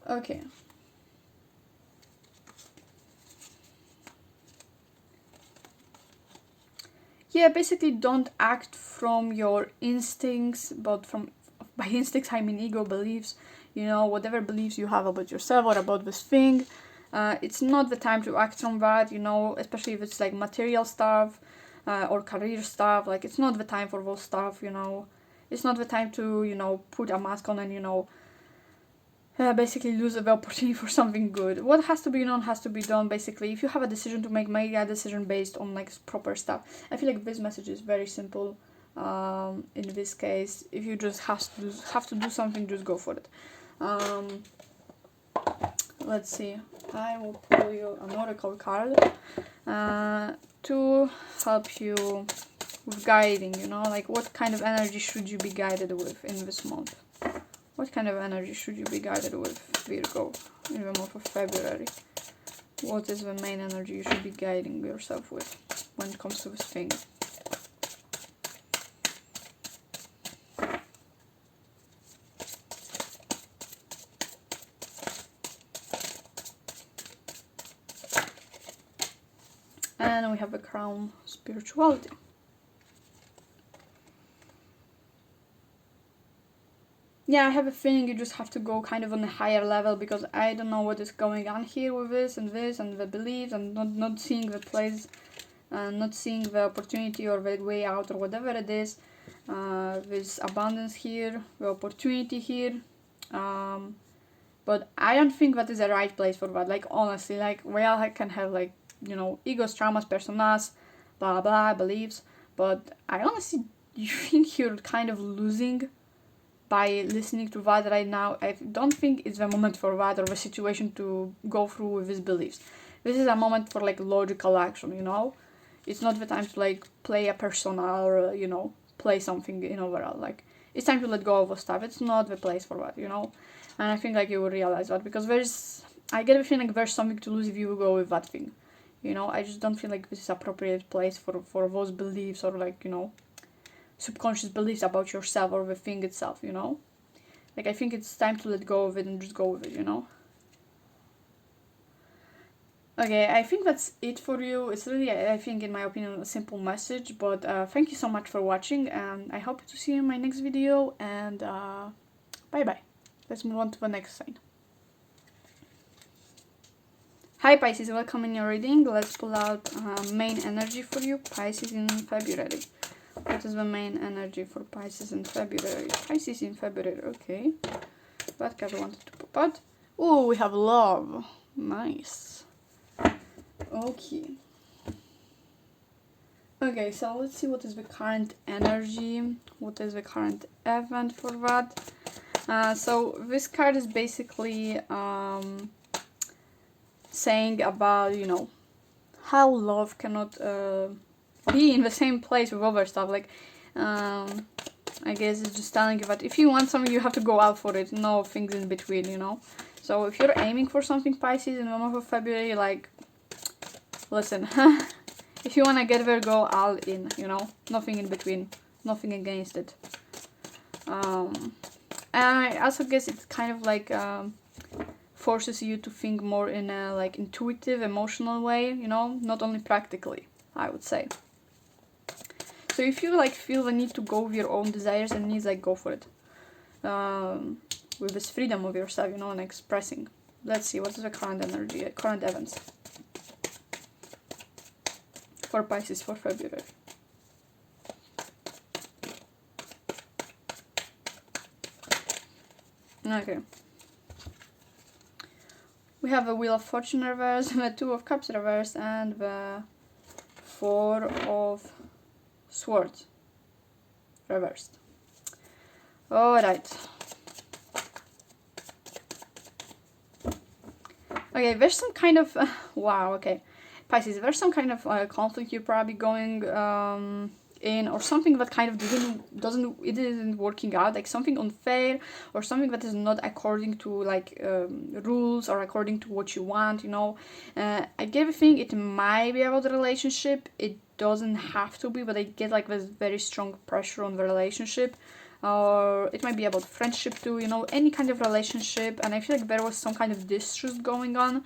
Okay. Yeah, basically don't act from your instincts, but by instincts I mean ego, beliefs, you know, whatever beliefs you have about yourself or about this thing. It's not the time to act on that, you know, especially if it's like material stuff or career stuff. Like, it's not the time for those stuff, you know. It's not the time to, you know, put a mask on and, you know, basically lose the opportunity for something good. What has to be done has to be done. Basically, if you have a decision to make a decision based on like proper stuff. I feel like this message is very simple. In this case, if you just have to do something, just go for it. Let's see. I will pull you an oracle card to help you with guiding. You know, like what kind of energy should you be guided with in this month? What kind of energy should you be guided with, Virgo, in the month of February? What is the main energy you should be guiding yourself with when it comes to this thing? And we have the Crown, Spirituality. Yeah, I have a feeling you just have to go kind of on a higher level, because I don't know what is going on here with this and the beliefs, and not seeing the place, not seeing the opportunity or the way out or whatever it is. There's abundance here, the opportunity here, but I don't think that is the right place for that. Like, honestly, like, we all can have, like, you know, egos, traumas, personas, blah blah, beliefs, but I honestly think you're kind of losing by listening to that right now. I don't think it's the moment for that or the situation to go through with these beliefs. This is a moment for like logical action, you know. It's not the time to like play a persona or you know, play something in overall. Like, it's time to let go of the stuff. It's not the place for that, you know. And I think like you will realize that, because I get a feeling there's something to lose if you go with that thing, you know. I just don't feel like this is appropriate place for those beliefs or like, you know, subconscious beliefs about yourself or the thing itself, you know. Like, I think it's time to let go of it and just go with it, you know. Okay, I think that's it for you. It's really, I think, in my opinion, a simple message, but thank you so much for watching, and I hope to see you in my next video, and bye bye. Let's move on to the next sign. Hi Pisces, welcome in your reading. Let's pull out main energy for you, Pisces, in February. What is the main energy for Pisces in February? Pisces in February, okay. What card I wanted to pop out? Oh, we have love. Nice. Okay. Okay, so let's see what is the current energy. What is the current event for that? So this card is basically saying about, you know, how love cannot be in the same place with other stuff. Like, I guess it's just telling you that if you want something, you have to go out for it. No things in between, you know. So if you're aiming for something, Pisces, in the month of February, like, listen, if you want to get there, go all in, you know. Nothing in between, nothing against it. And I also guess it's kind of like forces you to think more in a like intuitive, emotional way, you know, not only practically. I would say. So if you like feel the need to go with your own desires and needs, like go for it. With this freedom of yourself, you know, and expressing. Let's see, what is the current energy, current events for Pisces for February. Okay. We have the Wheel of Fortune reverse, the Two of Cups reverse, and the Four of Swords reversed. Alright. Okay, there's some kind of... wow, okay. Pisces, there's some kind of conflict you're probably going in, or something that kind of isn't working out, like something unfair, or something that is not according to like rules or according to what you want, you know. I get a thing, it might be about the relationship, it doesn't have to be, but I get like this very strong pressure on the relationship, or it might be about friendship too, you know, any kind of relationship. And I feel like there was some kind of distrust going on,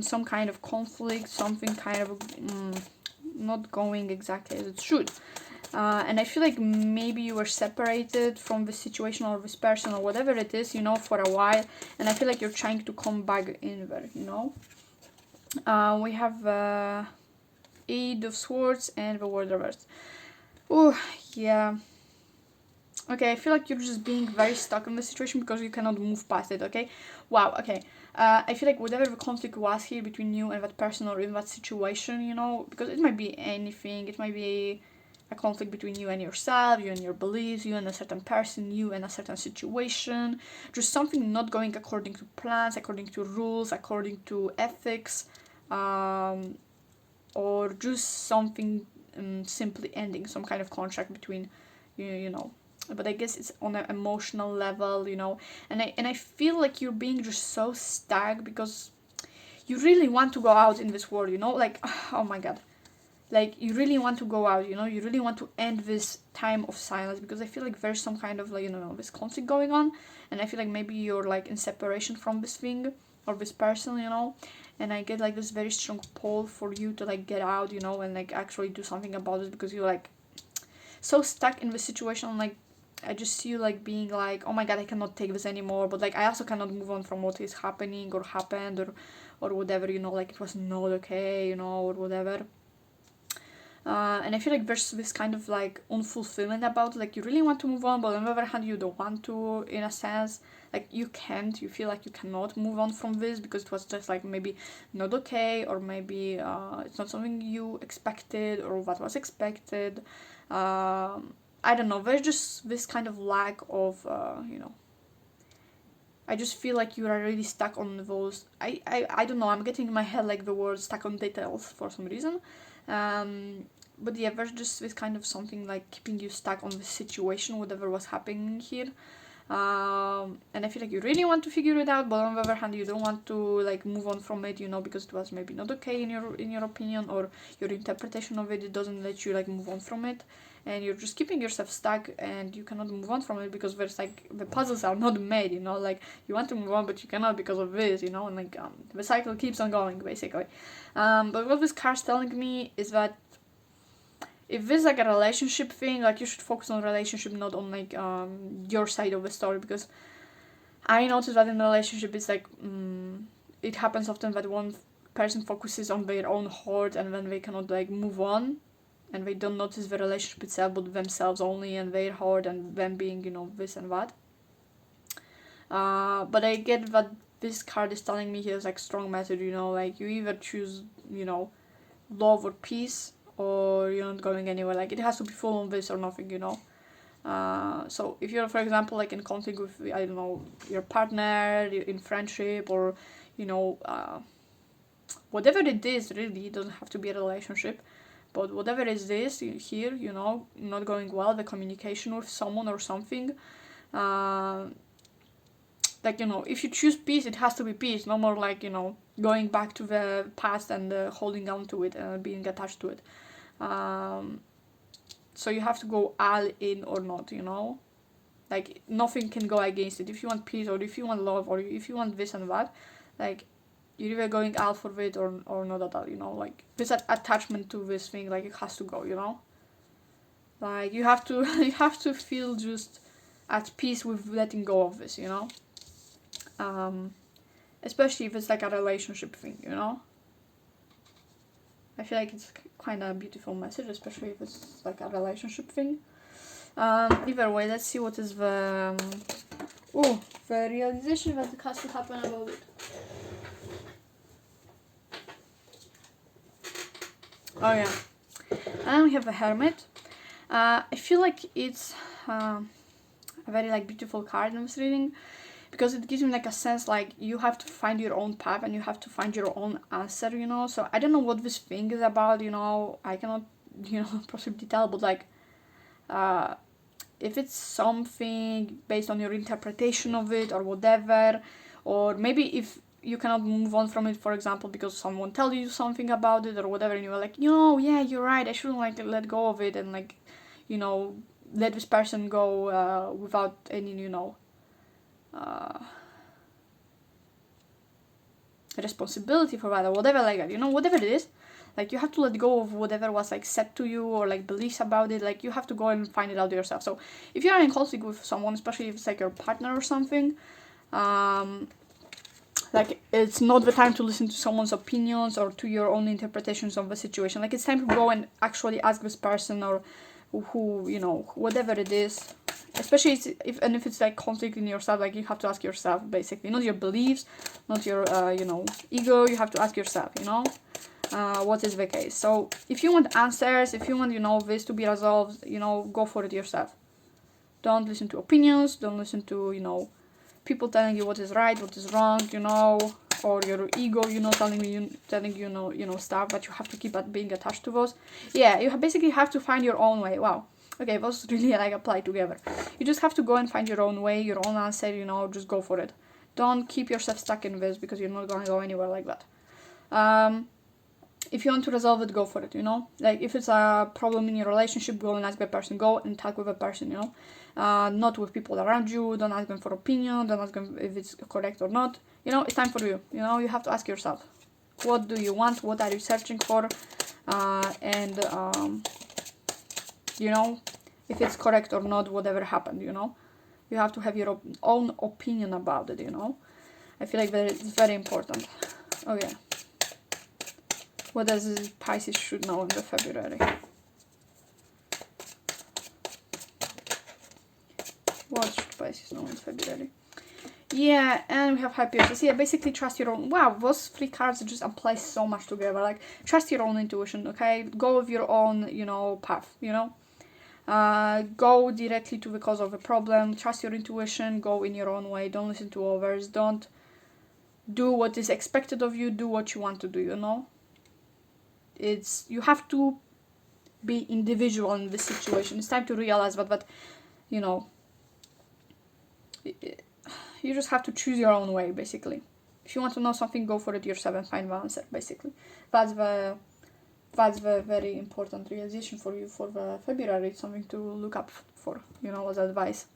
some kind of conflict, something kind of not going exactly as it should. And I feel like maybe you were separated from this situation or this person or whatever it is, you know, for a while, and I feel like you're trying to come back in there, you know. We have Eight of Swords and the World reversed. Oh, yeah. Okay, I feel like you're just being very stuck in the situation because you cannot move past it, okay? Wow, okay. I feel like whatever the conflict was here between you and that person or in that situation, you know, because it might be anything, it might be a conflict between you and yourself, you and your beliefs, you and a certain person, you and a certain situation, just something not going according to plans, according to rules, according to ethics, or just something simply ending, some kind of contract between you know. But I guess it's on an emotional level, you know, and I feel like you're being just so stuck because you really want to go out in this world, you know, like, oh my god, like you really want to go out, you know, you really want to end this time of silence, because I feel like there's some kind of like, you know, this conflict going on, and I feel like maybe you're like in separation from this thing or this person, you know, and I get like this very strong pull for you to like get out, you know, and like actually do something about it, because you're like so stuck in this situation. Like I just see you like being like, oh my god, I cannot take this anymore, but like I also cannot move on from what is happening or happened, or whatever, you know, like it was not okay, you know, or whatever. And I feel like there's this kind of like unfulfillment about, like, you really want to move on, but on the other hand you don't want to, in a sense, like you can't, you feel like you cannot move on from this because it was just like maybe not okay, or maybe it's not something you expected or what was expected. I don't know, there's just this kind of lack of, you know, I just feel like you are really stuck on those, I don't know, I'm getting in my head like the word stuck on details for some reason. But yeah, there's just this kind of something like keeping you stuck on the situation, whatever was happening here. And I feel like you really want to figure it out, but on the other hand you don't want to like move on from it, you know, because it was maybe not okay in your opinion, or your interpretation of it doesn't let you like move on from it, and you're just keeping yourself stuck and you cannot move on from it because there's like the puzzles are not made, you know, like you want to move on but you cannot because of this, you know, and like the cycle keeps on going basically. But what this card's telling me is that if this is like a relationship thing, like you should focus on relationship, not on like your side of the story, because I noticed that in a relationship it's like it happens often that one person focuses on their own heart, and then they cannot like move on, and they don't notice the relationship itself but themselves only and their heart and them being, you know, this and that. But I get that this card is telling me here's like strong message, you know, like you either choose, you know, love or peace, or you're not going anywhere. Like it has to be full on this or nothing, you know. So if you're, for example, like in conflict with, I don't know, your partner, in friendship, or you know, whatever it is, really, it doesn't have to be a relationship, but whatever it is here, you know, not going well, the communication with someone or something, like, you know, if you choose peace, it has to be peace, no more like, you know, going back to the past and holding on to it and being attached to it. So you have to go all in or not, you know, like nothing can go against it. If you want peace, or if you want love, or if you want this and that, like you're either going out for it or not at all, you know, like this attachment to this thing, like it has to go, you know, like you have to you have to feel just at peace with letting go of this, you know, especially if it's like a relationship thing, you know. I feel like it's kind of a beautiful message, especially if it's like a relationship thing. Either way, let's see what is the the realization that has to happen about it. Oh yeah, and we have a Hermit. I feel like it's a very like beautiful card in this reading, because it gives me like a sense like you have to find your own path and you have to find your own answer, you know. So I don't know what this thing is about, you know. I cannot, you know, possibly tell, but like if it's something based on your interpretation of it or whatever, or maybe if you cannot move on from it, for example, because someone tells you something about it or whatever, and you're like, yeah, you're right, I shouldn't like let go of it, and like, you know, let this person go without any, you know, responsibility for that or whatever like that, you know, whatever it is. Like you have to let go of whatever was like said to you or like beliefs about it. Like you have to go and find it out yourself. So if you are in conflict with someone, especially if it's like your partner or something, like it's not the time to listen to someone's opinions or to your own interpretations of the situation. Like it's time to go and actually ask this person or who, you know, whatever it is, especially if it's like conflict in yourself, like you have to ask yourself basically, not your beliefs, not your you know, ego. You have to ask yourself, you know, what is the case. So if you want answers, if you want, you know, this to be resolved, you know, go for it yourself. Don't listen to opinions, don't listen to, you know, people telling you what is right, what is wrong, you know, or your ego, you know, telling you know stuff, but you have to keep being attached to those. Yeah, you basically have to find your own way. Wow. Okay, those really like apply together. You just have to go and find your own way, your own answer, you know, just go for it. Don't keep yourself stuck in this, because you're not gonna go anywhere like that. If you want to resolve it, go for it, you know. Like if it's a problem in your relationship, go and ask the person, go and talk with the person, you know. Not with people around you. Don't ask them for opinion, don't ask them if it's correct or not. You know, it's time for you. You know, you have to ask yourself, what do you want, what are you searching for, and you know, if it's correct or not, whatever happened, you know. You have to have your own opinion about it, you know. I feel like it's very important. Okay. What does Pisces should know in the February? What should Pisces know in February? Yeah, and we have High Priestess. Yeah, basically trust your own. Wow, those three cards just apply so much together. Like, trust your own intuition, okay? Go with your own, you know, path, you know? Go directly to the cause of the problem. Trust your intuition. Go in your own way. Don't listen to others. Don't do what is expected of you. Do what you want to do, you know? You have to be individual in this situation. It's time to realize that, but you know, you just have to choose your own way, basically. If you want to know something, go for it yourself and find the answer, basically. That's the very important realization for you for the February. It's something to look up for, you know, as advice.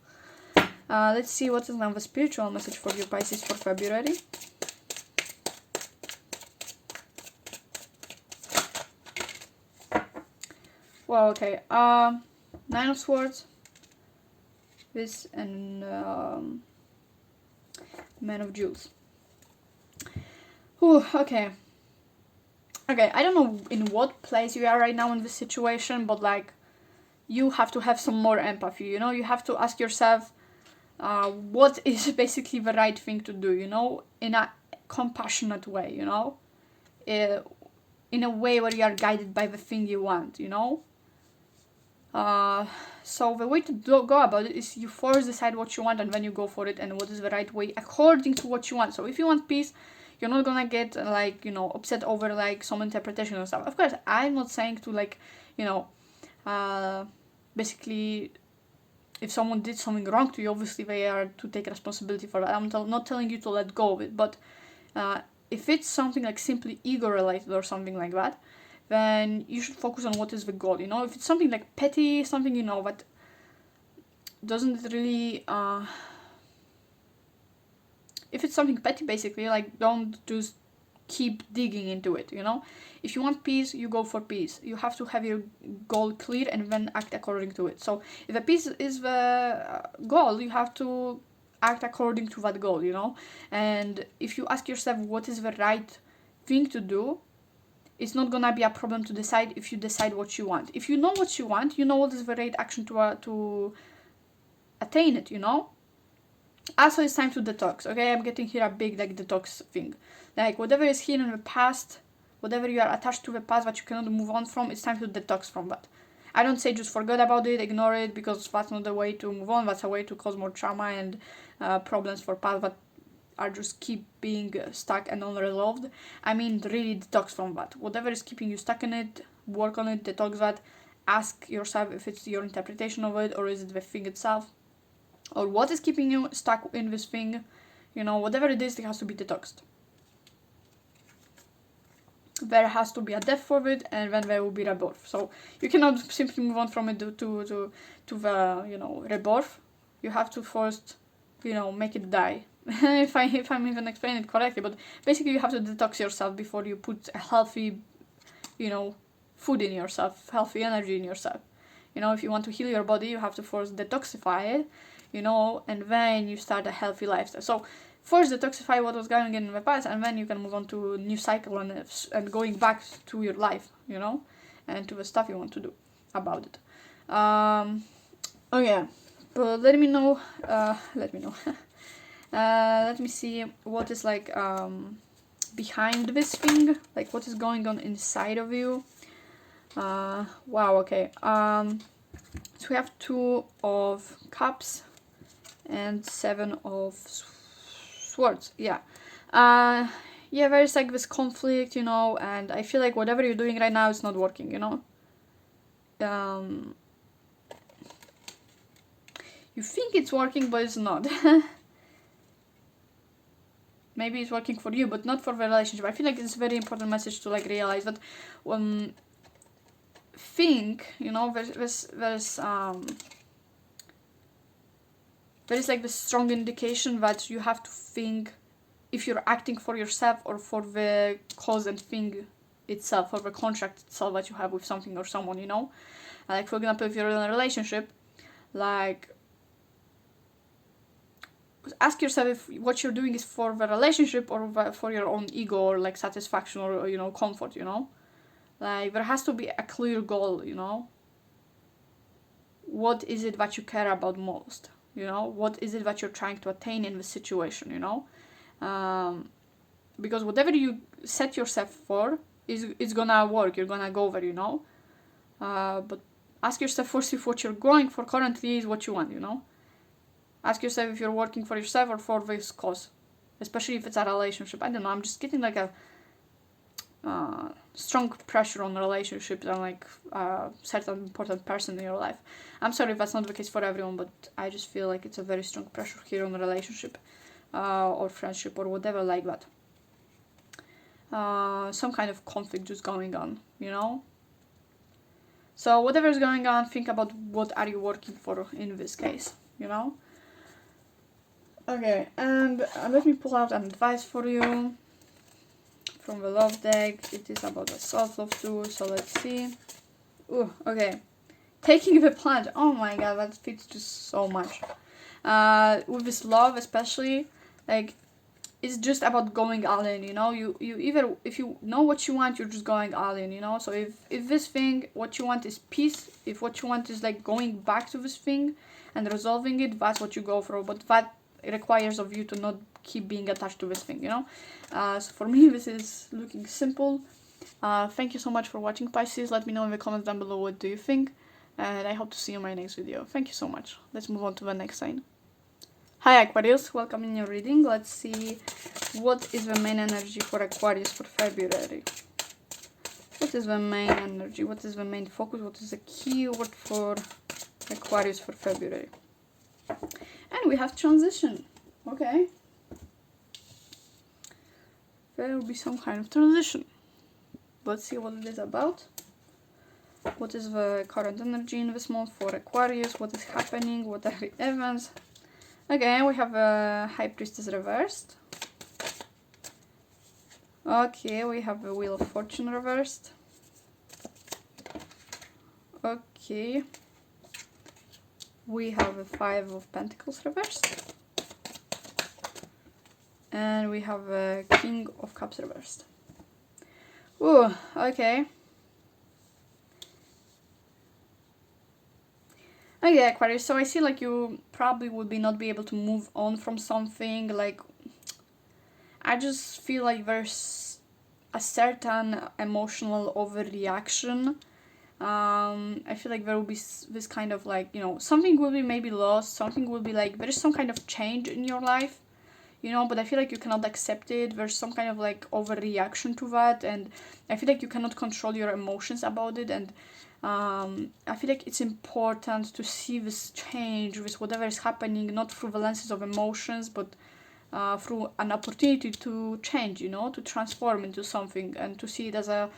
Let's see what is now the spiritual message for you, Pisces, for February. Well, okay. Nine of Swords. This and Man of Jewels. Ooh, okay. Okay, I don't know in what place you are right now in this situation, but like, you have to have some more empathy, you know? You have to ask yourself, what is basically the right thing to do, you know? In a compassionate way, you know? In a way where you are guided by the thing you want, you know? So the way to go about it is you first decide what you want and then you go for it, and what is the right way according to what you want. So if you want peace, you're not gonna get like, you know, upset over like some interpretation and stuff. Of course, I'm not saying to like, you know, basically if someone did something wrong to you, obviously they are to take responsibility for that. I'm not telling you to let go of it, but if it's something like simply ego related or something like that, then you should focus on what is the goal, you know. If it's something like petty, something, you know, that doesn't really if it's something petty, basically, like, don't just keep digging into it, you know. If you want peace, you go for peace. You have to have your goal clear and then act according to it. So if a peace is the goal, you have to act according to that goal, you know. And if you ask yourself what is the right thing to do, it's not gonna be a problem to decide if you decide what you want. If you know what you want, you know what is the right action to attain it, you know. Also, it's time to detox. Okay, I'm getting here a big like detox thing. Like whatever is here in the past, whatever you are attached to the past that you cannot move on from, it's time to detox from that. I don't say just forget about it, ignore it, because that's not the way to move on. That's a way to cause more trauma and problems for past that are just keep being stuck and unresolved. I mean, really detox from that. Whatever is keeping you stuck in it, work on it, detox that. Ask yourself if it's your interpretation of it or is it the thing itself, or what is keeping you stuck in this thing. You know, whatever it is, it has to be detoxed. There has to be a death for it, and then there will be rebirth. So you cannot simply move on from it to the, you know, rebirth. You have to first, you know, make it die. if I'm even explaining it correctly, but basically you have to detox yourself before you put a healthy, you know, food in yourself, healthy energy in yourself. You know, if you want to heal your body, you have to first detoxify it, you know, and then you start a healthy lifestyle. So first detoxify what was going on in the past, and then you can move on to a new cycle and going back to your life, you know, and to the stuff you want to do about it. Oh yeah, but let me know. Let me see what is like behind this thing, like what is going on inside of you. Wow, okay. So we have 2 of Cups and 7 of Swords. Yeah. Yeah, there's like this conflict, you know, and I feel like whatever you're doing right now is not working, you know. You think it's working, but it's not. Maybe it's working for you, but not for the relationship. I feel like it's a very important message to like realize that think, you know, there's like this strong indication that you have to think if you're acting for yourself or for the cause and thing itself, or the contract itself that you have with something or someone, you know. Like for example, if you're in a relationship, like ask yourself if what you're doing is for the relationship or for your own ego or like satisfaction or, you know, comfort, you know. Like there has to be a clear goal, you know. What is it that you care about most, you know? What is it that you're trying to attain in the situation, you know? Because whatever you set yourself for is gonna work. You're gonna go there, you know. But ask yourself first if what you're going for currently is what you want, you know. Ask yourself if you're working for yourself or for this cause, especially if it's a relationship. I don't know, I'm just getting like a strong pressure on relationships and like a certain important person in your life. I'm sorry if that's not the case for everyone, but I just feel like it's a very strong pressure here on a relationship or friendship or whatever like that. Some kind of conflict just going on, you know. So whatever is going on, think about what are you working for in this case, you know. Okay, and let me pull out an advice for you from the love deck. It is about the self-love too, so let's see. Ooh, okay. Taking the plunge. Oh my god, that fits just so much. With this love especially, like, it's just about going all in, you know. You either, if you know what you want, you're just going all in, you know. So if this thing, what you want is peace, if what you want is like going back to this thing and resolving it, that's what you go for. But that requires of you to not keep being attached to this thing, you know. So for me, this is looking simple. Thank you so much for watching, Pisces. Let me know in the comments down below what do you think, and I hope to see you in my next video. Thank you so much. Let's move on to the next sign. Hi Aquarius, welcome in your reading. Let's see what is the main energy for Aquarius for February. What is the main energy? What is the main focus? What is the keyword for Aquarius for February? And we have transition. Okay. There will be some kind of transition. Let's see what it is about. What is the current energy in this month for Aquarius? What is happening? What are the events? Okay, we have a High Priestess reversed. Okay, we have the Wheel of Fortune reversed. Okay, we have a Five of Pentacles reversed. And we have a King of Cups reversed. Ooh, okay. Okay, Aquarius, so I see like you probably would not be able to move on from something. Like, I just feel like there's a certain emotional overreaction. I feel like there will be this kind of like, you know, something will be maybe lost, something will be like, there is some kind of change in your life, you know, but I feel like you cannot accept it. There's some kind of like overreaction to that, and I feel like you cannot control your emotions about it. And I feel like it's important to see this change with whatever is happening, not through the lenses of emotions, but through an opportunity to change, you know, to transform into something, and to see it as a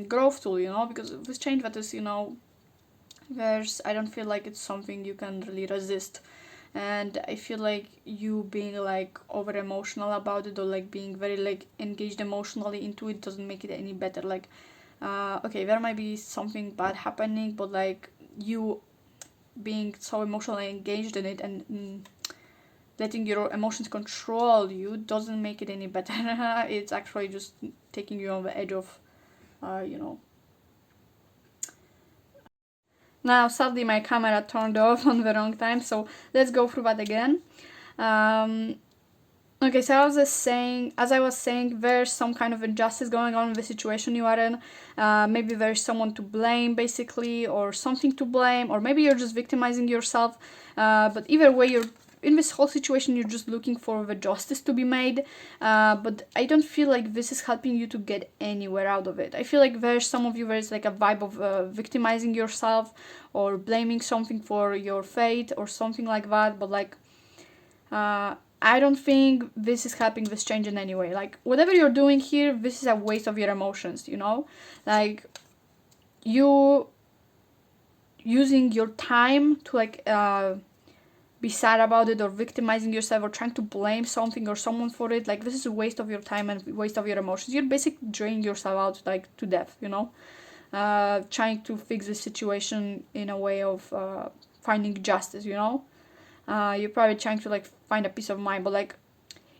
growth tool, you know, because this change that is, you know, I don't feel like it's something you can really resist. And I feel like you being like over emotional about it, or like being very like engaged emotionally into it, doesn't make it any better. Like, okay, there might be something bad happening, but like you being so emotionally engaged in it, and letting your emotions control you, doesn't make it any better. It's actually just taking you on the edge of, you know. Now, sadly, my camera turned off on the wrong time, so let's go through that again. Okay, so as I was saying, there's some kind of injustice going on in the situation you are in. Maybe there's someone to blame, basically, or something to blame, or maybe you're just victimizing yourself. But either way, you're in this whole situation, you're just looking for the justice to be made. But I don't feel like this is helping you to get anywhere out of it. I feel like there's some of you, there's like a vibe of victimizing yourself, or blaming something for your fate, or something like that. But like, I don't think this is helping this change in any way. Like, whatever you're doing here, this is a waste of your emotions, you know? Like, you using your time to like be sad about it, or victimizing yourself, or trying to blame something or someone for it. Like, this is a waste of your time and waste of your emotions. You're basically draining yourself out like to death, you know? Trying to fix the situation in a way of finding justice, you know? You're probably trying to like find a peace of mind, but like,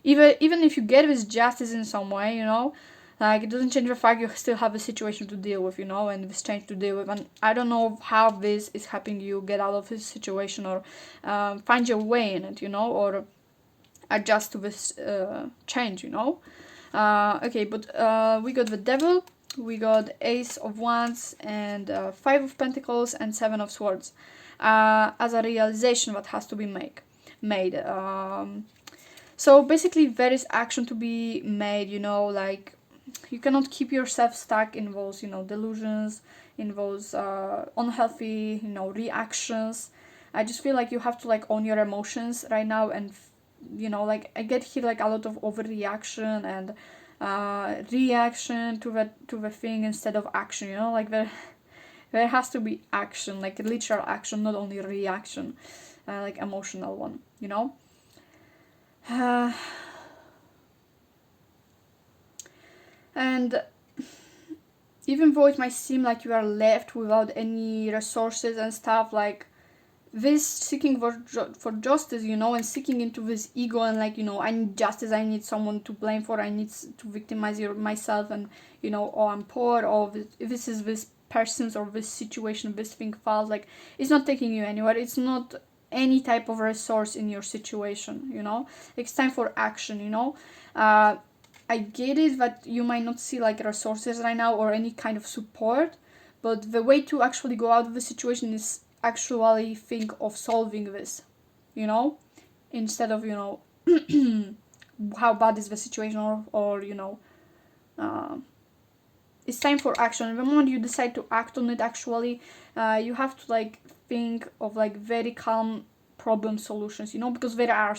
even if you get this justice in some way, you know, like, it doesn't change the fact you still have a situation to deal with, you know, and this change to deal with. And I don't know how this is helping you get out of this situation, or find your way in it, you know, or adjust to this change, you know. Okay, but we got the Devil, we got Ace of Wands, and Five of Pentacles, and Seven of Swords, as a realization that has to be made. So basically, there is action to be made, you know, like, you cannot keep yourself stuck in those, you know, delusions, in those unhealthy, you know, reactions. I just feel like you have to like own your emotions right now, and you know, like, I get here like a lot of overreaction and reaction to the thing instead of action, you know, like there has to be action, like literal action, not only reaction, like emotional one, you know. And even though it might seem like you are left without any resources and stuff, like, this seeking for justice, you know, and seeking into this ego, and like, you know, I need justice, I need someone to blame for, I need to victimize myself, and you know, oh, I'm poor, or this is this person's or this situation, this thing fault. Like, it's not taking you anywhere. It's not any type of resource in your situation, you know. It's time for action, you know. I get it that you might not see like resources right now, or any kind of support, but the way to actually go out of the situation is actually think of solving this, you know, instead of, you know, how bad is the situation, or you know, it's time for action. The moment you decide to act on it, actually, you have to like think of like very calm problem solutions, you know, because there are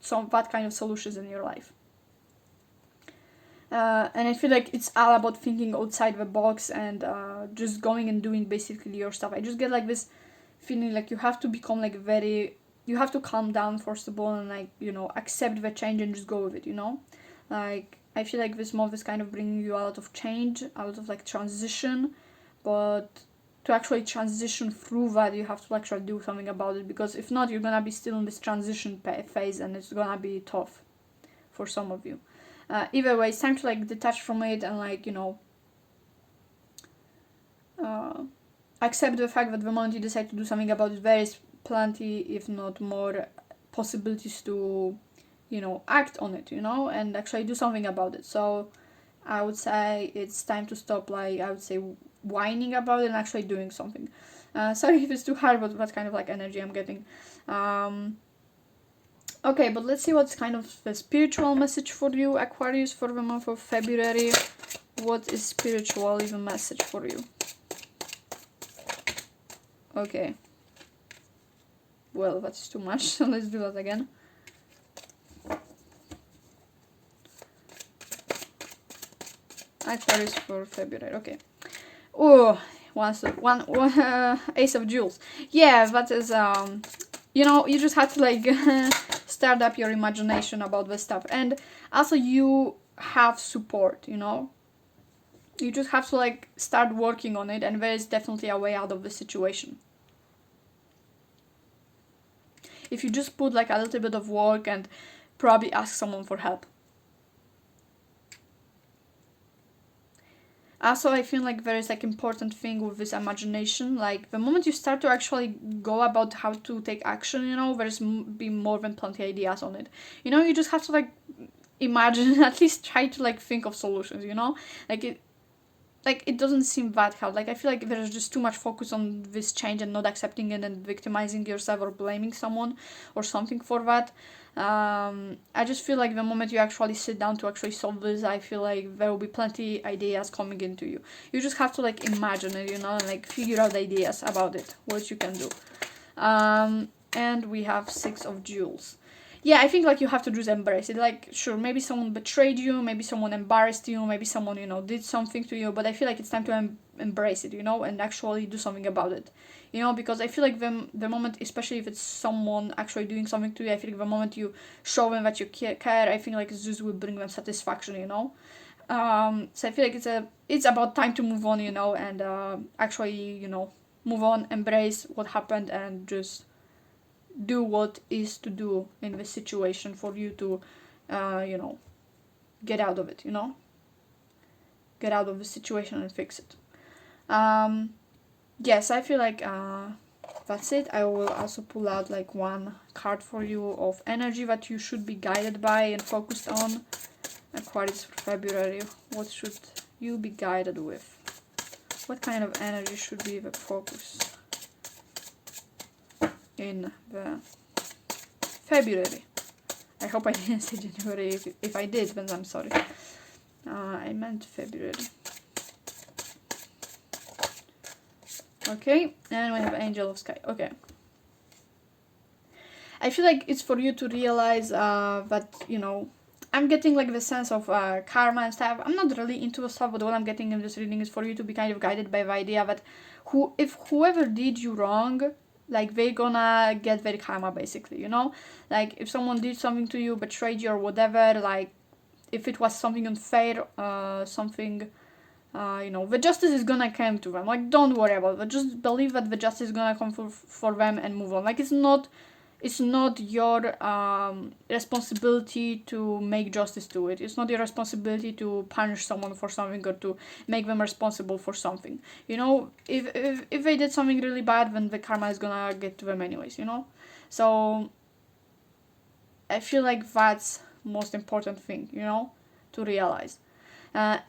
some that kind of solutions in your life. And I feel like it's all about thinking outside the box, and just going and doing basically your stuff. I just get like this feeling like you have to become like you have to calm down first of all, and like, you know, accept the change and just go with it, you know. Like, I feel like this month is kind of bringing you a lot of change, a lot of like transition, but to actually transition through that, you have to actually do something about it, because if not, you're gonna be still in this transition phase, and it's gonna be tough for some of you. Either way, it's time to like detach from it and like, you know, accept the fact that the moment you decide to do something about it, there is plenty, if not more, possibilities to, you know, act on it, you know, and actually do something about it. So I would say it's time to stop, like, I would say, whining about it and actually doing something. Sorry if it's too hard, but that's kind of like energy I'm getting. Okay, but let's see what's kind of the spiritual message for you, Aquarius, for the month of February. What is spiritual even message for you? Okay. Well, that's too much, so let's do that again. Aquarius for February, okay. Oh, Ace of Jewels. Yeah, that is, you know, you just have to like start up your imagination about this stuff. And also you have support, you know. You just have to like start working on it, and there is definitely a way out of the situation. If you just put like a little bit of work and probably ask someone for help. Also, I feel like there is like important thing with this imagination. Like the moment you start to actually go about how to take action, you know, there's be more than plenty ideas on it. You know, you just have to like imagine, at least try to like think of solutions, you know, like it doesn't seem that hard. Like I feel like there's just too much focus on this change and not accepting it and victimizing yourself or blaming someone or something for that. I just feel like the moment you actually sit down to actually solve this, I feel like there will be plenty ideas coming into you. You just have to like imagine it, you know, and like figure out ideas about it, what you can do. And we have Six of Jewels. Yeah, I think like you have to just embrace it. Like, sure, maybe someone betrayed you, maybe someone embarrassed you, maybe someone, you know, did something to you, but I feel like it's time to embrace it, you know, and actually do something about it. You know, because I feel like the moment, especially if it's someone actually doing something to you, I feel like the moment you show them that you care, I think like it just will bring them satisfaction, you know. So I feel like it's about time to move on, you know, and actually, you know, move on, embrace what happened, and just do what is to do in this situation for you to, you know, get out of it, you know? Get out of the situation and fix it. Yes, I feel like that's it. I will also pull out like one card for you of energy that you should be guided by and focused on. Aquarius for February. What should you be guided with? What kind of energy should be the focus in the February? I hope I didn't say January. If I did, then I'm sorry. I meant February. Okay, and we have Angel of Sky. Okay. I feel like it's for you to realize that, you know, I'm getting like the sense of karma and stuff. I'm not really into the stuff, but what I'm getting in this reading is for you to be kind of guided by the idea that if whoever did you wrong, like they're gonna get their karma basically, you know? Like if someone did something to you, betrayed you or whatever, like if it was something unfair, something, you know, the justice is gonna come to them. Like don't worry about it. Just believe that the justice is gonna come for them and move on. Like it's not your responsibility to make justice to it. It's not your responsibility to punish someone for something or to make them responsible for something. You know, if they did something really bad, then the karma is gonna get to them anyways, you know? So I feel like that's most important thing, you know, to realize.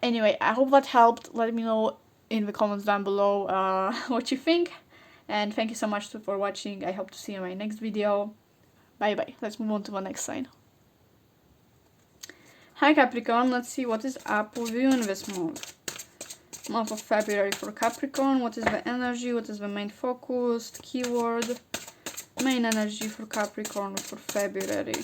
Anyway, I hope that helped. Let me know in the comments down below what you think. And thank you so much for watching. I hope to see you in my next video. Bye bye. Let's move on to the next sign. Hi Capricorn, let's see what is up with you in this month. Month of February for Capricorn. What is the energy? What is the main focus? Keyword. Main energy for Capricorn for February.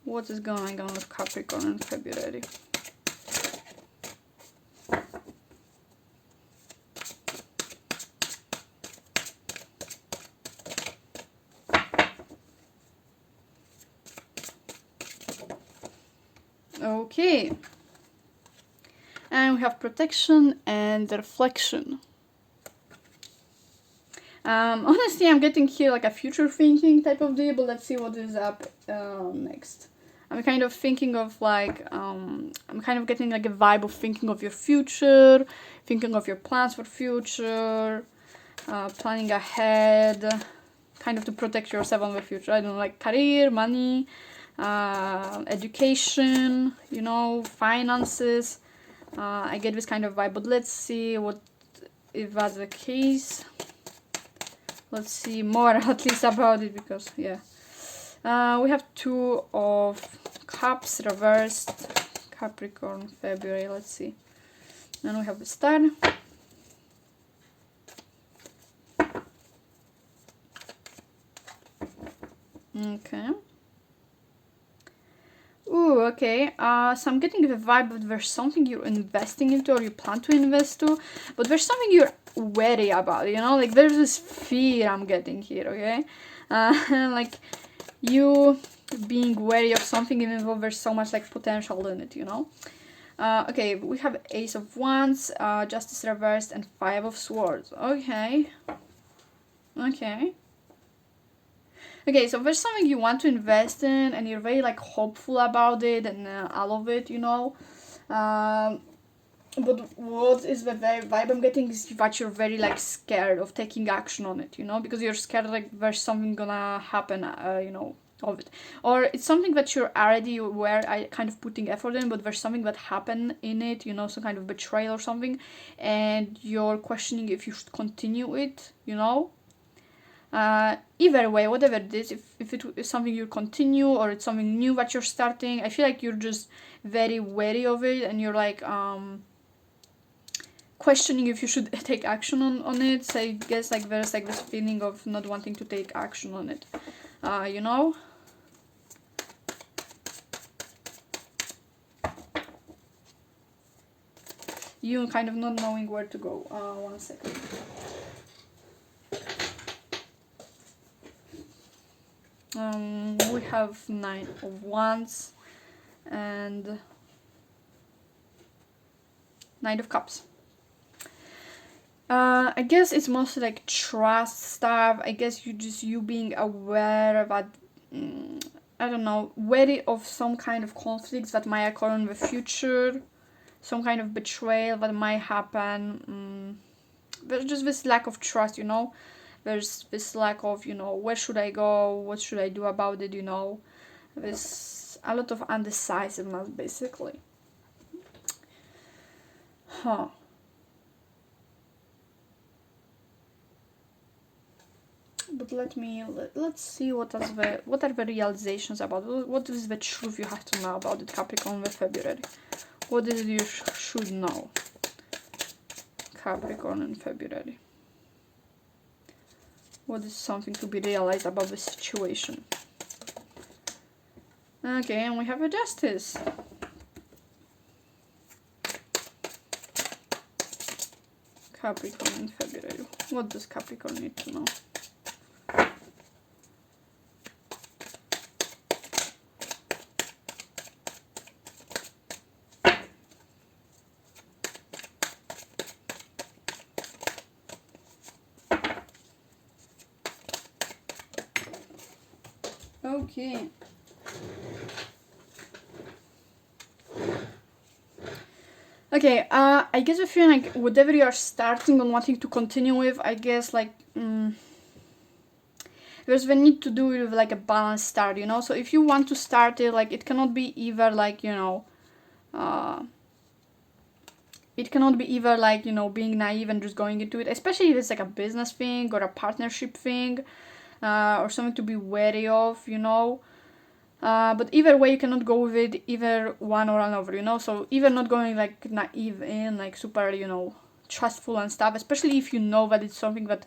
What is going on with Capricorn in February? Okay. And we have protection and reflection. Honestly, I'm getting here like a future thinking type of deal, but let's see what is up next. I'm kind of thinking of like, I'm kind of getting like a vibe of thinking of your future, thinking of your plans for future, planning ahead, kind of to protect yourself on the future. I don't know, like career, money, education, you know, finances. I get this kind of vibe, but let's see what if that's the case. Let's see more at least about it, because yeah. We have Two of Cups reversed, Capricorn, February. Let's see. And we have the Star. Okay. Ooh, okay. So I'm getting the vibe that there's something you're investing into or you plan to invest to, but there's something you're wary about, you know? Like there's this fear I'm getting here, okay? Like you being wary of something even though there's so much like potential in it, you know? Okay, we have Ace of Wands, Justice reversed, and Five of Swords. Okay. Okay. Okay, so there's something you want to invest in and you're very like hopeful about it and all of it, you know. But what is the very vibe I'm getting is that you're very like scared of taking action on it, you know, because you're scared like there's something gonna happen, you know, of it, or it's something that you're already aware, I kind of putting effort in, but there's something that happened in it, you know, some kind of betrayal or something, and you're questioning if you should continue it, you know. Either way, whatever it is, if it is something you continue or it's something new that you're starting, I feel like you're just very wary of it and you're like questioning if you should take action on it. So I guess like there's like this feeling of not wanting to take action on it, you know. You kind of not knowing where to go. 1 second. We have Nine of Wands and Knight of Cups. I guess it's mostly like trust stuff. I guess you being aware that I don't know, wary of some kind of conflicts that might occur in the future, some kind of betrayal that might happen. There's just this lack of trust, you know. There's this lack of, you know, where should I go? What should I do about it? You know, there's a lot of undecisiveness, basically. Huh. But let's see what are the realizations about. What is the truth you have to know about it, Capricorn, with February? What is it you should know, Capricorn, in February? What is something to be realized about the situation? Okay, and we have a Justice. Capricorn in February. What does Capricorn need to know? Okay. Okay, I guess I feel like whatever you are starting and wanting to continue with, I guess like there's the need to do with like a balanced start, you know. So if you want to start it, like it cannot be either like, you know, it cannot be either like, you know, being naive and just going into it, especially if it's like a business thing or a partnership thing, or something to be wary of, you know. But either way, you cannot go with it either one or another, you know. So either not going like naive in, like super, you know, trustful and stuff, especially if you know that it's something that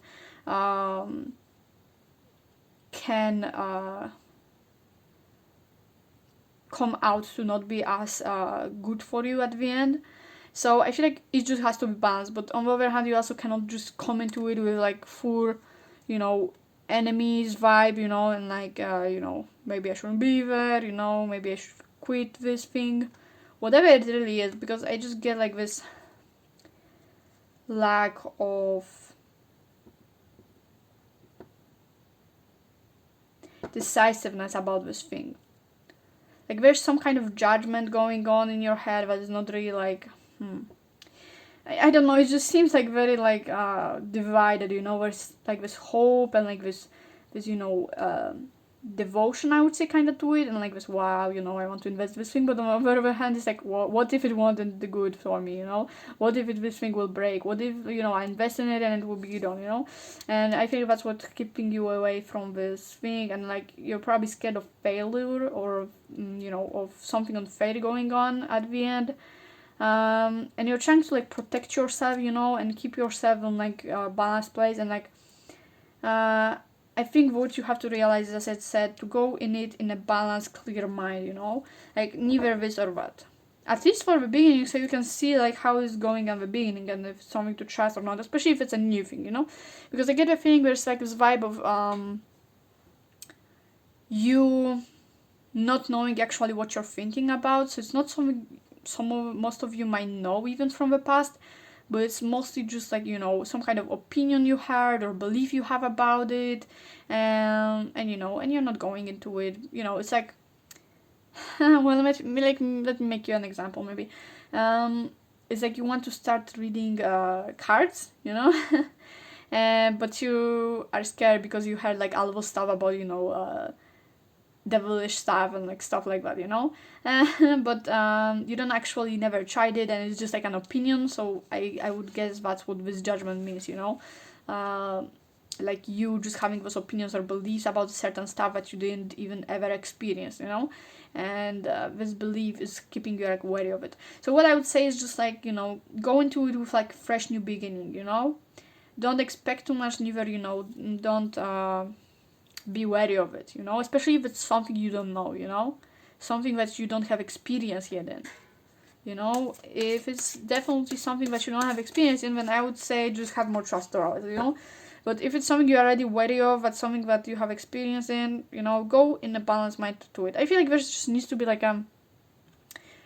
can come out to not be as good for you at the end. So I feel like it just has to be balanced. But on the other hand, you also cannot just come into it with like full, you know, enemies vibe, you know, and like, you know, maybe I shouldn't be there, you know, maybe I should quit this thing. whatever it really is, because I just get like this lack of decisiveness about this thing. Like there's some kind of judgment going on in your head that is not really like, I don't know, it just seems like very like divided, you know, there's like this hope and like this devotion, I would say, kind of to it, and like this, wow, you know, I want to invest this thing, but on the other hand, it's like, what if it wasn't the good for me, you know? What if this thing will break? What if, you know, I invest in it and it will be done, you know? And I think that's what's keeping you away from this thing, and like you're probably scared of failure or, you know, of something unfair going on at the end. And you're trying to like protect yourself, you know, and keep yourself in like a balanced place, and like I think what you have to realize is, as I said, to go in it in a balanced, clear mind, you know, like neither this or that. At least for the beginning, so you can see like how it's going at the beginning and if it's something to trust or not, especially if it's a new thing, you know, because I get a feeling there's like this vibe of you not knowing actually what you're thinking about. So it's not something most of you might know even from the past, but it's mostly just like, you know, some kind of opinion you heard or belief you have about it, and you know, and you're not going into it, you know. It's like well, let me make you an example maybe. It's like you want to start reading cards, you know, but you are scared because you heard like all the stuff about, you know, devilish stuff and like stuff like that, you know. But you don't actually never tried it, and it's just like an opinion. So I would guess that's what this judgment means, you know. Like you just having those opinions or beliefs about certain stuff that you didn't even ever experience, you know. And this belief is keeping you like wary of it. So what I would say is just like, you know, go into it with like fresh new beginning, you know. Don't expect too much, neither, you know, don't be wary of it, you know, especially if it's something you don't know, you know, something that you don't have experience yet in, you know. If it's definitely something that you don't have experience in, then I would say just have more trust around it, you know. But if it's something you're already wary of, that's something that you have experience in, you know, go in a balanced mind to it. I feel like there just needs to be like a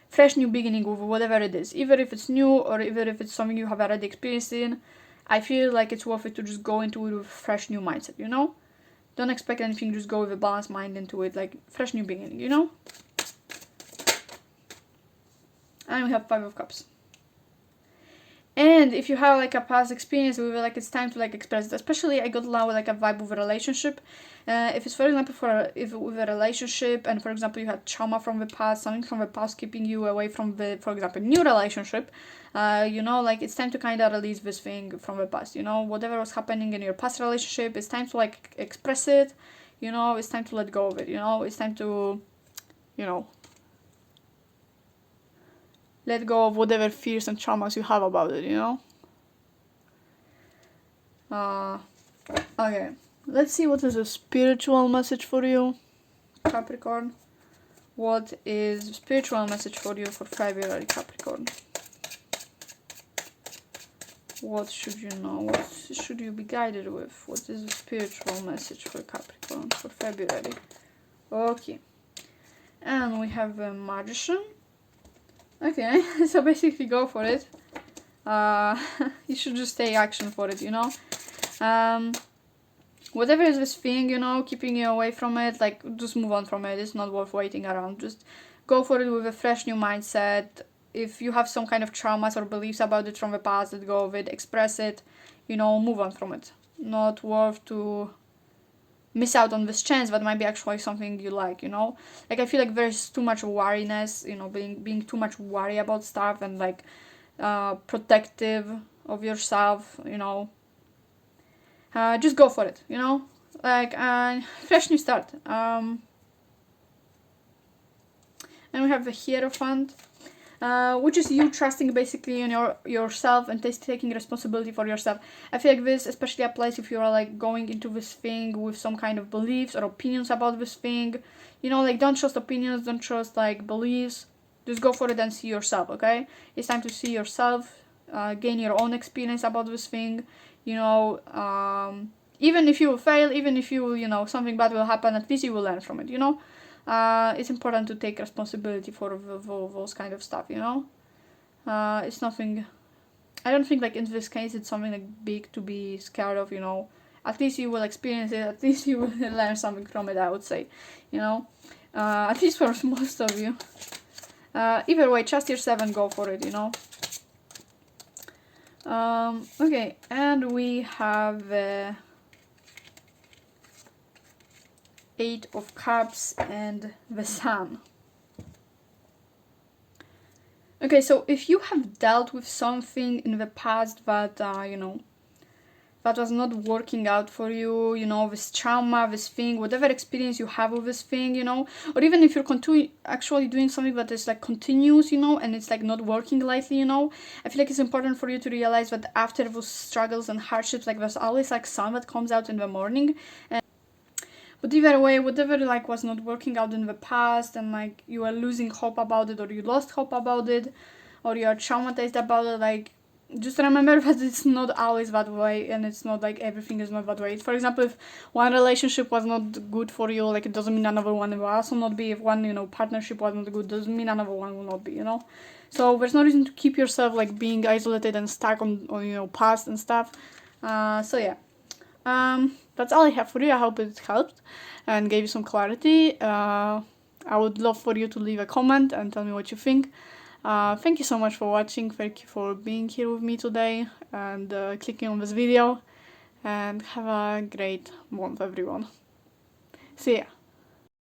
fresh new beginning with whatever it is, either if it's new or either if it's something you have already experienced in. I feel like it's worth it to just go into it with a fresh new mindset, you know. Don't expect anything, just go with a balanced mind into it, like fresh new beginning, you know? And we have 5 of Cups. And if you have like a past experience with it, like it's time to like express it. Especially I got now like a vibe of a relationship. If it's, for example, if with a relationship, and for example you had trauma from the past, something from the past keeping you away from the, for example, new relationship, you know, like it's time to kind of release this thing from the past, you know, whatever was happening in your past relationship, it's time to like express it, you know, it's time to let go of it, you know, it's time to, you know, let go of whatever fears and traumas you have about it, you know. Okay, let's see what is a spiritual message for you, Capricorn. What is a spiritual message for you for February, Capricorn? What should you know? What should you be guided with? What is a spiritual message for Capricorn for February? Okay. And we have a Magician. Okay, so basically go for it. You should just take action for it, you know. Whatever is this thing, you know, keeping you away from it, like just move on from it. It's not worth waiting around. Just go for it with a fresh new mindset. If you have some kind of traumas or beliefs about it from the past, let go of it, express it, you know, move on from it. Not worth to miss out on this chance that might be actually something you like, you know. Like I feel like there's too much wariness, you know, being too much worry about stuff and like protective of yourself, you know. Just go for it, you know, like fresh new start. And we have the Hierophant, which is you trusting basically in yourself and taking responsibility for yourself. I feel like this especially applies if you are like going into this thing with some kind of beliefs or opinions about this thing, you know, like don't trust opinions, don't trust like beliefs, just go for it and see yourself. Okay, it's time to see yourself, gain your own experience about this thing, you know. Even if you fail, even if you know, something bad will happen, at least you will learn from it, you know. it's important to take responsibility for those kind of stuff, you know. It's nothing, I don't think like in this case it's something like big to be scared of, you know. At least you will experience it, at least you will learn something from it, I would say, you know. At least for most of you. Either way, trust yourself and go for it, you know. Okay, and we have Eight of Cups and the Sun. Okay, so if you have dealt with something in the past that, you know, that was not working out for you, you know, this trauma, this thing, whatever experience you have with this thing, you know, or even if you're actually doing something that is like continuous, you know, and it's like not working lightly, you know, I feel like it's important for you to realize that after those struggles and hardships, like there's always like sun that comes out in the morning. But either way, whatever like was not working out in the past and like you are losing hope about it, or you lost hope about it, or you are traumatized about it, like just remember that it's not always that way, and it's not like everything is not that way. For example, if one relationship was not good for you, like it doesn't mean another one will also not be. If one, you know, partnership was not good, doesn't mean another one will not be, you know. So there's no reason to keep yourself like being isolated and stuck on you know, past and stuff. So yeah. That's all I have for you. I hope it helped and gave you some clarity. I would love for you to leave a comment and tell me what you think. Thank you so much for watching. Thank you for being here with me today and clicking on this video. And have a great month, everyone. See ya.